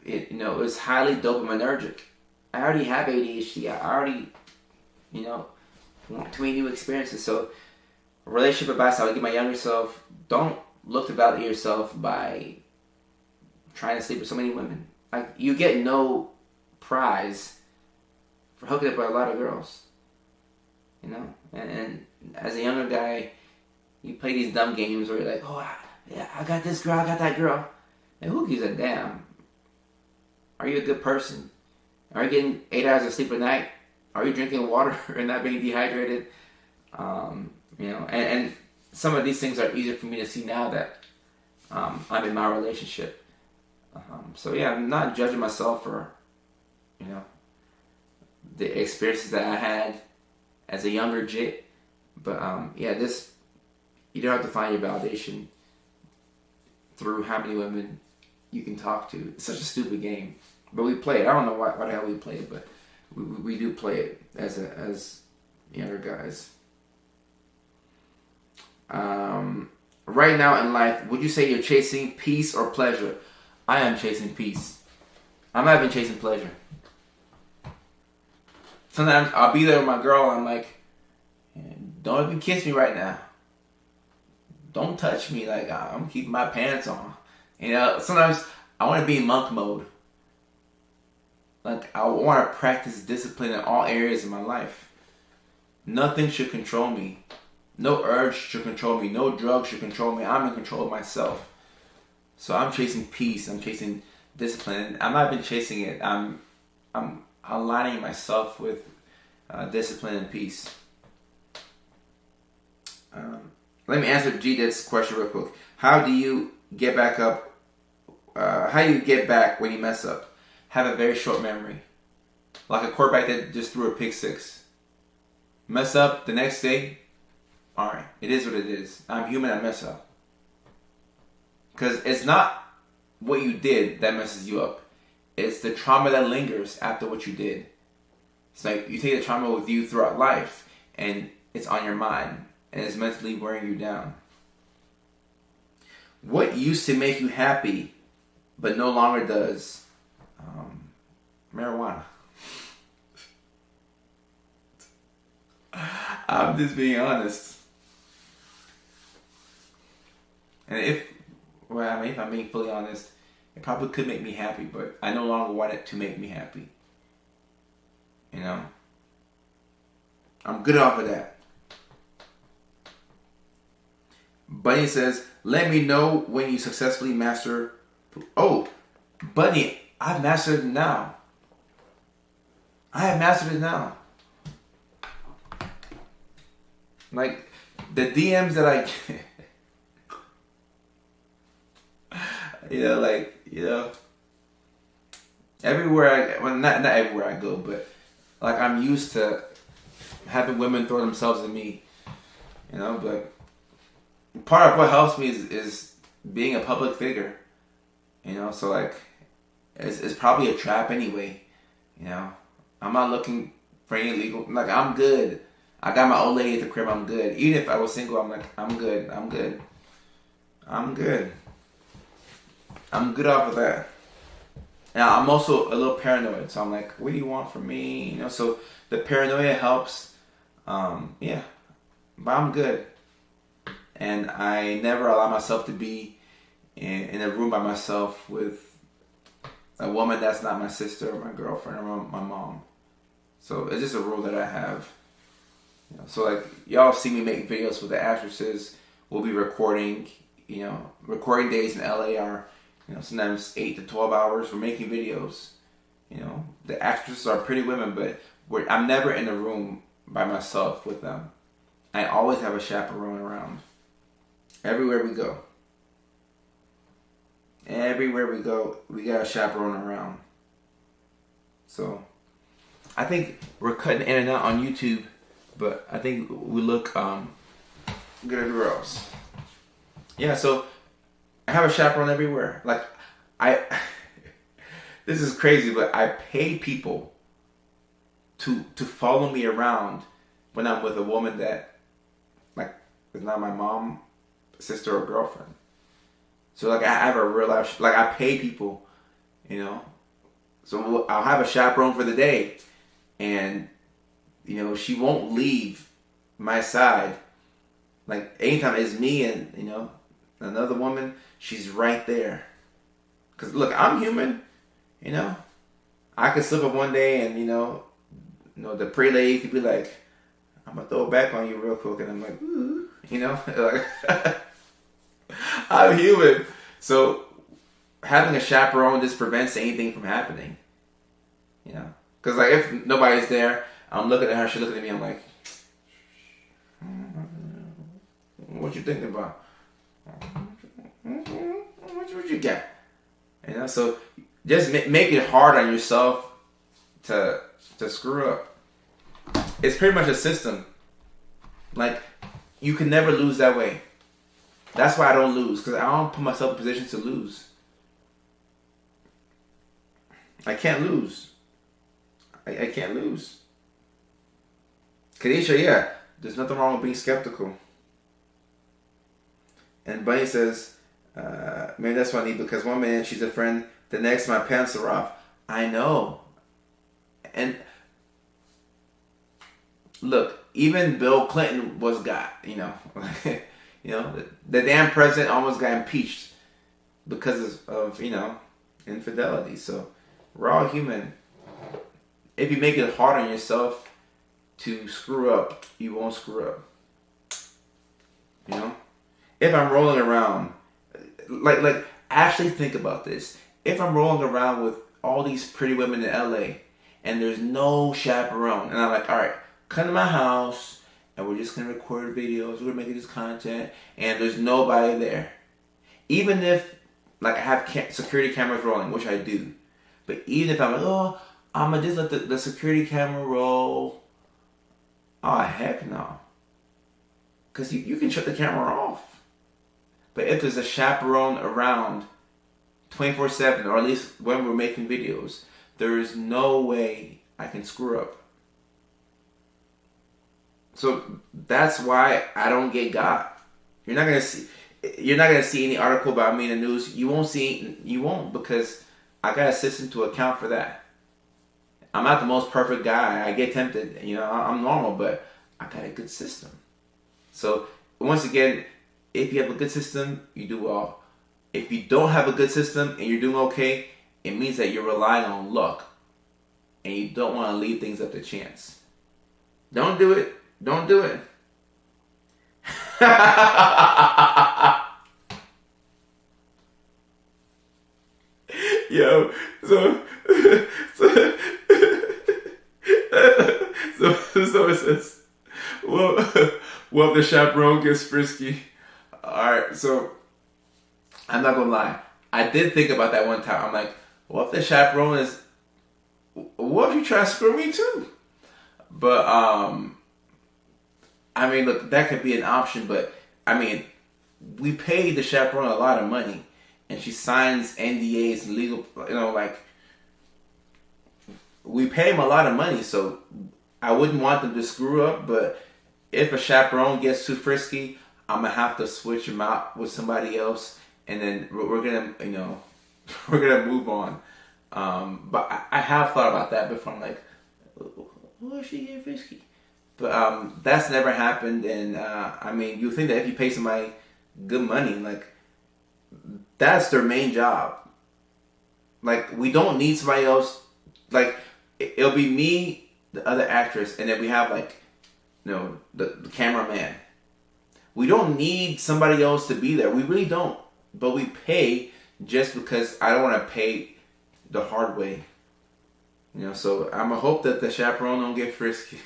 it. It's highly dopaminergic. I already have ADHD. I already, want too many new experiences. So, relationship advice I would give my younger self: don't look to validate yourself by trying to sleep with so many women. Like, you get no prize for hooking up with a lot of girls. And as a younger guy, you play these dumb games where you're like, oh, I got this girl, I got that girl. And who gives a damn? Are you a good person? Are you getting 8 hours of sleep a night? Are you drinking water and not being dehydrated? And some of these things are easier for me to see now that I'm in my relationship. So yeah, I'm not judging myself for, the experiences that I had as a younger jit. But you don't have to find your validation through how many women you can talk to. It's such a stupid game, but we play it. I don't know why the hell we play it, but we do play it as younger guys. Right now in life, would you say you're chasing peace or pleasure? I am chasing peace. I'm not even chasing pleasure. Sometimes I'll be there with my girl and I'm like, don't even kiss me right now. Don't touch me. Like, I'm keeping my pants on. Sometimes I want to be in monk mode. Like, I want to practice discipline in all areas of my life. Nothing should control me. No urge should control me. No drug should control me. I'm in control of myself. So I'm chasing peace. I'm chasing discipline. I'm not even chasing it. I'm aligning myself with discipline and peace. Let me answer G-Dit's question real quick. How do you get back up? How do you get back when you mess up? Have a very short memory. Like a quarterback that just threw a pick six. Mess up the next day. Alright, it is what it is. I'm human, I mess up. Because it's not what you did that messes you up. It's the trauma that lingers after what you did. It's like you take the trauma with you throughout life, and it's on your mind, and it's mentally wearing you down. What used to make you happy, but no longer does? Marijuana. I'm just being honest. And if I'm being fully honest, it probably could make me happy, but I no longer want it to make me happy. You know? I'm good off of that. Bunny says, let me know when you successfully master... Oh, Bunny, I've mastered it now. I have mastered it now. Like, the DMs that I get... everywhere not everywhere I go, but like I'm used to having women throw themselves at me, but part of what helps me is being a public figure, so like it's probably a trap anyway, I'm not looking for any illegal, like I'm good. I got my old lady at the crib, I'm good. Even if I was single, I'm like, I'm good off of that. Now, I'm also a little paranoid, so I'm like, what do you want from me? So the paranoia helps. Yeah, but I'm good. And I never allow myself to be in a room by myself with a woman that's not my sister or my girlfriend or my mom. So it's just a rule that I have. So like, y'all see me make videos with the actresses. We'll be recording, recording days in LA are, sometimes 8 to 12 hours. We're making videos. The actresses are pretty women, but I'm never in a room by myself with them. I always have a chaperone around. Everywhere we go. We got a chaperone around. So, I think we're cutting in and out on YouTube, but I think we look good everywhere else. Yeah, so I have a chaperone everywhere. Like, this is crazy, but I pay people to follow me around when I'm with a woman that, like, is not my mom, sister, or girlfriend. So, like, I have a real life, like, I pay people, So I'll have a chaperone for the day, and, she won't leave my side. Like, anytime it's me and, another woman, she's right there. Because, look, I'm human, I could slip up one day and, the pretty lady could be like, I'm going to throw it back on you real quick. And I'm like, ooh, like, I'm human. So, having a chaperone just prevents anything from happening. Because, like, if nobody's there, I'm looking at her, she's looking at me, I'm like, what you thinking about? What you got? So just make it hard on yourself to screw up. It's pretty much a system. Like, you can never lose that way. That's why I don't lose, because I don't put myself in positions to lose. I can't lose. I can't lose. Kadisha, yeah, there's nothing wrong with being skeptical. And Bunny says, maybe that's funny because one minute she's a friend, the next my pants are off. I know. And look, even Bill Clinton was got, the damn president almost got impeached because of infidelity. So we're all human. If you make it hard on yourself to screw up, you won't screw up. If I'm rolling around, like actually think about this. If I'm rolling around with all these pretty women in LA and there's no chaperone, and I'm like, all right, come to my house and we're just gonna record videos, we're making this content, and there's nobody there. Even if, like, I have security cameras rolling, which I do, but even if I'm like, oh, I'm gonna just let the security camera roll. Oh, heck no. Because you can shut the camera off. But if there's a chaperone around 24/7, or at least when we're making videos, there is no way I can screw up. So that's why I don't get got. You're not gonna see any article about me in the news. You won't because I got a system to account for that. I'm not the most perfect guy. I get tempted. I'm normal, but I got a good system. So once again, if you have a good system, you do well. If you don't have a good system and you're doing okay, it means that you're relying on luck. And you don't want to leave things up to chance. Don't do it. Don't do it. Yo, so so it says, well, well, the chaperone gets frisky. All right, so I'm not gonna lie. I did think about that one time. I'm like, what if the chaperone is? What if you try to screw me too? But I mean, look, that could be an option. But I mean, we paid the chaperone a lot of money, and she signs NDAs and legal. You know, like we pay him a lot of money, so I wouldn't want them to screw up. But if a chaperone gets too frisky, I'm gonna have to switch him out with somebody else, and then we're gonna, you know, we're gonna move on. But I have thought about that before. I'm like, what if she get frisky? But that's never happened. And I mean, you think that if you pay somebody good money, like that's their main job. Like we don't need somebody else. Like it'll be me, the other actress, and then we have like, you know, the cameraman. We don't need somebody else to be there. We really don't. But we pay just because I don't want to pay the hard way. You know, so I'm gonna hope that the chaperone don't get frisky.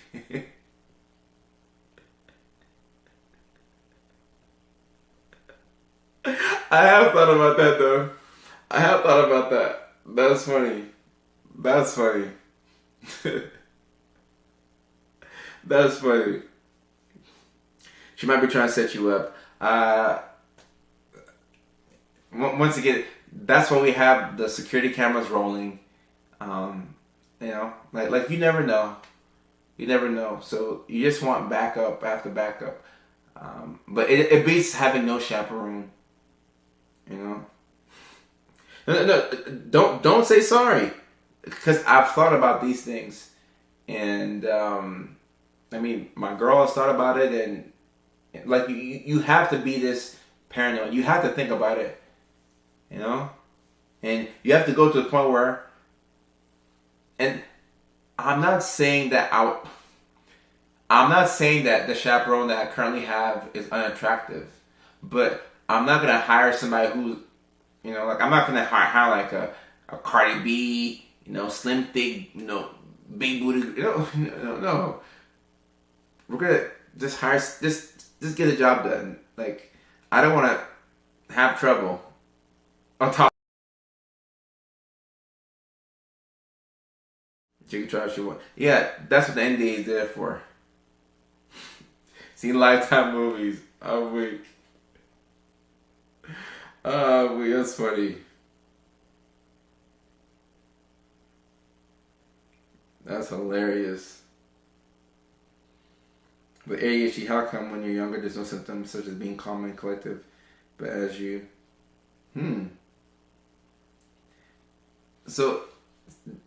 I have thought about that though. I have thought about that. That's funny. That's funny. That's funny. She might be trying to set you up. Once again, that's why we have the security cameras rolling. You know, like you never know. You never know. So you just want backup after backup. But it beats having no chaperone. You know. No, don't say sorry, because I've thought about these things, and I mean, my girl has thought about it, and like you have to be this paranoid. You have to think about it. You know, and you have to go to the point where, and I'm not saying that I'm not saying that the chaperone that I currently have is unattractive, but I'm not gonna hire somebody who, you know, like I'm not gonna hire like a Cardi B, you know, slim thick, you know, big booty, you know, no. We're gonna just hire, just get the job done. Like I don't want to have trouble. On top, she can try what she want. Yeah, that's what the NDA is there for. See Lifetime movies. Oh wait. Oh wait, that's funny. That's hilarious. But ADHD, how come when you're younger there's no symptoms such as being calm and collective, but as you So,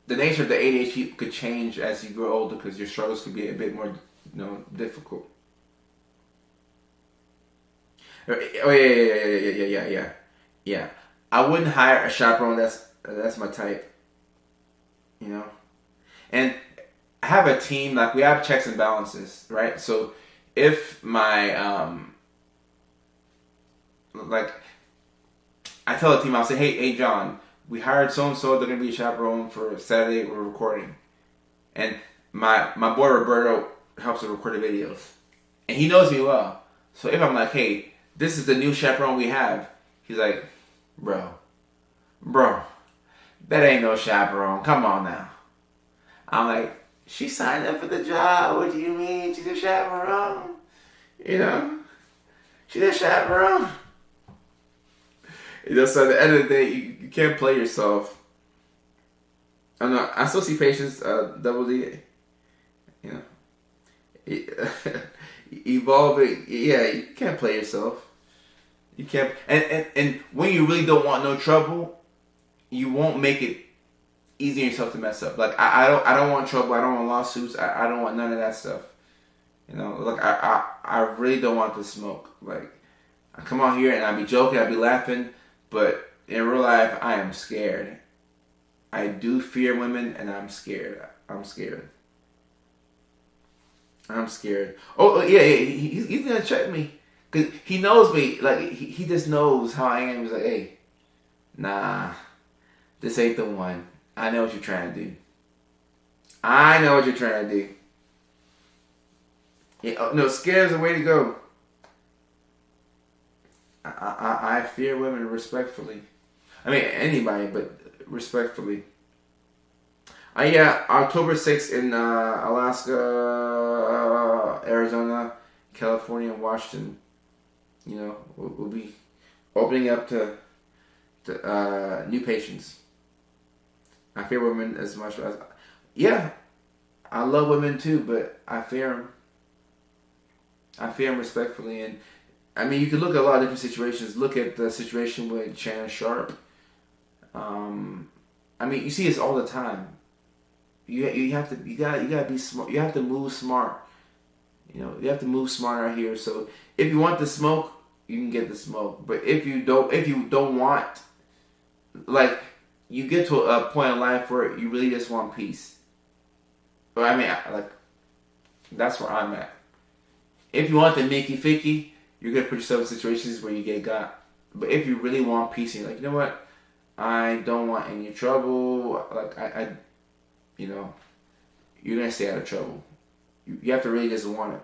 the nature of the ADHD could change as you grow older because your struggles could be a bit more, you know, difficult. Oh yeah. I wouldn't hire a chaperone that's my type, you know. And I have a team, like we have checks and balances, right? So if my like I tell the team, I'll say, hey John, we hired so and so. They're gonna be a chaperone for Saturday. We're recording, and my boy Roberto helps to record the videos, and he knows me well. So if I'm like, hey, this is the new chaperone we have, he's like, bro, that ain't no chaperone. Come on now. I'm like, she signed up for the job. What do you mean she's a chaperone? You know, she's a chaperone. You know, so at the end of the day, you can't play yourself. I know, I still see patients, double D, you know, evolving. Yeah, you can't play yourself. You can't, and when you really don't want no trouble, you won't make it easy on yourself to mess up. Like I don't want trouble. I don't want lawsuits. I don't want none of that stuff. You know, look, I really don't want to smoke. Like, I come out here and I be joking, I be laughing, but in real life, I am scared. I do fear women, and I'm scared. I'm scared. I'm scared. Oh yeah, he's gonna check me because he knows me. Like he just knows how I am. He's like, hey, nah, this ain't the one. I know what you're trying to do. I know what you're trying to do. Yeah, no, scared is the way to go. I fear women respectfully. I mean anybody, but respectfully. Yeah, October 6th in Alaska, Arizona, California, and Washington. You know, we'll be opening up to new patients. I fear women as much as yeah, I love women too, but I fear them. I fear them respectfully, and I mean you can look at a lot of different situations. Look at the situation with Shannon Sharp. I mean you see this all the time. You gotta be smart. You have to move smart. You know, you have to move smart out here. So if you want the smoke, you can get the smoke. But if you don't want, like, you get to a point in life where you really just want peace. But I mean, like, that's where I'm at. If you want the Mickey Ficky, you're gonna put yourself in situations where you get got. But if you really want peace, and you're like, you know what, I don't want any trouble. Like you know, you're gonna stay out of trouble. You have to really just want it.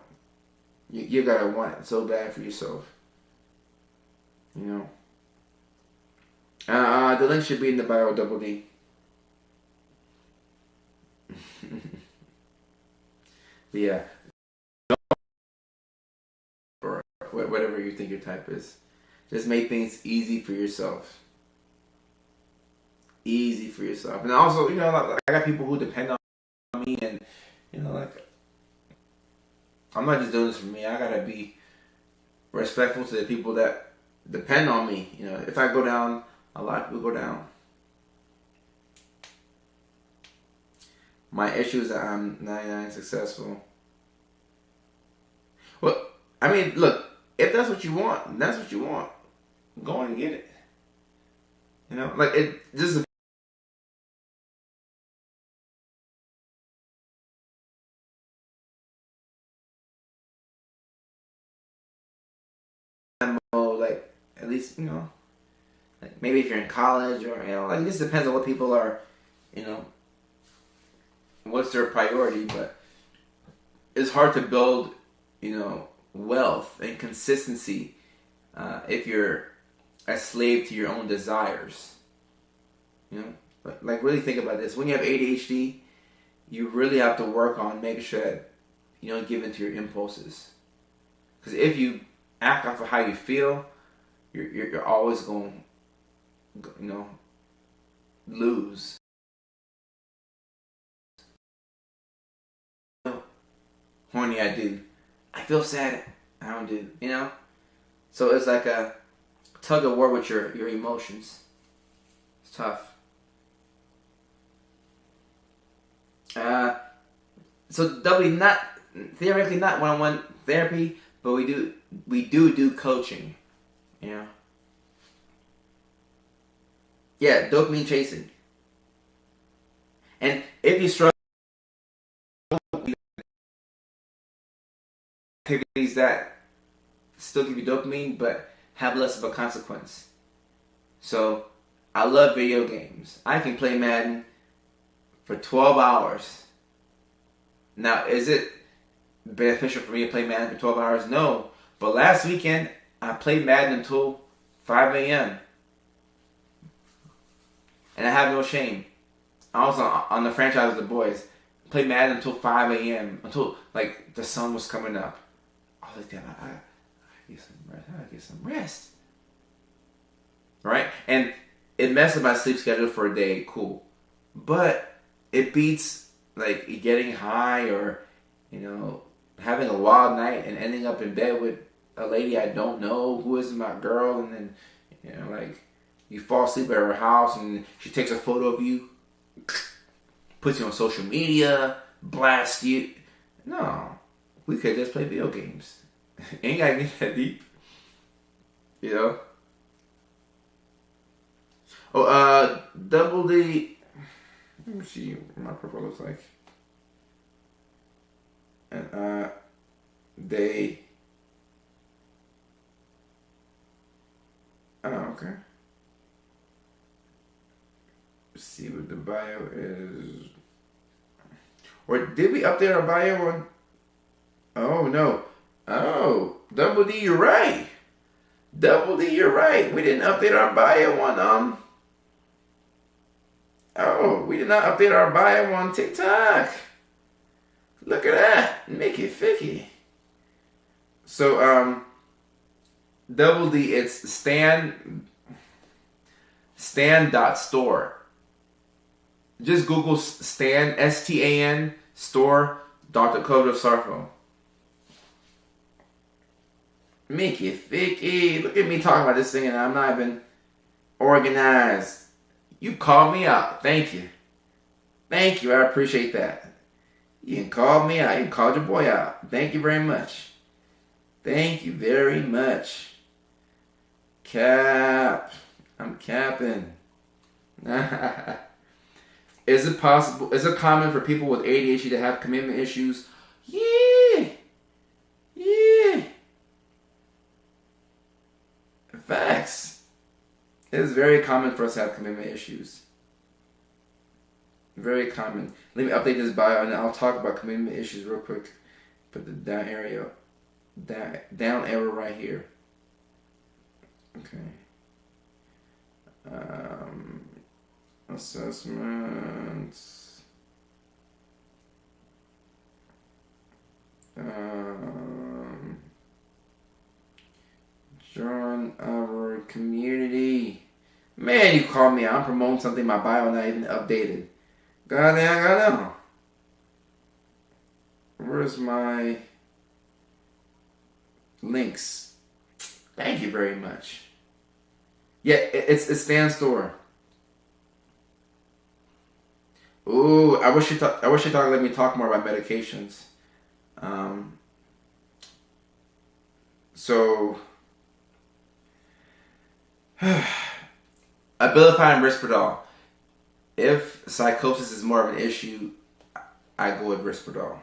You gotta want it so bad for yourself. You know. The link should be in the bio, double D. But yeah, or whatever you think your type is, just make things easy for yourself. Easy for yourself, and also, you know, like, I got people who depend on me, and you know, like, I'm not just doing this for me. I gotta be respectful to the people that depend on me. You know, if I go down, a lot of people go down. My issue is that I'm 99 successful. Well, I mean, look, if that's what you want, that's what you want. Go and get it. You know, like it. This is like at least, you know, like maybe if you're in college, or you know, like, it just depends on what people are, you know, what's their priority. But it's hard to build, you know, wealth and consistency if you're a slave to your own desires. You know, like really think about this. When you have ADHD, you really have to work on making sure that you don't give in to your impulses. Because if you act off of how you feel, you're always going, you know, lose. Horny, I do. I feel sad, I don't do. You know, so it's like a tug of war with your emotions. It's tough. So that'll be not theoretically not one-on-one therapy, but we do coaching. You know. Yeah, dopamine chasing. And if you struggle with activities that still give you dopamine but have less of a consequence. So I love video games. I can play Madden for 12 hours. Now, is it beneficial for me to play Madden for 12 hours? No. But last weekend, I played Madden until 5 a.m. And I have no shame. I was on the franchise with the boys. Played Madden until 5 a.m. Until, like, the sun was coming up. I was like, damn, I get some rest. I gotta get some rest. Right? And it messed up my sleep schedule for a day. Cool. But it beats, like, getting high or, you know, having a wild night and ending up in bed with a lady I don't know who isn't my girl, and then, you know, like, you fall asleep at her house and she takes a photo of you, puts you on social media, blasts you. No. we could just play video games. Ain't gotta get that deep. You know? Oh, Double D. Let me see what my profile looks like. And they. Oh, okay. Let's see what the bio is. Or did we update our bio on? Oh no. Oh, Double D, you're right. Double D, you're right. We didn't update our bio on Oh, we did not update our bio on TikTok. Look at that. Make it ficky. So Double D, it's Stan.store. Just Google Stan, STAN, store, Dr. Kojo Sarfo. Make it ficky. Look at me talking about this thing and I'm not even organized. You called me out. Thank you. Thank you. I appreciate that. You can call me out. You called your boy out. Thank you very much. Thank you very much. Cap. I'm capping. Is it possible? Is it common for people with ADHD to have commitment issues? Yeah. Yeah. Facts. It is very common for us to have commitment issues. Very common. Let me update this bio and I'll talk about commitment issues real quick. Put the down arrow right here. Okay. Assessments. Join our community. Man, you called me out. I'm promoting something my bio not even updated. Goddamn, goddamn. Where's my links? Thank you very much. Yeah, it's Stan Store. Ooh, I wish you let me talk more about medications. So Abilify and Risperdal. If psychosis is more of an issue, I go with Risperdal.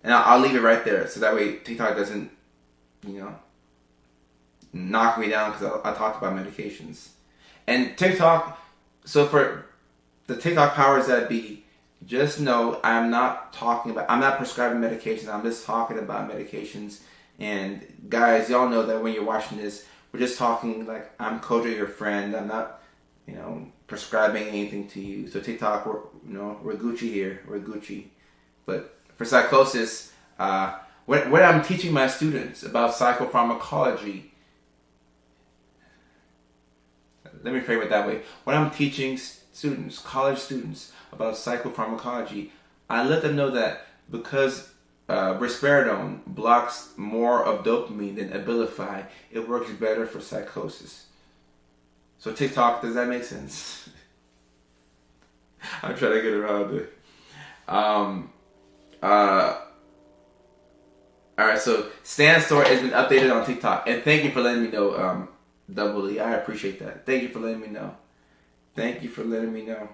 And I'll leave it right there. So that way TikTok doesn't, knock me down because I talked about medications. And TikTok, so for the TikTok powers that be, just know I'm not prescribing medications. I'm just talking about medications. And guys, y'all know that when you're watching this, we're just talking like I'm Kojo, your friend. I'm not, prescribing anything to you. So TikTok, we're Gucci here. We're Gucci. But for psychosis, when I'm teaching my students about psychopharmacology, let me frame it that way. When I'm teaching students, college students, about psychopharmacology, I let them know that because risperidone blocks more of dopamine than Abilify, it works better for psychosis. So TikTok, does that make sense? I'm trying to get around it. Alright, so Stan Store has been updated on TikTok. And thank you for letting me know, Double E. I appreciate that. Thank you for letting me know. Thank you for letting me know.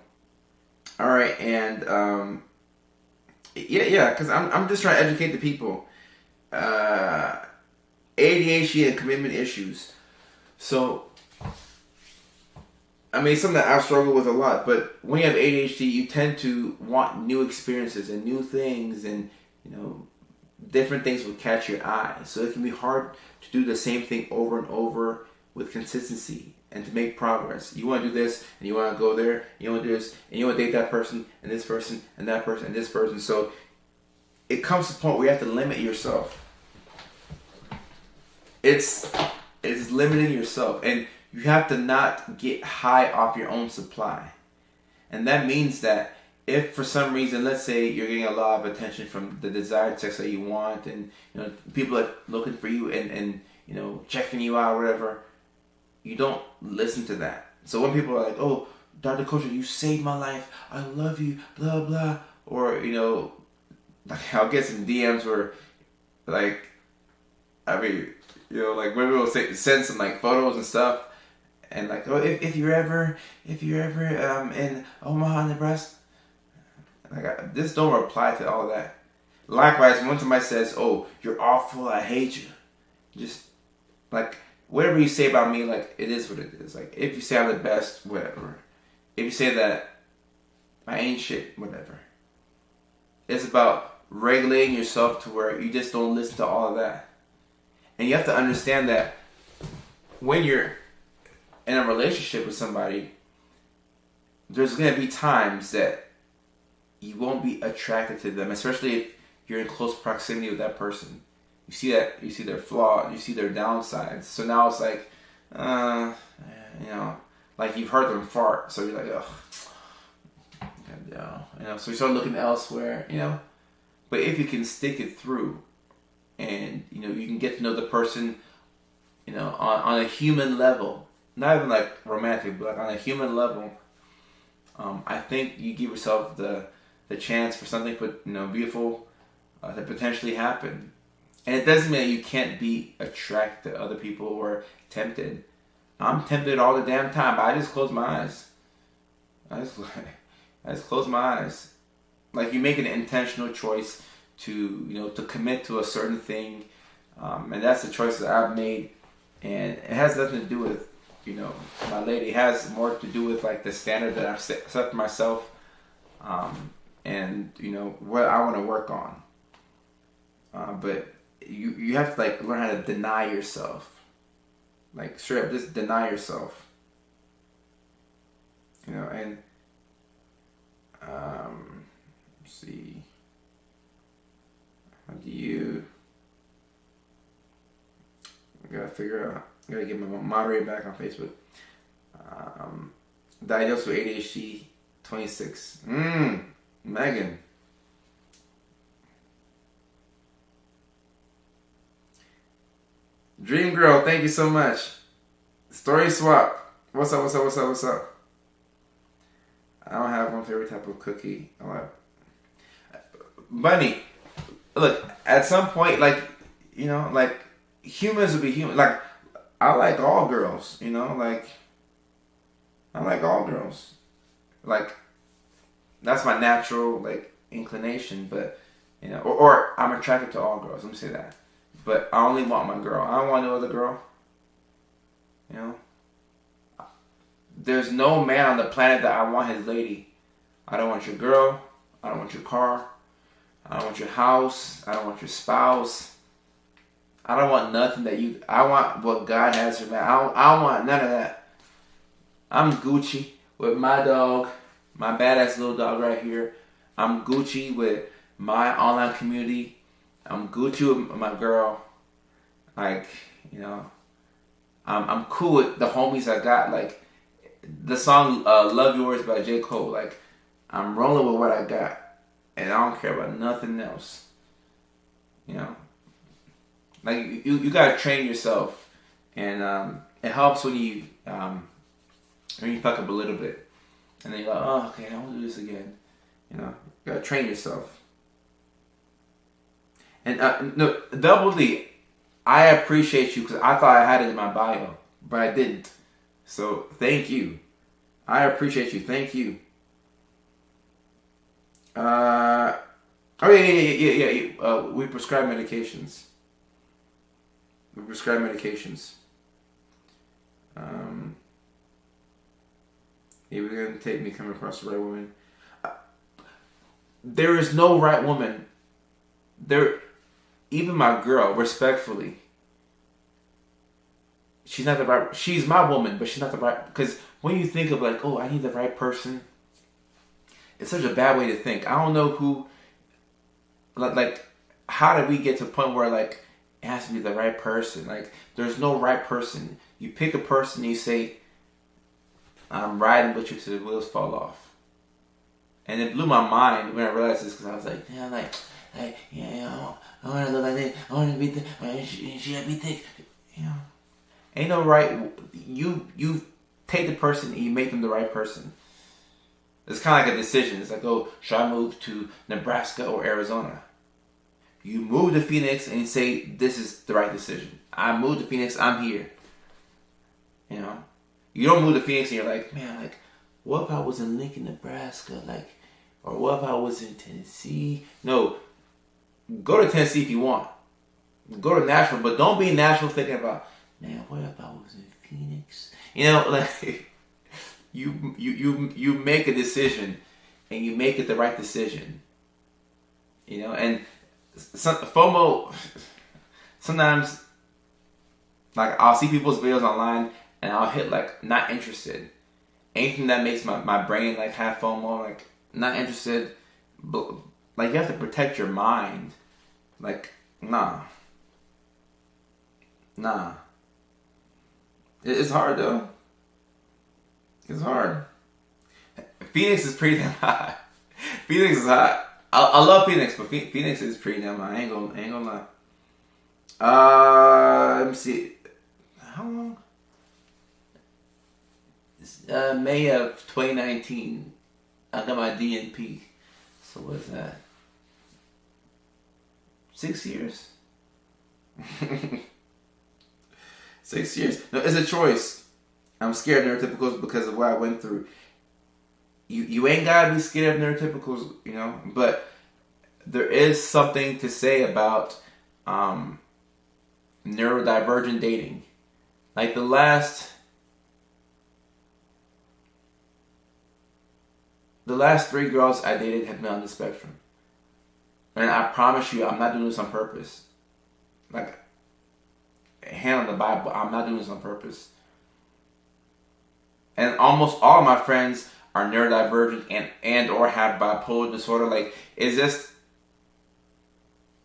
Alright, and because I'm just trying to educate the people. ADHD and commitment issues. So, something that I've struggled with a lot, but when you have ADHD, you tend to want new experiences and new things, and different things will catch your eye. So it can be hard to do the same thing over and over with consistency and to make progress. You want to do this, and you want to go there, and you want to do this, and you want to date that person, and this person, and that person, and this person. So it comes to a point where you have to limit yourself. It's limiting yourself, and you have to not get high off your own supply. And that means that if for some reason, let's say you're getting a lot of attention from the desired sex that you want, and people are looking for you and checking you out or whatever, you don't listen to that. So when people are like, "Oh, Dr. Kojo, you saved my life. I love you," blah blah, or like I'll get some DMs where like, I mean, like women will send some like photos and stuff, and like, oh, if you're ever in Omaha, Nebraska, like, just don't reply to all that. Likewise, when somebody says, "Oh, you're awful, I hate you," just like whatever you say about me, like it is what it is. Like if you say I'm the best, whatever. If you say that I ain't shit, whatever. It's about regulating yourself to where you just don't listen to all of that. And you have to understand that when you're in a relationship with somebody, there's going to be times that you won't be attracted to them, especially if you're in close proximity with that person. You see their flaws, you see their downsides. So now it's like, like you've heard them fart, so you're like, ugh, so you start looking elsewhere, But if you can stick it through, and you can get to know the person, on a human level, not even like romantic, but like on a human level, I think you give yourself the chance for something, beautiful to potentially happen. And it doesn't mean that you can't be attracted to other people or tempted. I'm tempted all the damn time, but I just close my eyes. I just close my eyes. Like you make an intentional choice to commit to a certain thing, and that's the choice that I've made, and it has nothing to do with my lady. It has more to do with like the standard that I've set for myself, and what I want to work on. But you have to like learn how to deny yourself, like straight up, just deny yourself. And let's see. How do you? I gotta figure out. I gotta get my moderator back on Facebook. Diagnosed with ADHD, 26. Megan. Dream Girl, thank you so much. Story Swap. What's up? I don't have one favorite type of cookie. Bunny, look, at some point, like humans will be human. Like, I like all girls, like, I like all girls. Like, that's my natural, like, inclination, but, or I'm attracted to all girls, let me say that. But I only want my girl. I don't want no other girl. There's no man on the planet that I want his lady. I don't want your girl. I don't want your car. I don't want your house. I don't want your spouse. I don't want nothing I want what God has for me. I don't want none of that. I'm Gucci with my dog, my badass little dog right here. I'm Gucci with my online community. I'm Gucci with my girl. Like, I'm cool with the homies I got. Like, the song Love Yours by J. Cole. Like, I'm rolling with what I got. And I don't care about nothing else. Like, you gotta train yourself. And it helps when you fuck up a little bit. And then you're like, oh, okay, I won't do this again. You gotta train yourself. And no, Double D, I appreciate you because I thought I had it in my bio, but I didn't. So thank you. I appreciate you. Thank you. Yeah. We prescribe medications. Yeah, we're gonna take me coming across the right woman. There is no right woman. Even my girl, respectfully, she's not the right. She's my woman, but she's not the right. Because when you think of like, oh, I need the right person, it's such a bad way to think. I don't know who. Like, how did we get to a point where like it has to be the right person? Like, there's no right person. You pick a person, and you say, I'm riding with you till the wheels fall off. And it blew my mind when I realized this because I was like, I want to look like this. I want to be thick. She got to be thick. Ain't no right. You take the person and you make them the right person. It's kind of like a decision. It's like, oh, should I move to Nebraska or Arizona? You move to Phoenix and you say, this is the right decision. I moved to Phoenix, I'm here. You know? You don't move to Phoenix and you're like, man, like, what if I was in Lincoln, Nebraska? Like, or what if I was in Tennessee? No. Go to Tennessee if you want. Go to Nashville, but don't be in Nashville thinking about, man, what if I was in Phoenix? You know, like, you make a decision and you make it the right decision. You know, and FOMO, sometimes, like, I'll see people's videos online and I'll hit, like, not interested. Anything that makes my brain, like, have FOMO, like, not interested. But, like, you have to protect your mind. Like, nah. It's hard, though. It's hard. Phoenix is pretty damn hot. Phoenix is hot. I love Phoenix, but Phoenix is pretty damn hot. I ain't gonna lie. Let me see. How long? May of 2019. I got my DNP. So what is that? 6 years. 6 years. No, it's a choice. I'm scared of neurotypicals because of what I went through. You ain't gotta be scared of neurotypicals, you know, but there is something to say about neurodivergent dating. Like the last 3 girls I dated have been on the spectrum. And I promise you, I'm not doing this on purpose. Like, hand on the Bible, I'm not doing this on purpose. And almost all of my friends are neurodivergent and or have bipolar disorder. Like, it's just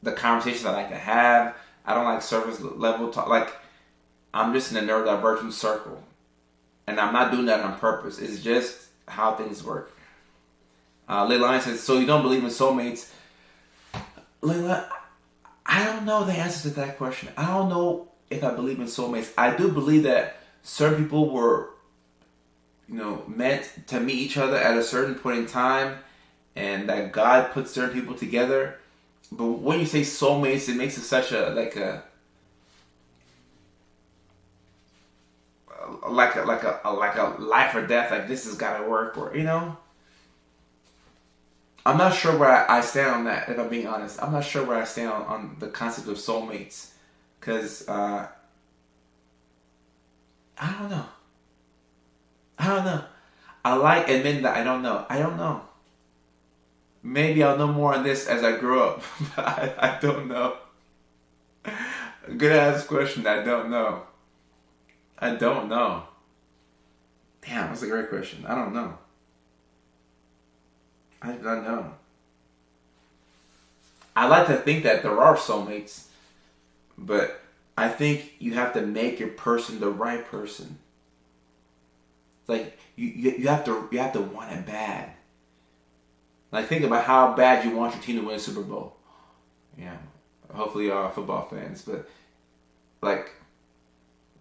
the conversations I like to have. I don't like surface level talk. Like, I'm just in a neurodivergent circle. And I'm not doing that on purpose. It's just how things work. Leilani says, so you don't believe in soulmates? Leila, I don't know the answer to that question. I don't know if I believe in soulmates. I do believe that certain people were, you know, meant to meet each other at a certain point in time, and that God put certain people together. But when you say soulmates, it makes it such a like a life or death. Like, this has got to work, or, you know. I'm not sure where I stand on that, if I'm being honest. I'm not sure where I stand on the concept of soulmates. Because, I don't know. I like admitting that I don't know. Maybe I'll know more on this as I grow up. But I don't know. Good ass question. I don't know. Damn, that's a great question. I don't know. I don't know. I like to think that there are soulmates, but I think you have to make your person the right person. Like, you have to want it bad. Like, think about how bad you want your team to win a Super Bowl. Yeah, hopefully y'all are football fans, but like,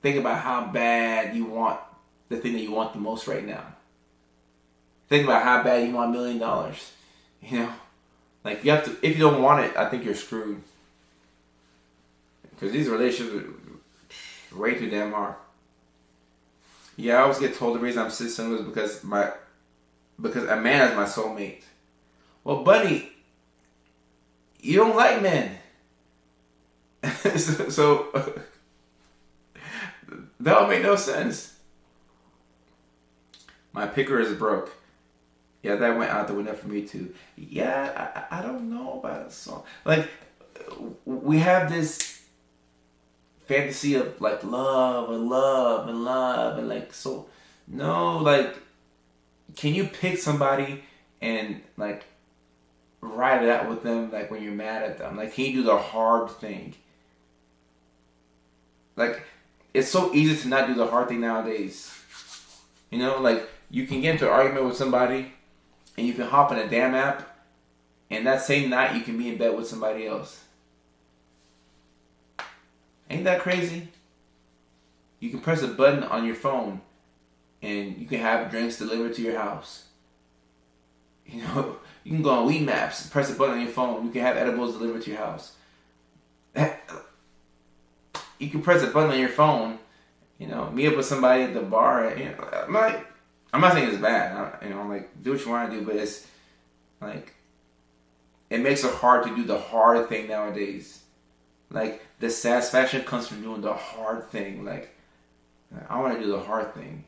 think about how bad you want the thing that you want the most right now. Think about how bad you want $1 million. You know? Like, you have to, if you don't want it, I think you're screwed. Because these relationships are way too damn hard. Yeah, I always get told the reason I'm single is because a man is my soulmate. Well, buddy, you don't like men. so that would make no sense. My picker is broke. Yeah, that went out the window for me too. Yeah, I don't know about a song. Like, we have this fantasy of like love and like, so no, like, can you pick somebody and like ride it out with them like when you're mad at them? Like, can you do the hard thing? Like, it's so easy to not do the hard thing nowadays. You know, like, you can get into an argument with somebody and you can hop on a damn app, and that same night you can be in bed with somebody else. Ain't that crazy? You can press a button on your phone and you can have drinks delivered to your house. You know, you can go on Weed Maps, press a button on your phone, you can have edibles delivered to your house. you can press a button on your phone, meet up with somebody at the bar. I'm not saying it's bad. Like, do what you want to do, but it's like, it makes it hard to do the hard thing nowadays. Like, the satisfaction comes from doing the hard thing. Like, I want to do the hard thing.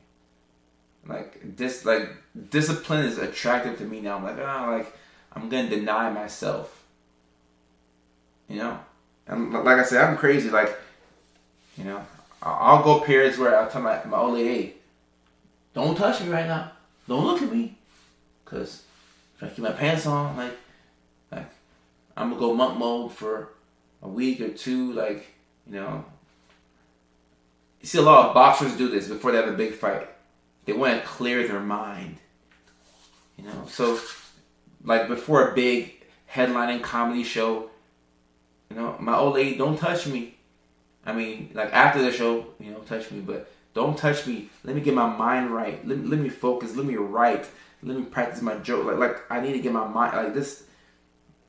Like, discipline is attractive to me now. I'm like, I'm gonna deny myself. And like I said, I'm crazy. Like, I'll go periods where I'll tell my old lady, hey, don't touch me right now. Don't look at me, cause I'm trying to keep my pants on. Like I'm gonna go monk mode for a week or two. Like, you see a lot of boxers do this before they have a big fight. They want to clear their mind. So like before a big headlining comedy show, my old lady, don't touch me. I mean, like after the show, touch me, but don't touch me. Let me get my mind right. Let me focus. Let me write. Let me practice my joke. Like I need to get my mind like this.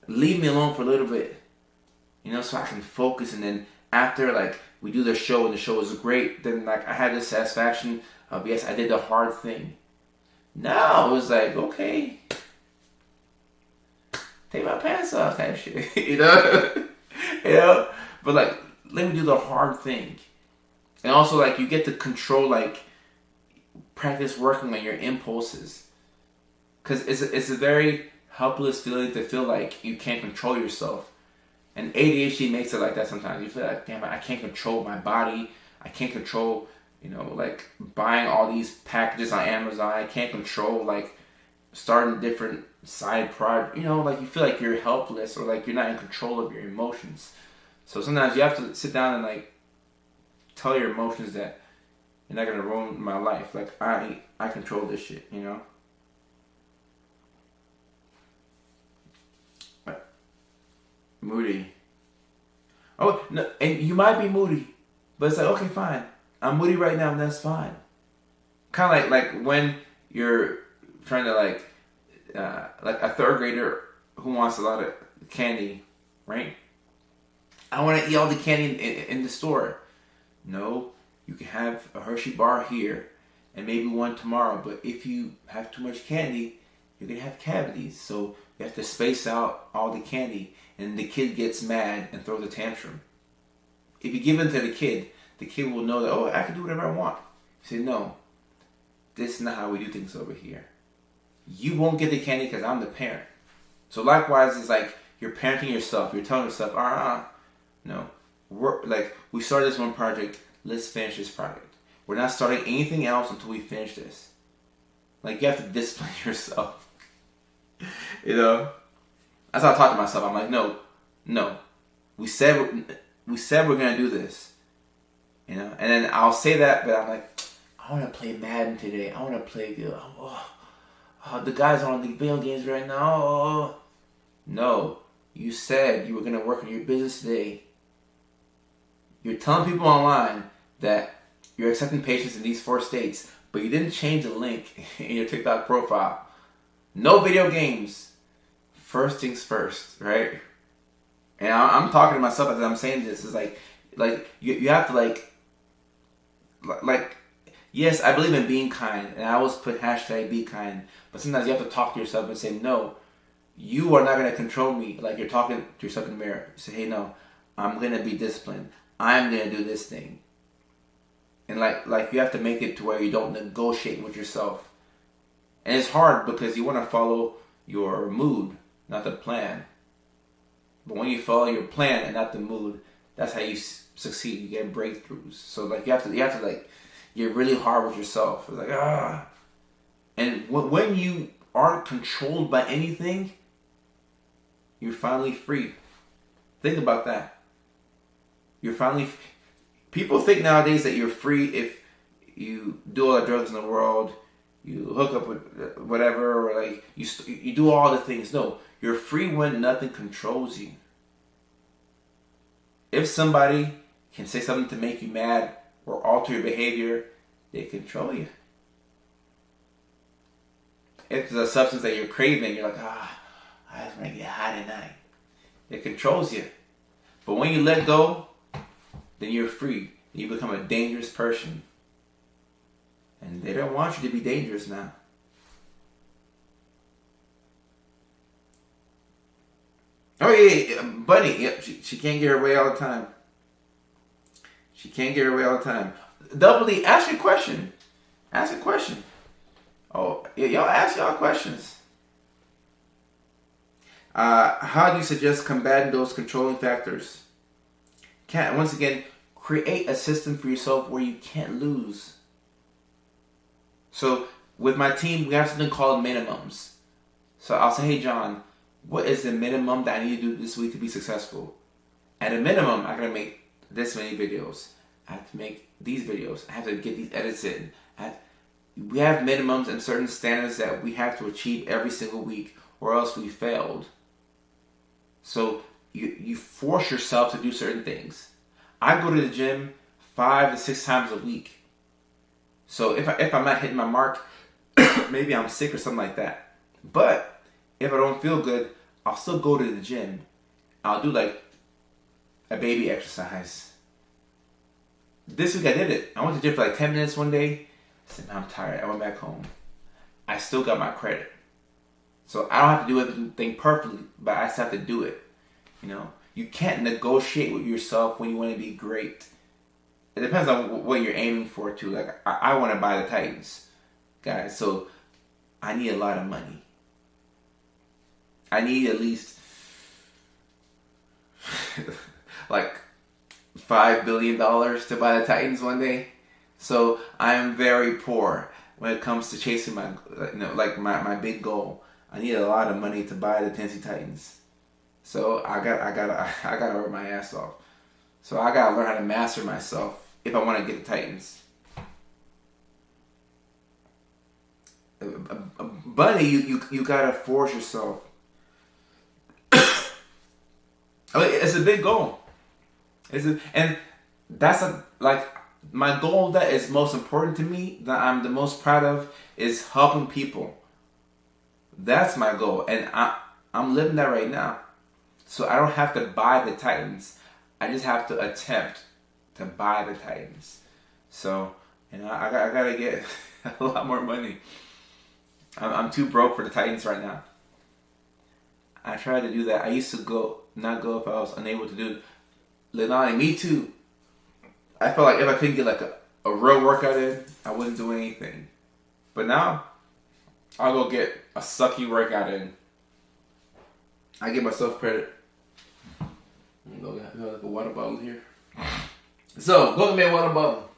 Leave me alone for a little bit, so I can focus. And then after, like, we do the show and the show is great, then like I had the satisfaction of, yes, I did the hard thing. Now it was like, okay, take my pants off type shit, But like, let me do the hard thing. And also, like, you get to control, like, practice working on your impulses. Because it's a very helpless feeling to feel like you can't control yourself. And ADHD makes it like that sometimes. You feel like, damn, I can't control my body. I can't control, like, buying all these packages on Amazon. I can't control, like, starting different side projects. Like, you feel like you're helpless or like you're not in control of your emotions. So sometimes you have to sit down and, like, tell your emotions that you're not gonna ruin my life. Like, I control this shit, Moody. Oh no, and you might be moody, but it's like, okay, fine. I'm moody right now, and that's fine. Kind of like when you're trying to like a third grader who wants a lot of candy, right? I want to eat all the candy in the store. No, you can have a Hershey bar here and maybe one tomorrow. But if you have too much candy, you're going to have cavities. So you have to space out all the candy. And the kid gets mad and throws a tantrum. If you give in to the kid will know that, oh, I can do whatever I want. You say, no, this is not how we do things over here. You won't get the candy because I'm the parent. So likewise, it's like you're parenting yourself. You're telling yourself, no. We started this one project. Let's finish this project. We're not starting anything else until we finish this. Like, you have to discipline yourself. That's how I talk to myself. I'm like, no. We said we're gonna do this. And then I'll say that, but I'm like, I want to play Madden today. I want to play good. The guys are on the video games right now. Oh. No, you said you were gonna work on your business today. You're telling people online that you're accepting patients in these 4 states, but you didn't change the link in your TikTok profile. No video games. First things first, right? And I'm talking to myself as I'm saying this. It's like you have to like, yes, I believe in being kind, and I always put hashtag be kind. But sometimes you have to talk to yourself and say, no, you are not going to control me. Like, you're talking to yourself in the mirror. You say, hey, no, I'm going to be disciplined. I'm going to do this thing. And like you have to make it to where you don't negotiate with yourself. And it's hard because you want to follow your mood, not the plan. But when you follow your plan and not the mood, that's how you succeed. You get breakthroughs. So like you have to like get really hard with yourself. It's like And when you aren't controlled by anything, you're finally free. Think about that. You're finally. People think nowadays that you're free if you do all the drugs in the world, you hook up with whatever, or like you do all the things. No, you're free when nothing controls you. If somebody can say something to make you mad or alter your behavior, they control you. If there's a substance that you're craving, you're like, I just want to get high tonight. It controls you. But when you let go, then you're free. You become a dangerous person. And they don't want you to be dangerous now. Oh yeah, Bunny. Yep, she can't get her way all the time. She can't get her way all the time. Double D, ask your question. Ask a question. Oh, y'all ask y'all questions. How do you suggest combating those controlling factors? Once again, create a system for yourself where you can't lose. So with my team, we have something called minimums. So I'll say, hey John, what is the minimum that I need to do this week to be successful? At a minimum, I gotta make this many videos. I have to make these videos. I have to get these edits in. We have minimums and certain standards that we have to achieve every single week, or else we failed. So you force yourself to do certain things. I go to the gym 5 to 6 times a week. So if I'm not hitting my mark, maybe I'm sick or something like that. But if I don't feel good, I'll still go to the gym. I'll do like a baby exercise. This week I did it. I went to the gym for like 10 minutes one day. I said, I'm tired. I went back home. I still got my credit. So I don't have to do everything perfectly, but I still have to do it. You know, you can't negotiate with yourself when you want to be great. It depends on what you're aiming for too. Like I want to buy the Titans, guys. So I need a lot of money. I need at least like $5 billion to buy the Titans one day. So I am very poor when it comes to chasing my, my big goal. I need a lot of money to buy the Tennessee Titans. So I gotta work my ass off. So I gotta learn how to master myself if I want to get the Titans. Bunny, you gotta force yourself. It's a big goal. And that's my goal that is most important to me, that I'm the most proud of, is helping people. That's my goal, and I'm living that right now. So I don't have to buy the Titans. I just have to attempt to buy the Titans. So, I gotta get a lot more money. I'm too broke for the Titans right now. I tried to do that. I used to not go if I was unable to do it. Lenani, me too. I felt like if I couldn't get like a real workout in, I wouldn't do anything. But now, I'll go get a sucky workout in. I give myself credit. I'm gonna go have a water bottle here. So, go get me a water bottle.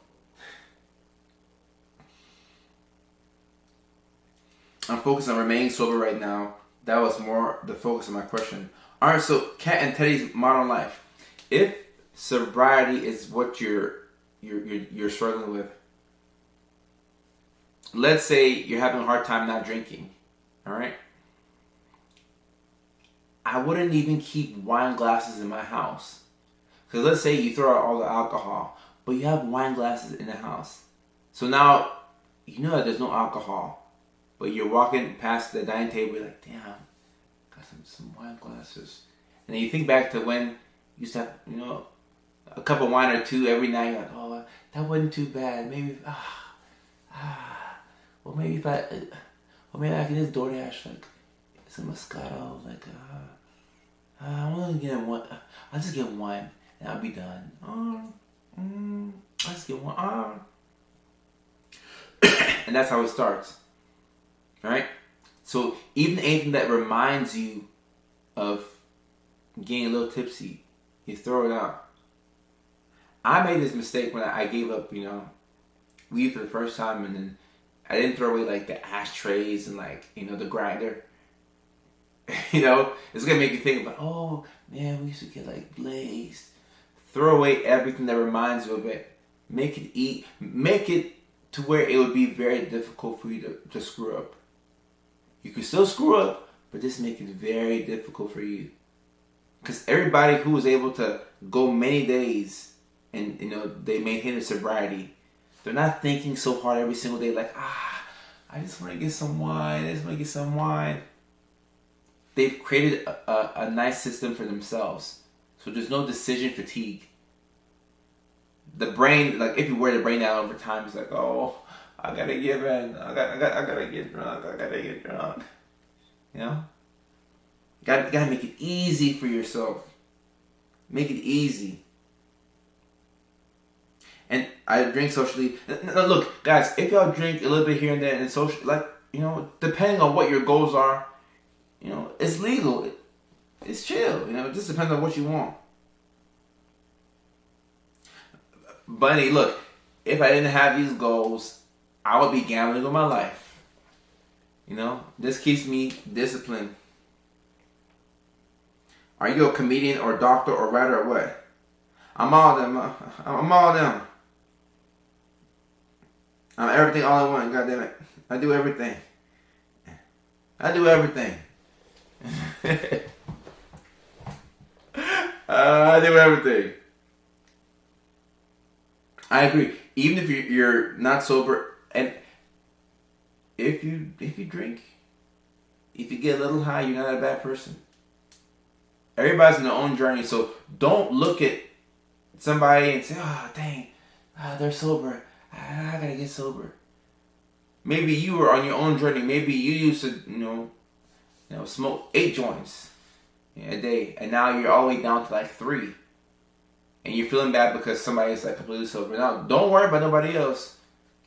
I'm focused on remaining sober right now. That was more the focus of my question. Alright, so Kat and Teddy's modern life. If sobriety is what you're struggling with, let's say you're having a hard time not drinking, all right? I wouldn't even keep wine glasses in my house. Because let's say you throw out all the alcohol, but you have wine glasses in the house. So now, you know that there's no alcohol, but you're walking past the dining table, you're like, damn, got some wine glasses. And then you think back to when you used to have, a cup of wine or two every night. You're like, oh, that wasn't too bad. Maybe, maybe I can just DoorDash like some Moscato, I'm only getting one. I'll just get one and I'll be done. I'll just get one. And that's how it starts. Alright? So even anything that reminds you of getting a little tipsy, you throw it out. I made this mistake when I gave up, weed for the first time, and then I didn't throw away like the ashtrays and the grinder. It's gonna make you think about, oh man, we used to get like blazed. Throw away everything that reminds you of it. Make it to where it would be very difficult for you to screw up. You can still screw up, but just make it very difficult for you. Because everybody who was able to go many days and they maintain their sobriety, they're not thinking so hard every single day like, I just want to get some wine. They've created a nice system for themselves. So there's no decision fatigue. the brain, like if you wear the brain down over time, it's like, oh, I gotta give in. I gotta get drunk. I gotta get drunk. You know, gotta make it easy for yourself. Make it easy. And I drink socially. Now look, guys, if y'all drink a little bit here and there, and social, like, you know, depending on what your goals are, you know, it's legal. It's chill. You know, it just depends on what you want. Bunny, look, if I didn't have these goals, I would be gambling with my life. You know, this keeps me disciplined. Are you a comedian or doctor or writer or what? I'm all them. I'm all them. I'm everything all in one. God damn it. I do everything. I do everything. I do everything. I agree. Even if you're not sober, and if you drink, if you get a little high, you're not a bad person. Everybody's in their own journey, so don't look at somebody and say, "Oh, dang, they're sober. I gotta get sober." Maybe you were on your own journey. Maybe you used to, you know, smoke 8 joints a day, and now you're all the way down to like 3. And you're feeling bad because somebody's like completely sober. Now, don't worry about nobody else.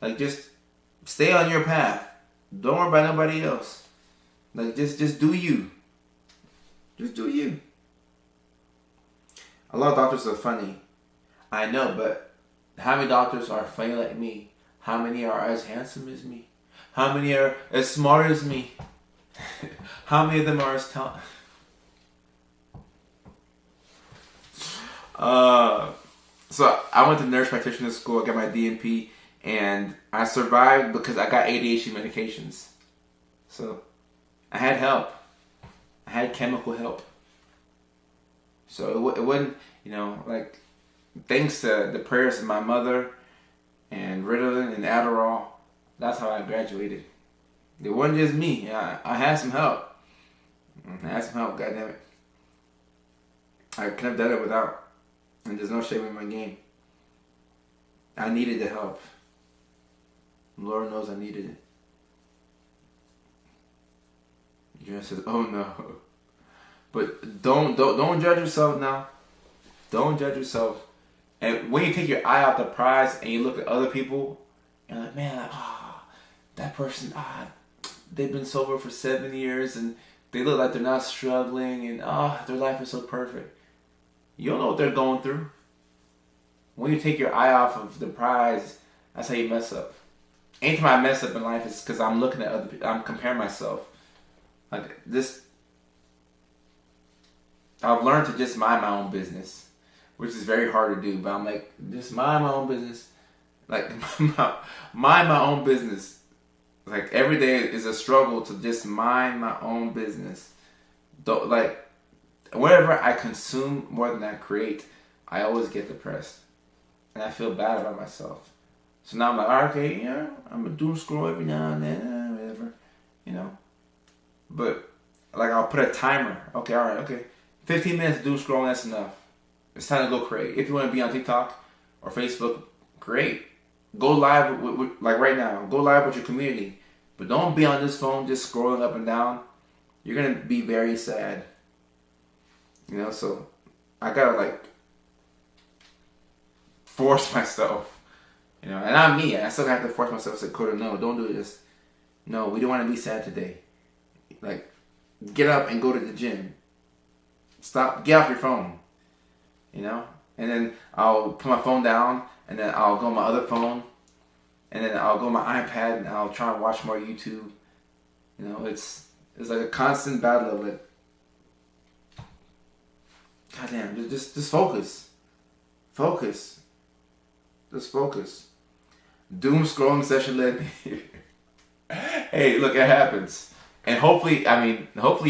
Like, just stay on your path. Don't worry about nobody else. Like, just do you. Just do you. A lot of doctors are funny. I know, but how many doctors are funny like me? How many are as handsome as me? How many are as smart as me? How many of them are as talented? So I went to nurse practitioner school. I got my DNP, and I survived because I got ADHD medications. So I had help. I had chemical help. So it wasn't, you know, like, thanks to the prayers of my mother and Ritalin and Adderall, that's how I graduated. It wasn't just me. I had some help. I had some help, goddammit. I couldn't have done it without. And there's no shame in my game. I needed the help. Lord knows I needed it. Junior says, "Oh no." But don't judge yourself now. Don't judge yourself. And when you take your eye off the prize and you look at other people, you're like, man, like, that person, they've been sober for 7 years and they look like they're not struggling, and their life is so perfect. You don't know what they're going through. When you take your eye off of the prize, that's how you mess up. Anytime I mess up in life, it's because I'm looking at other people. I'm comparing myself. Like this, I've learned to just mind my own business, which is very hard to do. But I'm like, just mind my own business. Like, mind my own business. Like, every day is a struggle to just mind my own business. Like, whenever I consume more than I create, I always get depressed. And I feel bad about myself. So now I'm like, okay, yeah, I'm going to doom scroll every now and then, whatever, you know. But, like, I'll put a timer. Okay, alright, okay. 15 minutes of doom scrolling, that's enough. It's time to go create. If you want to be on TikTok or Facebook, great. Go live, with, like right now, go live with your community. But don't be on this phone just scrolling up and down. You're going to be very sad. You know, so I got to, like, force myself. You know, and not me. I still have to force myself to say, Coda, no, don't do this. No, we don't want to be sad today. Like, get up and go to the gym. Stop, get off your phone. You know? And then I'll put my phone down, and then I'll go on my other phone, and then I'll go on my iPad, and I'll try and watch more YouTube. You know, it's like a constant battle of it. Goddamn, just focus. Focus. Just focus. Doom scrolling session led me here. Hey, look, it happens. And hopefully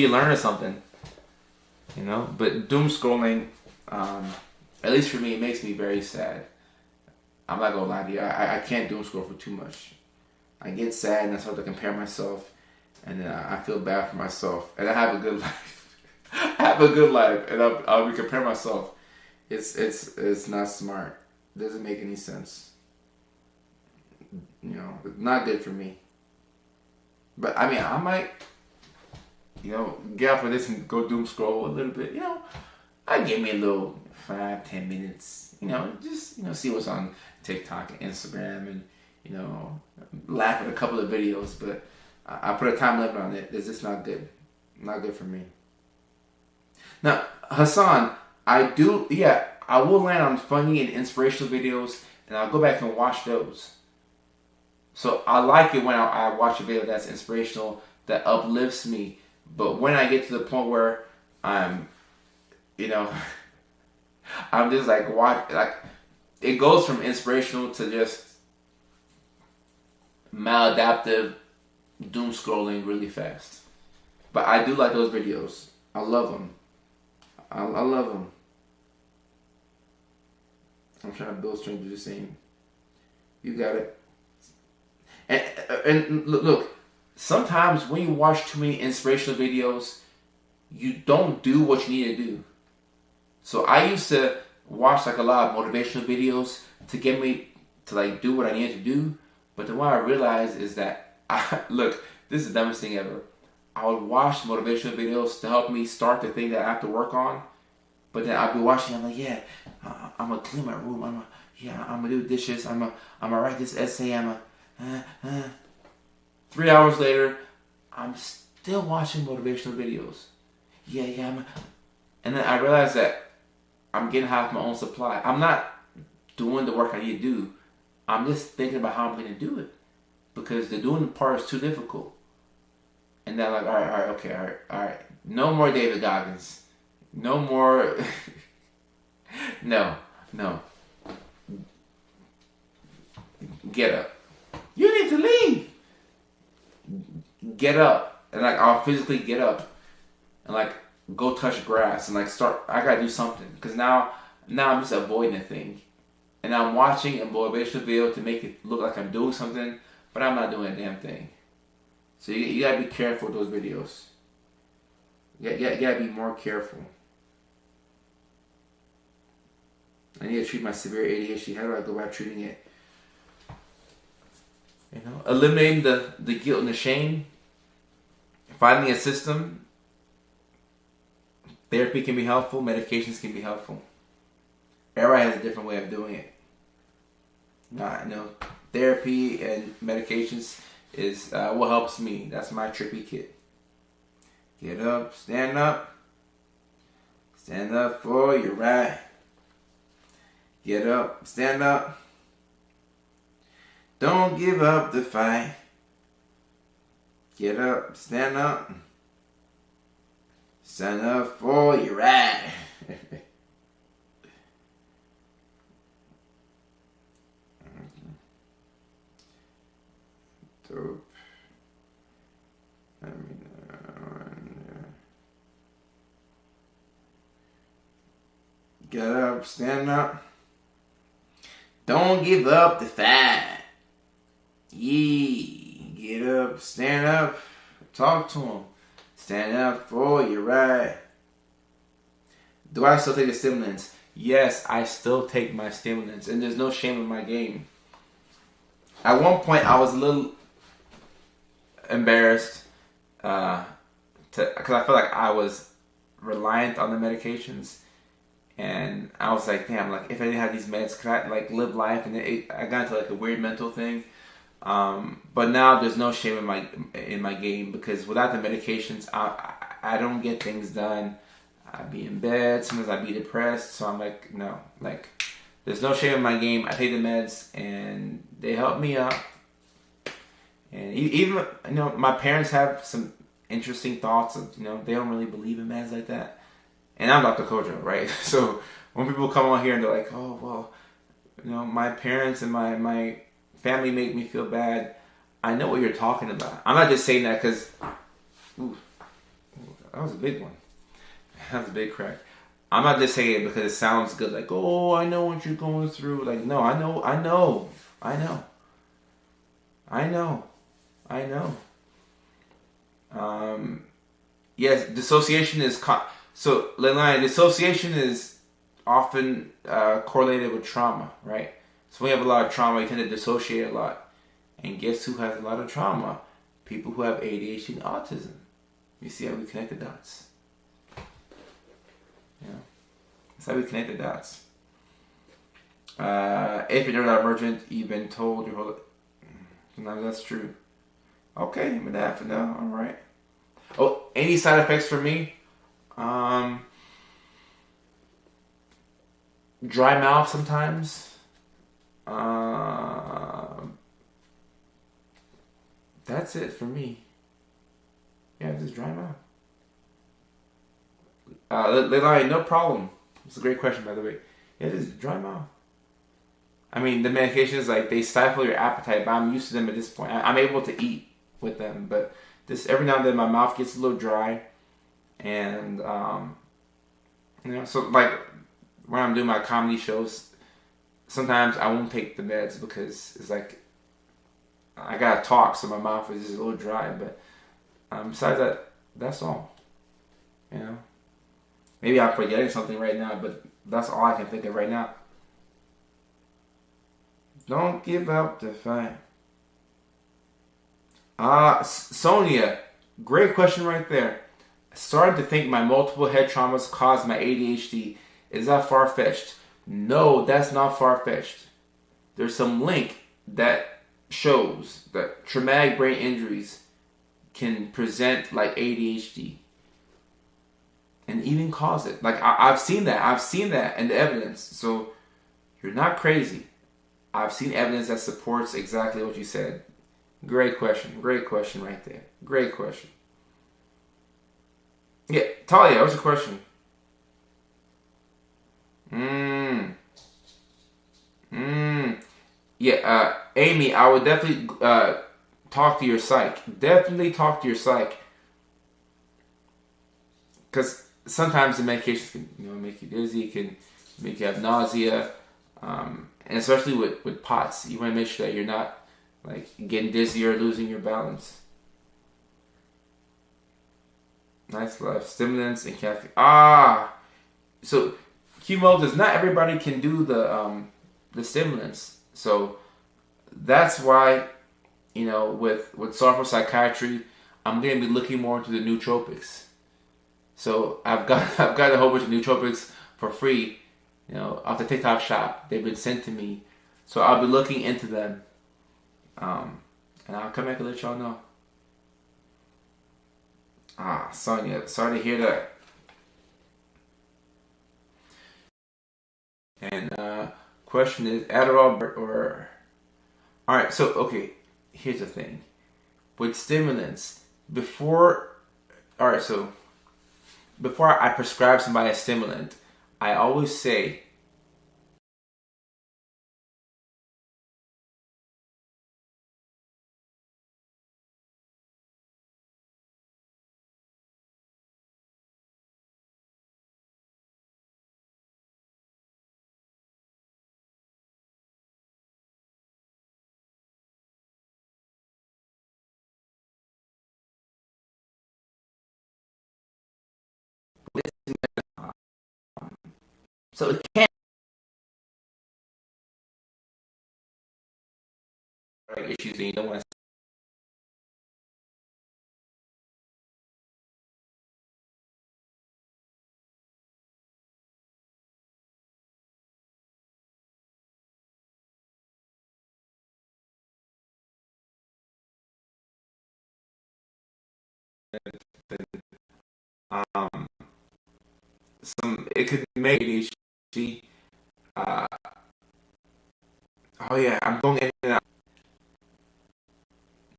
you learn something. You know? But doom scrolling, at least for me, it makes me very sad. I'm not gonna lie to you. I can't doom scroll for too much. I get sad and I start to compare myself. And then I feel bad for myself. And I have a good life. I have a good life. And I'll be comparing myself. It's not smart. Doesn't make any sense. Not good for me. But I mean, I might, get off of this and go doom scroll a little bit. I give me a little 5-10 minutes. Just see what's on TikTok and Instagram, and laugh at a couple of videos. But I put a time limit on it. It's just not good. Not good for me. Now, Hassan, I will land on funny and inspirational videos, and I'll go back and watch those. So I like it when I watch a video that's inspirational, that uplifts me. But when I get to the point where I'm just it goes from inspirational to just maladaptive doom scrolling really fast. But I do like those videos. I love them. I love them. I'm trying to build strength to the same. You got it. And look, sometimes when you watch too many inspirational videos, you don't do what you need to do. So I used to watch a lot of motivational videos to get me to do what I needed to do. But then what I realized is that, look, this is the dumbest thing ever. I would watch motivational videos to help me start the thing that I have to work on. But then I'd be watching, I'm like, yeah, I'm gonna clean my room. I'm gonna do dishes. I'm gonna write this essay. 3 hours later, I'm still watching motivational videos. And then I realized that I'm getting half my own supply. I'm not doing the work I need to do. I'm just thinking about how I'm going to do it, because the doing part is too difficult. And then I'm like, all right. No more David Goggins. No more. No. Get up. You need to leave. Get up. And I'll physically get up and go touch grass and start. I gotta do something, because now I'm just avoiding a thing, and I'm watching a motivational video to make it look like I'm doing something, but I'm not doing a damn thing. So you gotta be careful with those videos. You gotta be more careful. I need to treat my severe ADHD. How do I go about treating it? Eliminating the guilt and the shame. Finding a system. Therapy can be helpful. Medications can be helpful. Everybody has a different way of doing it. Therapy and medications is what helps me. That's my trippy kit. Get up, stand up. Stand up for your right. Get up, stand up. Don't give up the fight. Get up, stand up. Stand up for your right. Dope. Get up, stand up. Don't give up the fight. Get up, stand up. Talk to him. Stand up for your right. Do I still take the stimulants? Yes, I still take my stimulants, and there's no shame in my game. At one point, I was a little embarrassed because I felt like I was reliant on the medications, and I was like, damn, if I didn't have these meds, could I live life? And I got into a weird mental thing. But now there's no shame in my game, because without the medications, I don't get things done. I'd be in bed, sometimes I'd be depressed. So I'm no, there's no shame in my game. I take the meds and they help me out. And even my parents have some interesting thoughts of they don't really believe in meds like that. And I'm Dr. Kojo, right? So when people come on here and they're like, oh well, my parents and my family make me feel bad. I know what you're talking about. I'm not just saying that because, that was a big one. That was a big crack. I'm not just saying it because it sounds good. Oh, I know what you're going through. No, I know. Yes, dissociation is... dissociation is often correlated with trauma, right? So when you have a lot of trauma, you tend to dissociate a lot. And guess who has a lot of trauma? People who have ADHD and autism. You see how we connect the dots? Yeah. That's how we connect the dots. If you're not emergent, you've been told your whole... Sometimes that's true. Okay, I'm gonna have to know. All right. Oh, any side effects for me? Dry mouth sometimes. That's it for me. Yeah, just dry mouth. Leilani, no problem. It's a great question, by the way. Yeah, just dry mouth. I mean, the medications, like, they stifle your appetite, but I'm used to them at this point. I'm able to eat with them, but this every now and then my mouth gets a little dry, and so like when I'm doing my comedy shows, sometimes I won't take the meds because it's like I gotta talk, so my mouth is just a little dry. But besides that, that's all. You know, maybe I'm forgetting something right now, but that's all I can think of right now. Don't give up the fight. Sonia, great question right there. Starting to think my multiple head traumas caused my ADHD. Is that far-fetched? No, that's not far-fetched. There's some link that shows that traumatic brain injuries can present like ADHD and even cause it. Like I've seen that. I've seen that in the evidence. So you're not crazy. I've seen evidence that supports exactly what you said. Great question. Great question right there. Great question. Yeah, Talia, what's the question? Yeah, Amy, I would definitely talk to your psych. Definitely talk to your psych. Because sometimes the medications can make you dizzy, it can make you have nausea. And especially with POTS, you want to make sure that you're not like getting dizzy or losing your balance. Nice love. Stimulants and caffeine. So chemo does not everybody can do the stimulants. So that's why, with software psychiatry, I'm gonna be looking more into the nootropics. So I've got a whole bunch of nootropics for free, off the TikTok shop. They've been sent to me. So I'll be looking into them. And I'll come back and let y'all know. Sonia, sorry to hear that. And question is Adderall or... Alright, so, okay, here's the thing. With stimulants, before I prescribe somebody a stimulant, I always say, so it can't be issues that you don't want to... Um, it could make ADHD. Uh, oh yeah, I'm going in and out.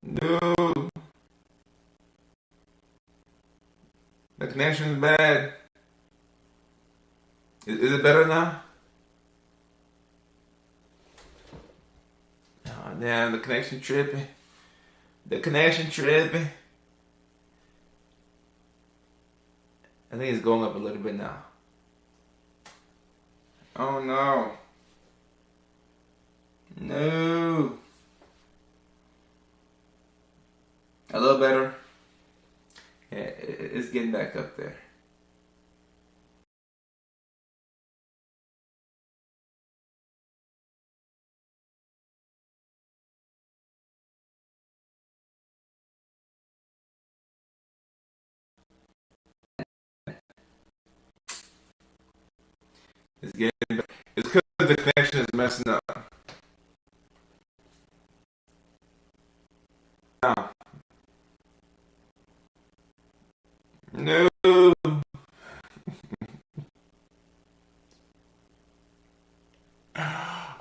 No, the connection is bad. Is it better now? Oh, damn, the connection tripping. The connection tripping. I think it's going up a little bit now. Oh no. No. A little better. Yeah, it's getting back up there. It's getting better. It's because the connection is messing up. Now, no.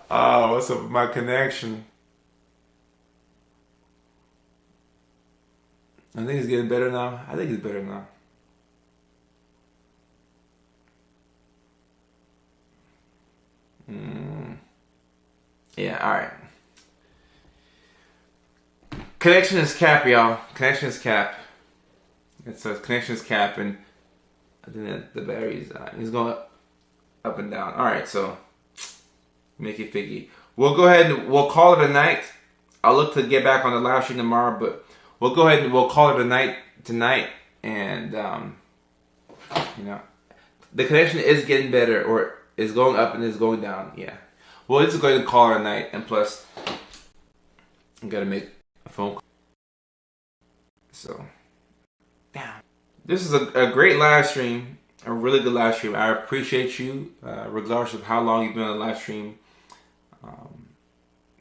Oh, what's up with my connection? I think it's getting better now. I think it's better now. Mm. Yeah, alright. Connection is cap, y'all. Connection is cap. It says connection is cap, and I think that the battery is going up and down. Alright, so make it figgy. We'll go ahead and we'll call it a night. I'll look to get back on the live stream tomorrow, but we'll go ahead and we'll call it a night tonight. And you know, the connection is getting better, or is going up and is going down. Yeah. Well, it's going to call it a night, and plus, I gotta make a phone call. So, damn. This is a great live stream, a really good live stream. I appreciate you, regardless of how long you've been on the live stream.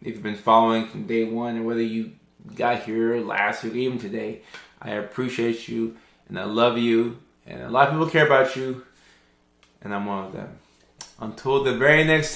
If you've been following from day one, and whether you got here last week, even today, I appreciate you, and I love you, and a lot of people care about you, and I'm one of them. Until the very next time.